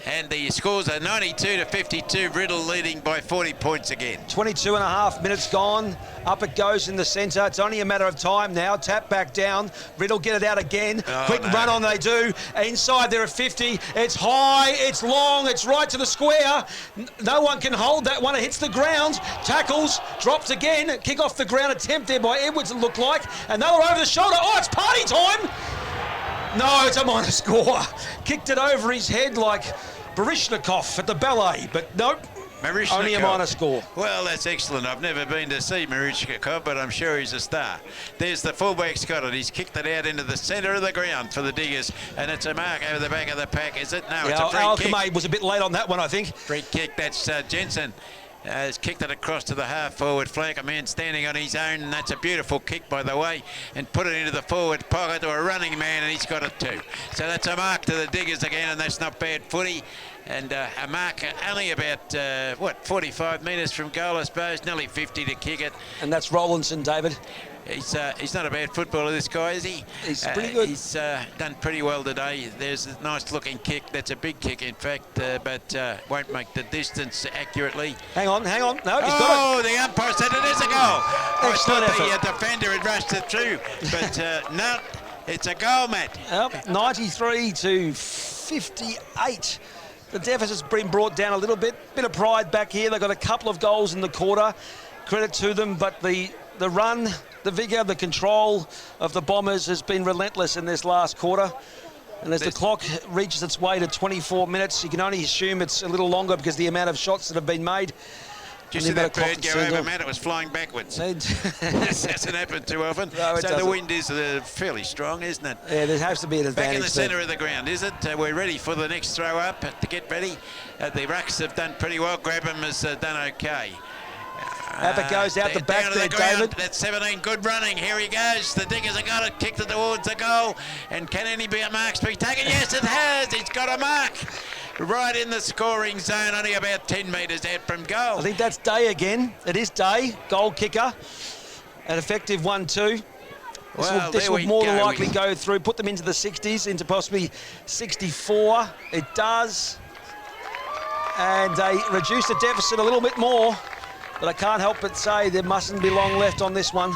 And the scores are 92 to 52, Riddle leading by 40 points again. 22 and a half minutes gone. Up it goes in the centre. It's only a matter of time now. Tap back down. Riddle get it out again. Quick run on they do. Inside there at 50. It's high, it's long, it's right to the square. No one can hold that one. It hits the ground. Tackles, drops again. Kick off the ground attempt there by Edwards, it looked like. And they were over the shoulder. Oh, it's party time! No, it's a minor score. Kicked it over his head like Barishnikov at the ballet, but nope. Marishnikov. Only a minor score. Well, that's excellent. I've never been to see Marishnikov, but I'm sure he's a star. There's the fullback's got it. He's kicked it out into the centre of the ground for the Diggers, and it's a mark over the back of the pack, is it? No, it's a free kick. Alchemy was a bit late on that one, I think. Free kick, that's Jensen. Has kicked it across to the half-forward flank. A man standing on his own, and that's a beautiful kick, by the way, and put it into the forward pocket to a running man, and he's got it too. So that's a mark to the Diggers again, and that's not bad footy. And a mark only about, 45 metres from goal, I suppose, nearly 50 to kick it. And that's Rollinson, David. He's not a bad footballer, this guy, is he? He's pretty good. He's done pretty well today. There's a nice looking kick. That's a big kick, in fact, but won't make the distance accurately. Hang on. No, he's got it. The umpire said it is a goal. Excellent I thought the defender had rushed it through, but no, it's a goal, Matt. 93 to 58. The deficit's been brought down a little bit. Bit of pride back here. They've got a couple of goals in the quarter. Credit to them, but the run, the vigour, the control of the Bombers has been relentless in this last quarter. And as the clock reaches its way to 24 minutes, you can only assume it's a little longer because the amount of shots that have been made. Did you see that bird go over, Matt? It was flying backwards. This hasn't happened too often. No, so the wind is fairly strong, isn't it? Yeah, there has to be an advantage. Back in the centre of the ground, is it? We're ready for the next throw up to get ready. The rucks have done pretty well. Grabham has done okay. Abbott goes out the back there, David. That's 17, good running. Here he goes. The Diggers have got it, kicked it towards the goal. And can any marks be taken? Yes, it has. It's got a mark. Right in the scoring zone, only about 10 metres out from goal. I think that's Day again. It is Day, goal kicker. An effective 1-2. This will more than likely go through, put them into the 60s, into possibly 64. It does. And they reduce the deficit a little bit more. But I can't help but say there mustn't be long left on this one.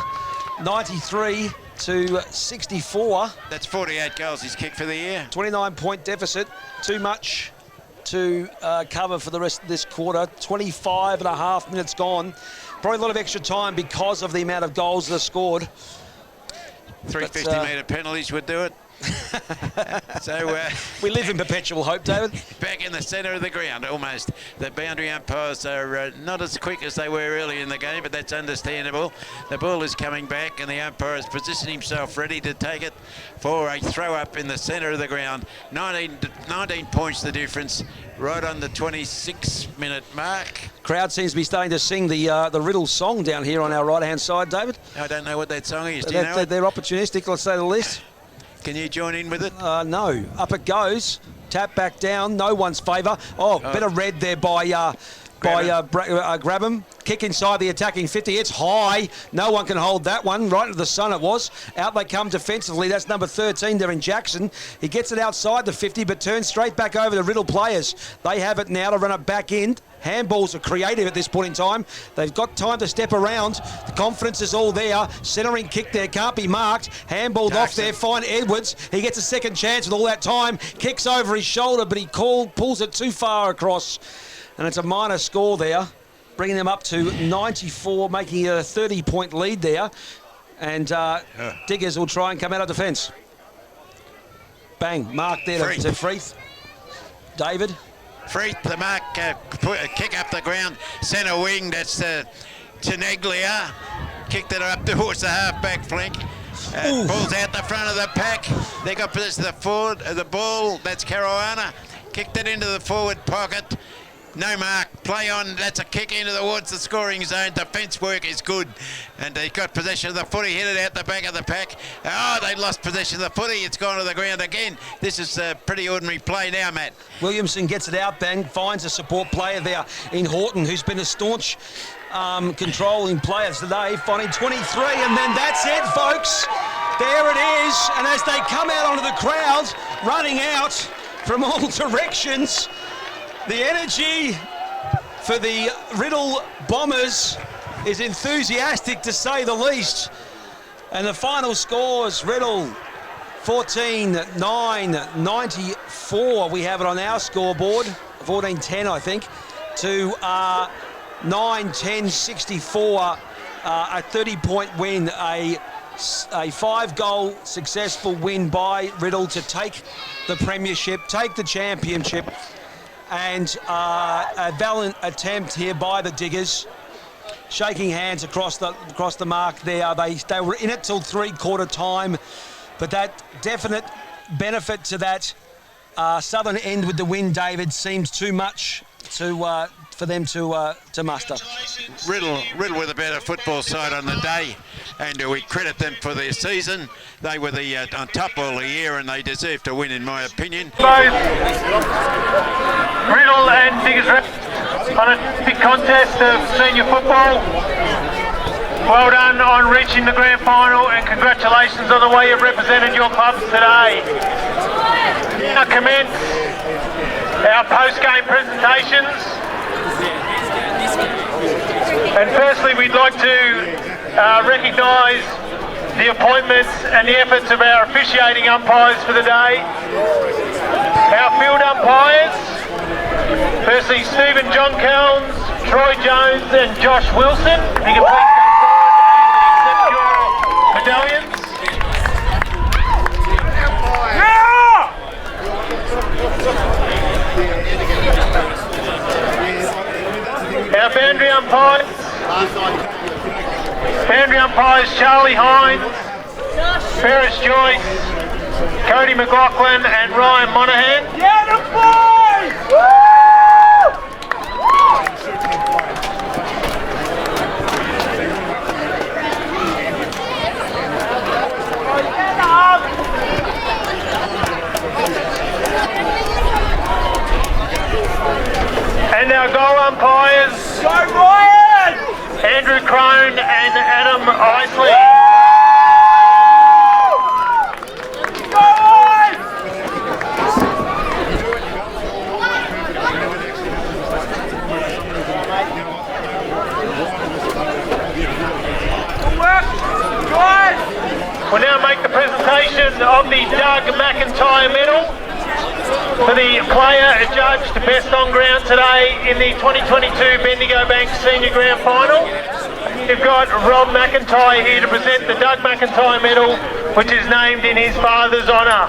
93 to 64. That's 48 goals he's kicked for the year. 29-point deficit. Too much to cover for the rest of this quarter. 25 and a half minutes gone. Probably a lot of extra time because of the amount of goals that are scored. 350-metre penalties would do it. So we live in perpetual hope, David. Back in the centre of the ground, almost. The boundary umpires are not as quick as they were early in the game, but that's understandable. The ball is coming back, and the umpire has positioned himself ready to take it for a throw-up in the centre of the ground. 19 points the difference, right on the 26-minute mark. Crowd seems to be starting to sing the Riddle song down here on our right-hand side, David. I don't know what that song is. Do you know it? They're opportunistic, let's say the least. Can you join in with it? No. Up it goes. Tap back down. No one's favour. Bit of red there by Grabham. Kick inside the attacking 50. It's high. No one can hold that one. Right into the sun it was. Out they come defensively. That's number 13 there in Jackson. He gets it outside the 50, but turns straight back over to Riddle players. They have it now to run it back in. Handballs are creative at this point in time. They've got time to step around. The confidence is all there. Centering kick there, can't be marked. Handballed off there, fine Edwards. He gets a second chance with all that time. Kicks over his shoulder, but he pulls it too far across. And it's a minor score there, bringing them up to 94, making a 30-point lead there. And Diggers will try and come out of defence. Bang, mark there to Freeth. David. Freeth, the mark, kick up the ground, centre wing, that's Teneglia. Kicked it up towards the half-back flank. Pulls out the front of the pack. They got possession of the ball, that's Caruana. Kicked it into the forward pocket. No mark, play on, that's a kick into towards the scoring zone. Defence work is good. And they got possession of the footy, hit it out the back of the pack. They lost possession of the footy, it's gone to the ground again. This is a pretty ordinary play now, Matt. Williamson gets it out, Bang, finds a support player there in Horton, who's been a staunch controlling player today, finding 23, and then that's it, folks. There it is, and as they come out onto the crowd, running out from all directions, the energy for the Riddle Bombers is enthusiastic, to say the least. And the final scores, Riddle 14-9-94. We have it on our scoreboard, 14-10, I think, to 9-10-64. A 30-point win, a 5-goal successful win by Riddle to take the premiership, take the championship. And a valiant attempt here by the Diggers. Shaking hands across the mark there. They were in it till three-quarter time, but that definite benefit to that southern end with the wind, David, seems too much for them to muster. Riddle with a better football side on the day, and we credit them for their season. They were on top all the year, and they deserve to win, in my opinion. Both Riddle and Diggers on a big contest of senior football. Well done on reaching the grand final, and congratulations on the way you've represented your clubs today. Now commence our post-game presentations. And firstly, we'd like to recognise the appointments and the efforts of our officiating umpires for the day. Our field umpires, firstly Stephen John Kelms, Troy Jones and Josh Wilson. If you can please come forward and accept your medallions. Our boundary umpires Charlie Hines, Ferris Joyce, Cody McLaughlin and Ryan Monaghan. Get them, boys! And our goal umpires, go Ryan! Andrew Crone and Adam Isley. Go on! We'll now make the presentation of the Doug McIntyre Medal for the player adjudged best on ground today in the 2022 Bendigo Bank Senior Grand Final. We've got Rob McIntyre here to present the Doug McIntyre Medal, which is named in his father's honour.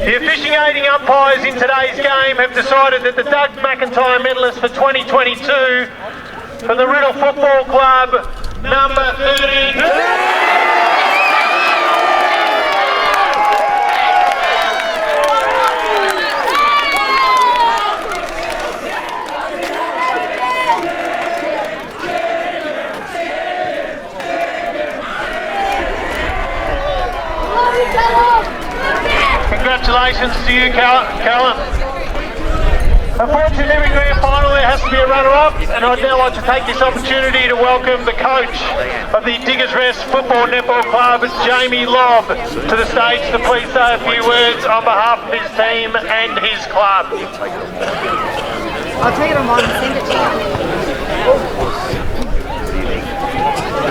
The officiating umpires in today's game have decided that the Doug McIntyre medalist for 2022 from the Riddle Football Club, number 13. Congratulations to you, Callum. Unfortunately, in every grand final there has to be a runner-up, and I'd now like to take this opportunity to welcome the coach of the Diggers Rest Football Netball Club, Jamie Lobb, to the stage to please say a few words on behalf of his team and his club. I'll take it on mine and send it to you.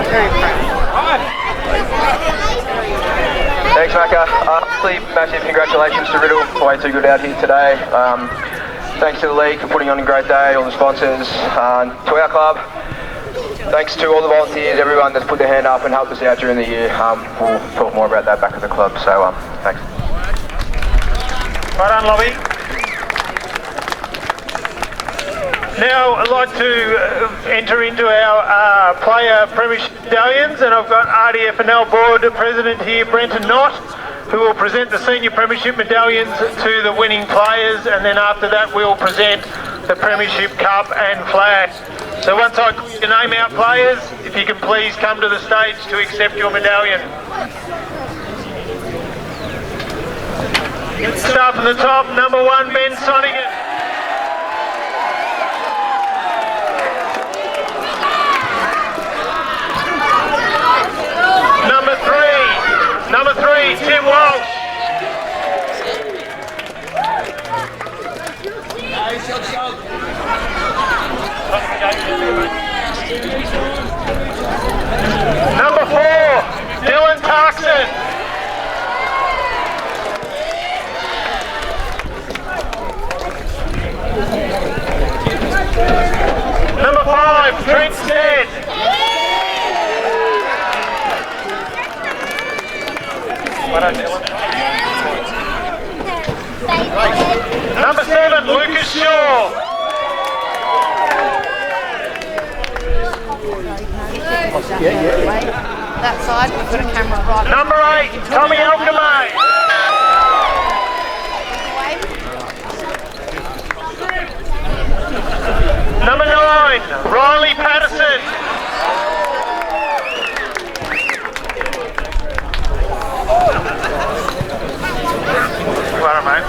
Very proud. Thanks, Macca. Massive congratulations to Riddle, way too good out here today. Thanks to the league for putting on a great day, all the sponsors, to our club. Thanks to all the volunteers, everyone that's put their hand up and helped us out during the year. We'll talk more about that back at the club, so thanks. Right on, Lobby. Now I'd like to enter into our player premiership medallions, and I've got RDFNL board president here, Brenton Knott, who will present the senior premiership medallions to the winning players, and then after that we'll present the premiership cup and flag. So once I call your name out, players, if you can please come to the stage to accept your medallion. Let's start from the top. Number 1, Ben Sonigan. Number three, Tim Walsh. Number 4, Dylan Tarkson. Number 5, Trent Stead. Number 7, Lucas Shaw. That side, we've got a camera right. Number 8, Tommy Alcamay. Number 9, Riley Patterson. Right, mate.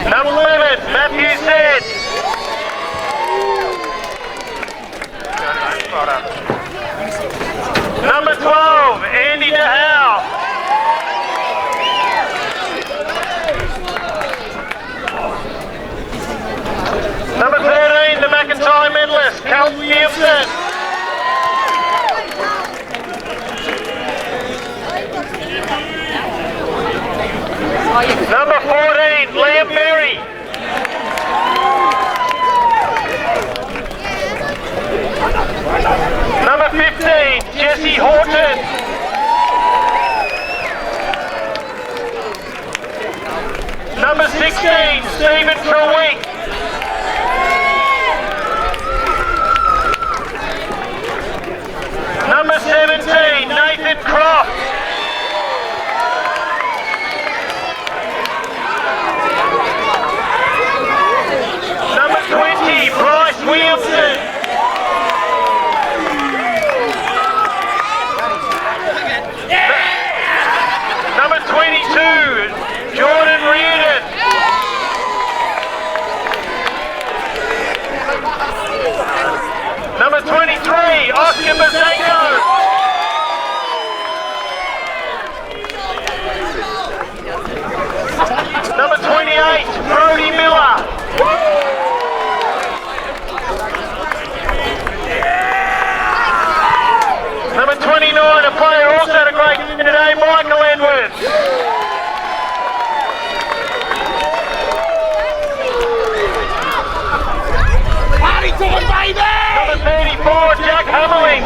Number 11, Matthew Zed. Number 12, Andy DeHow. Number 13, the McIntyre medalist, Cal Gibson. Number 14, Liam Berry. Number 15, Jesse Horton. Number 16, Stephen Treweek. Number 17, Nathan Croft. Number 20, Bryce Williamson. Number 22, Jordan Reardon. Number 23, Oscar Bazango. Number 28, Brody Miller. Number 29, a player also had a great game today, Michael Edwards. Party time, baby! Number 34, Jack Hummerling.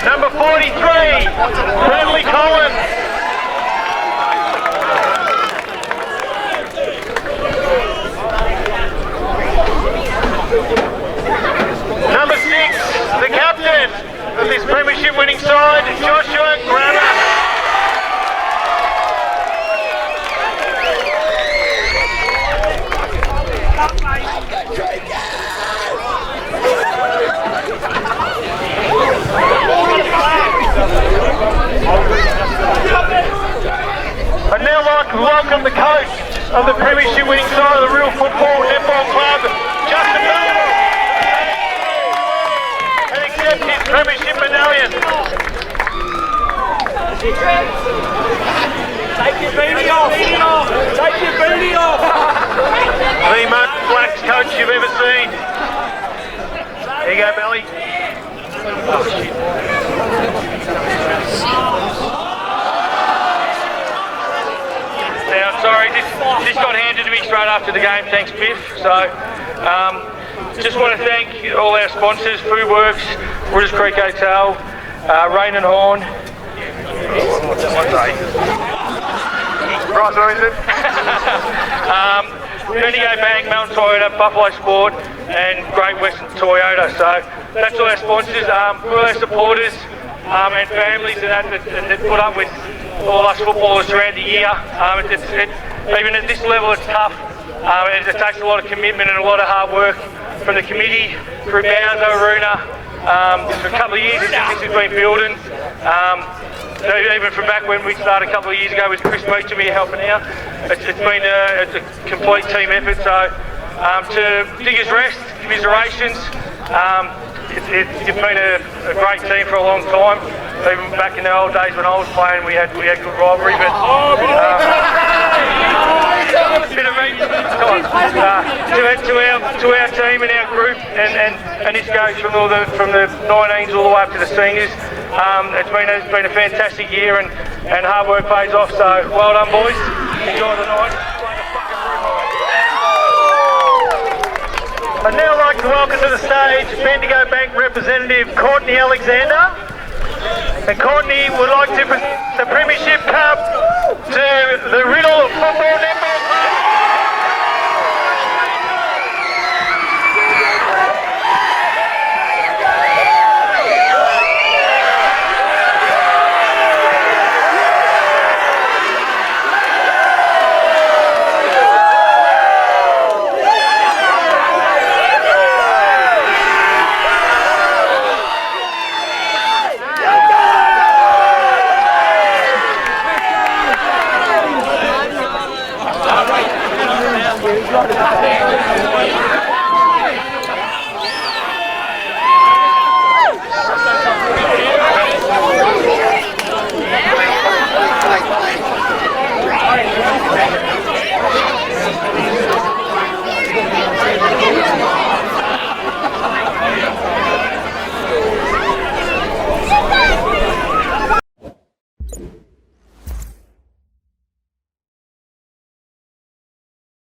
Number 43, Bradley Collins. Number 6, the captain of this premiership winning side, Joshua Graham. I'd now like to welcome the coach of the premiership winning side of the Real Football Netball Club, Justin Bale, and accept his premiership medallion. Take your booty off! Take your booty off! The most relaxed coach you've ever seen. There you go, Belly. Oh, shit. Now, sorry, this got handed to me straight after the game, thanks Biff. So, just want to thank all our sponsors, Foodworks, Wooders Creek Hotel, Rain and Horn. Bryce Williamson. Bendigo Bank, Melbourne Toyota, Buffalo Sport, and Great Western Toyota. So that's all our sponsors, all our supporters and families that put up with all us footballers throughout the year. Even at this level, it's tough. It takes a lot of commitment and a lot of hard work from the committee, through Bowser, Aruna. For a couple of years, this has been building. Even from back when we started a couple of years ago with Chris Meacham here helping out, it's been a complete team effort. So to Diggers Rest, commiserations. You've been a great team for a long time. Even back in the old days when I was playing, we had good rivalry. But to our team and our group, and this goes from the 19s all the way up to the seniors. It's been a fantastic year, and hard work pays off. So well done, boys. Enjoy the night. I'd now like to welcome to the stage Bendigo Bank representative Courtney Alexander. And Courtney would like to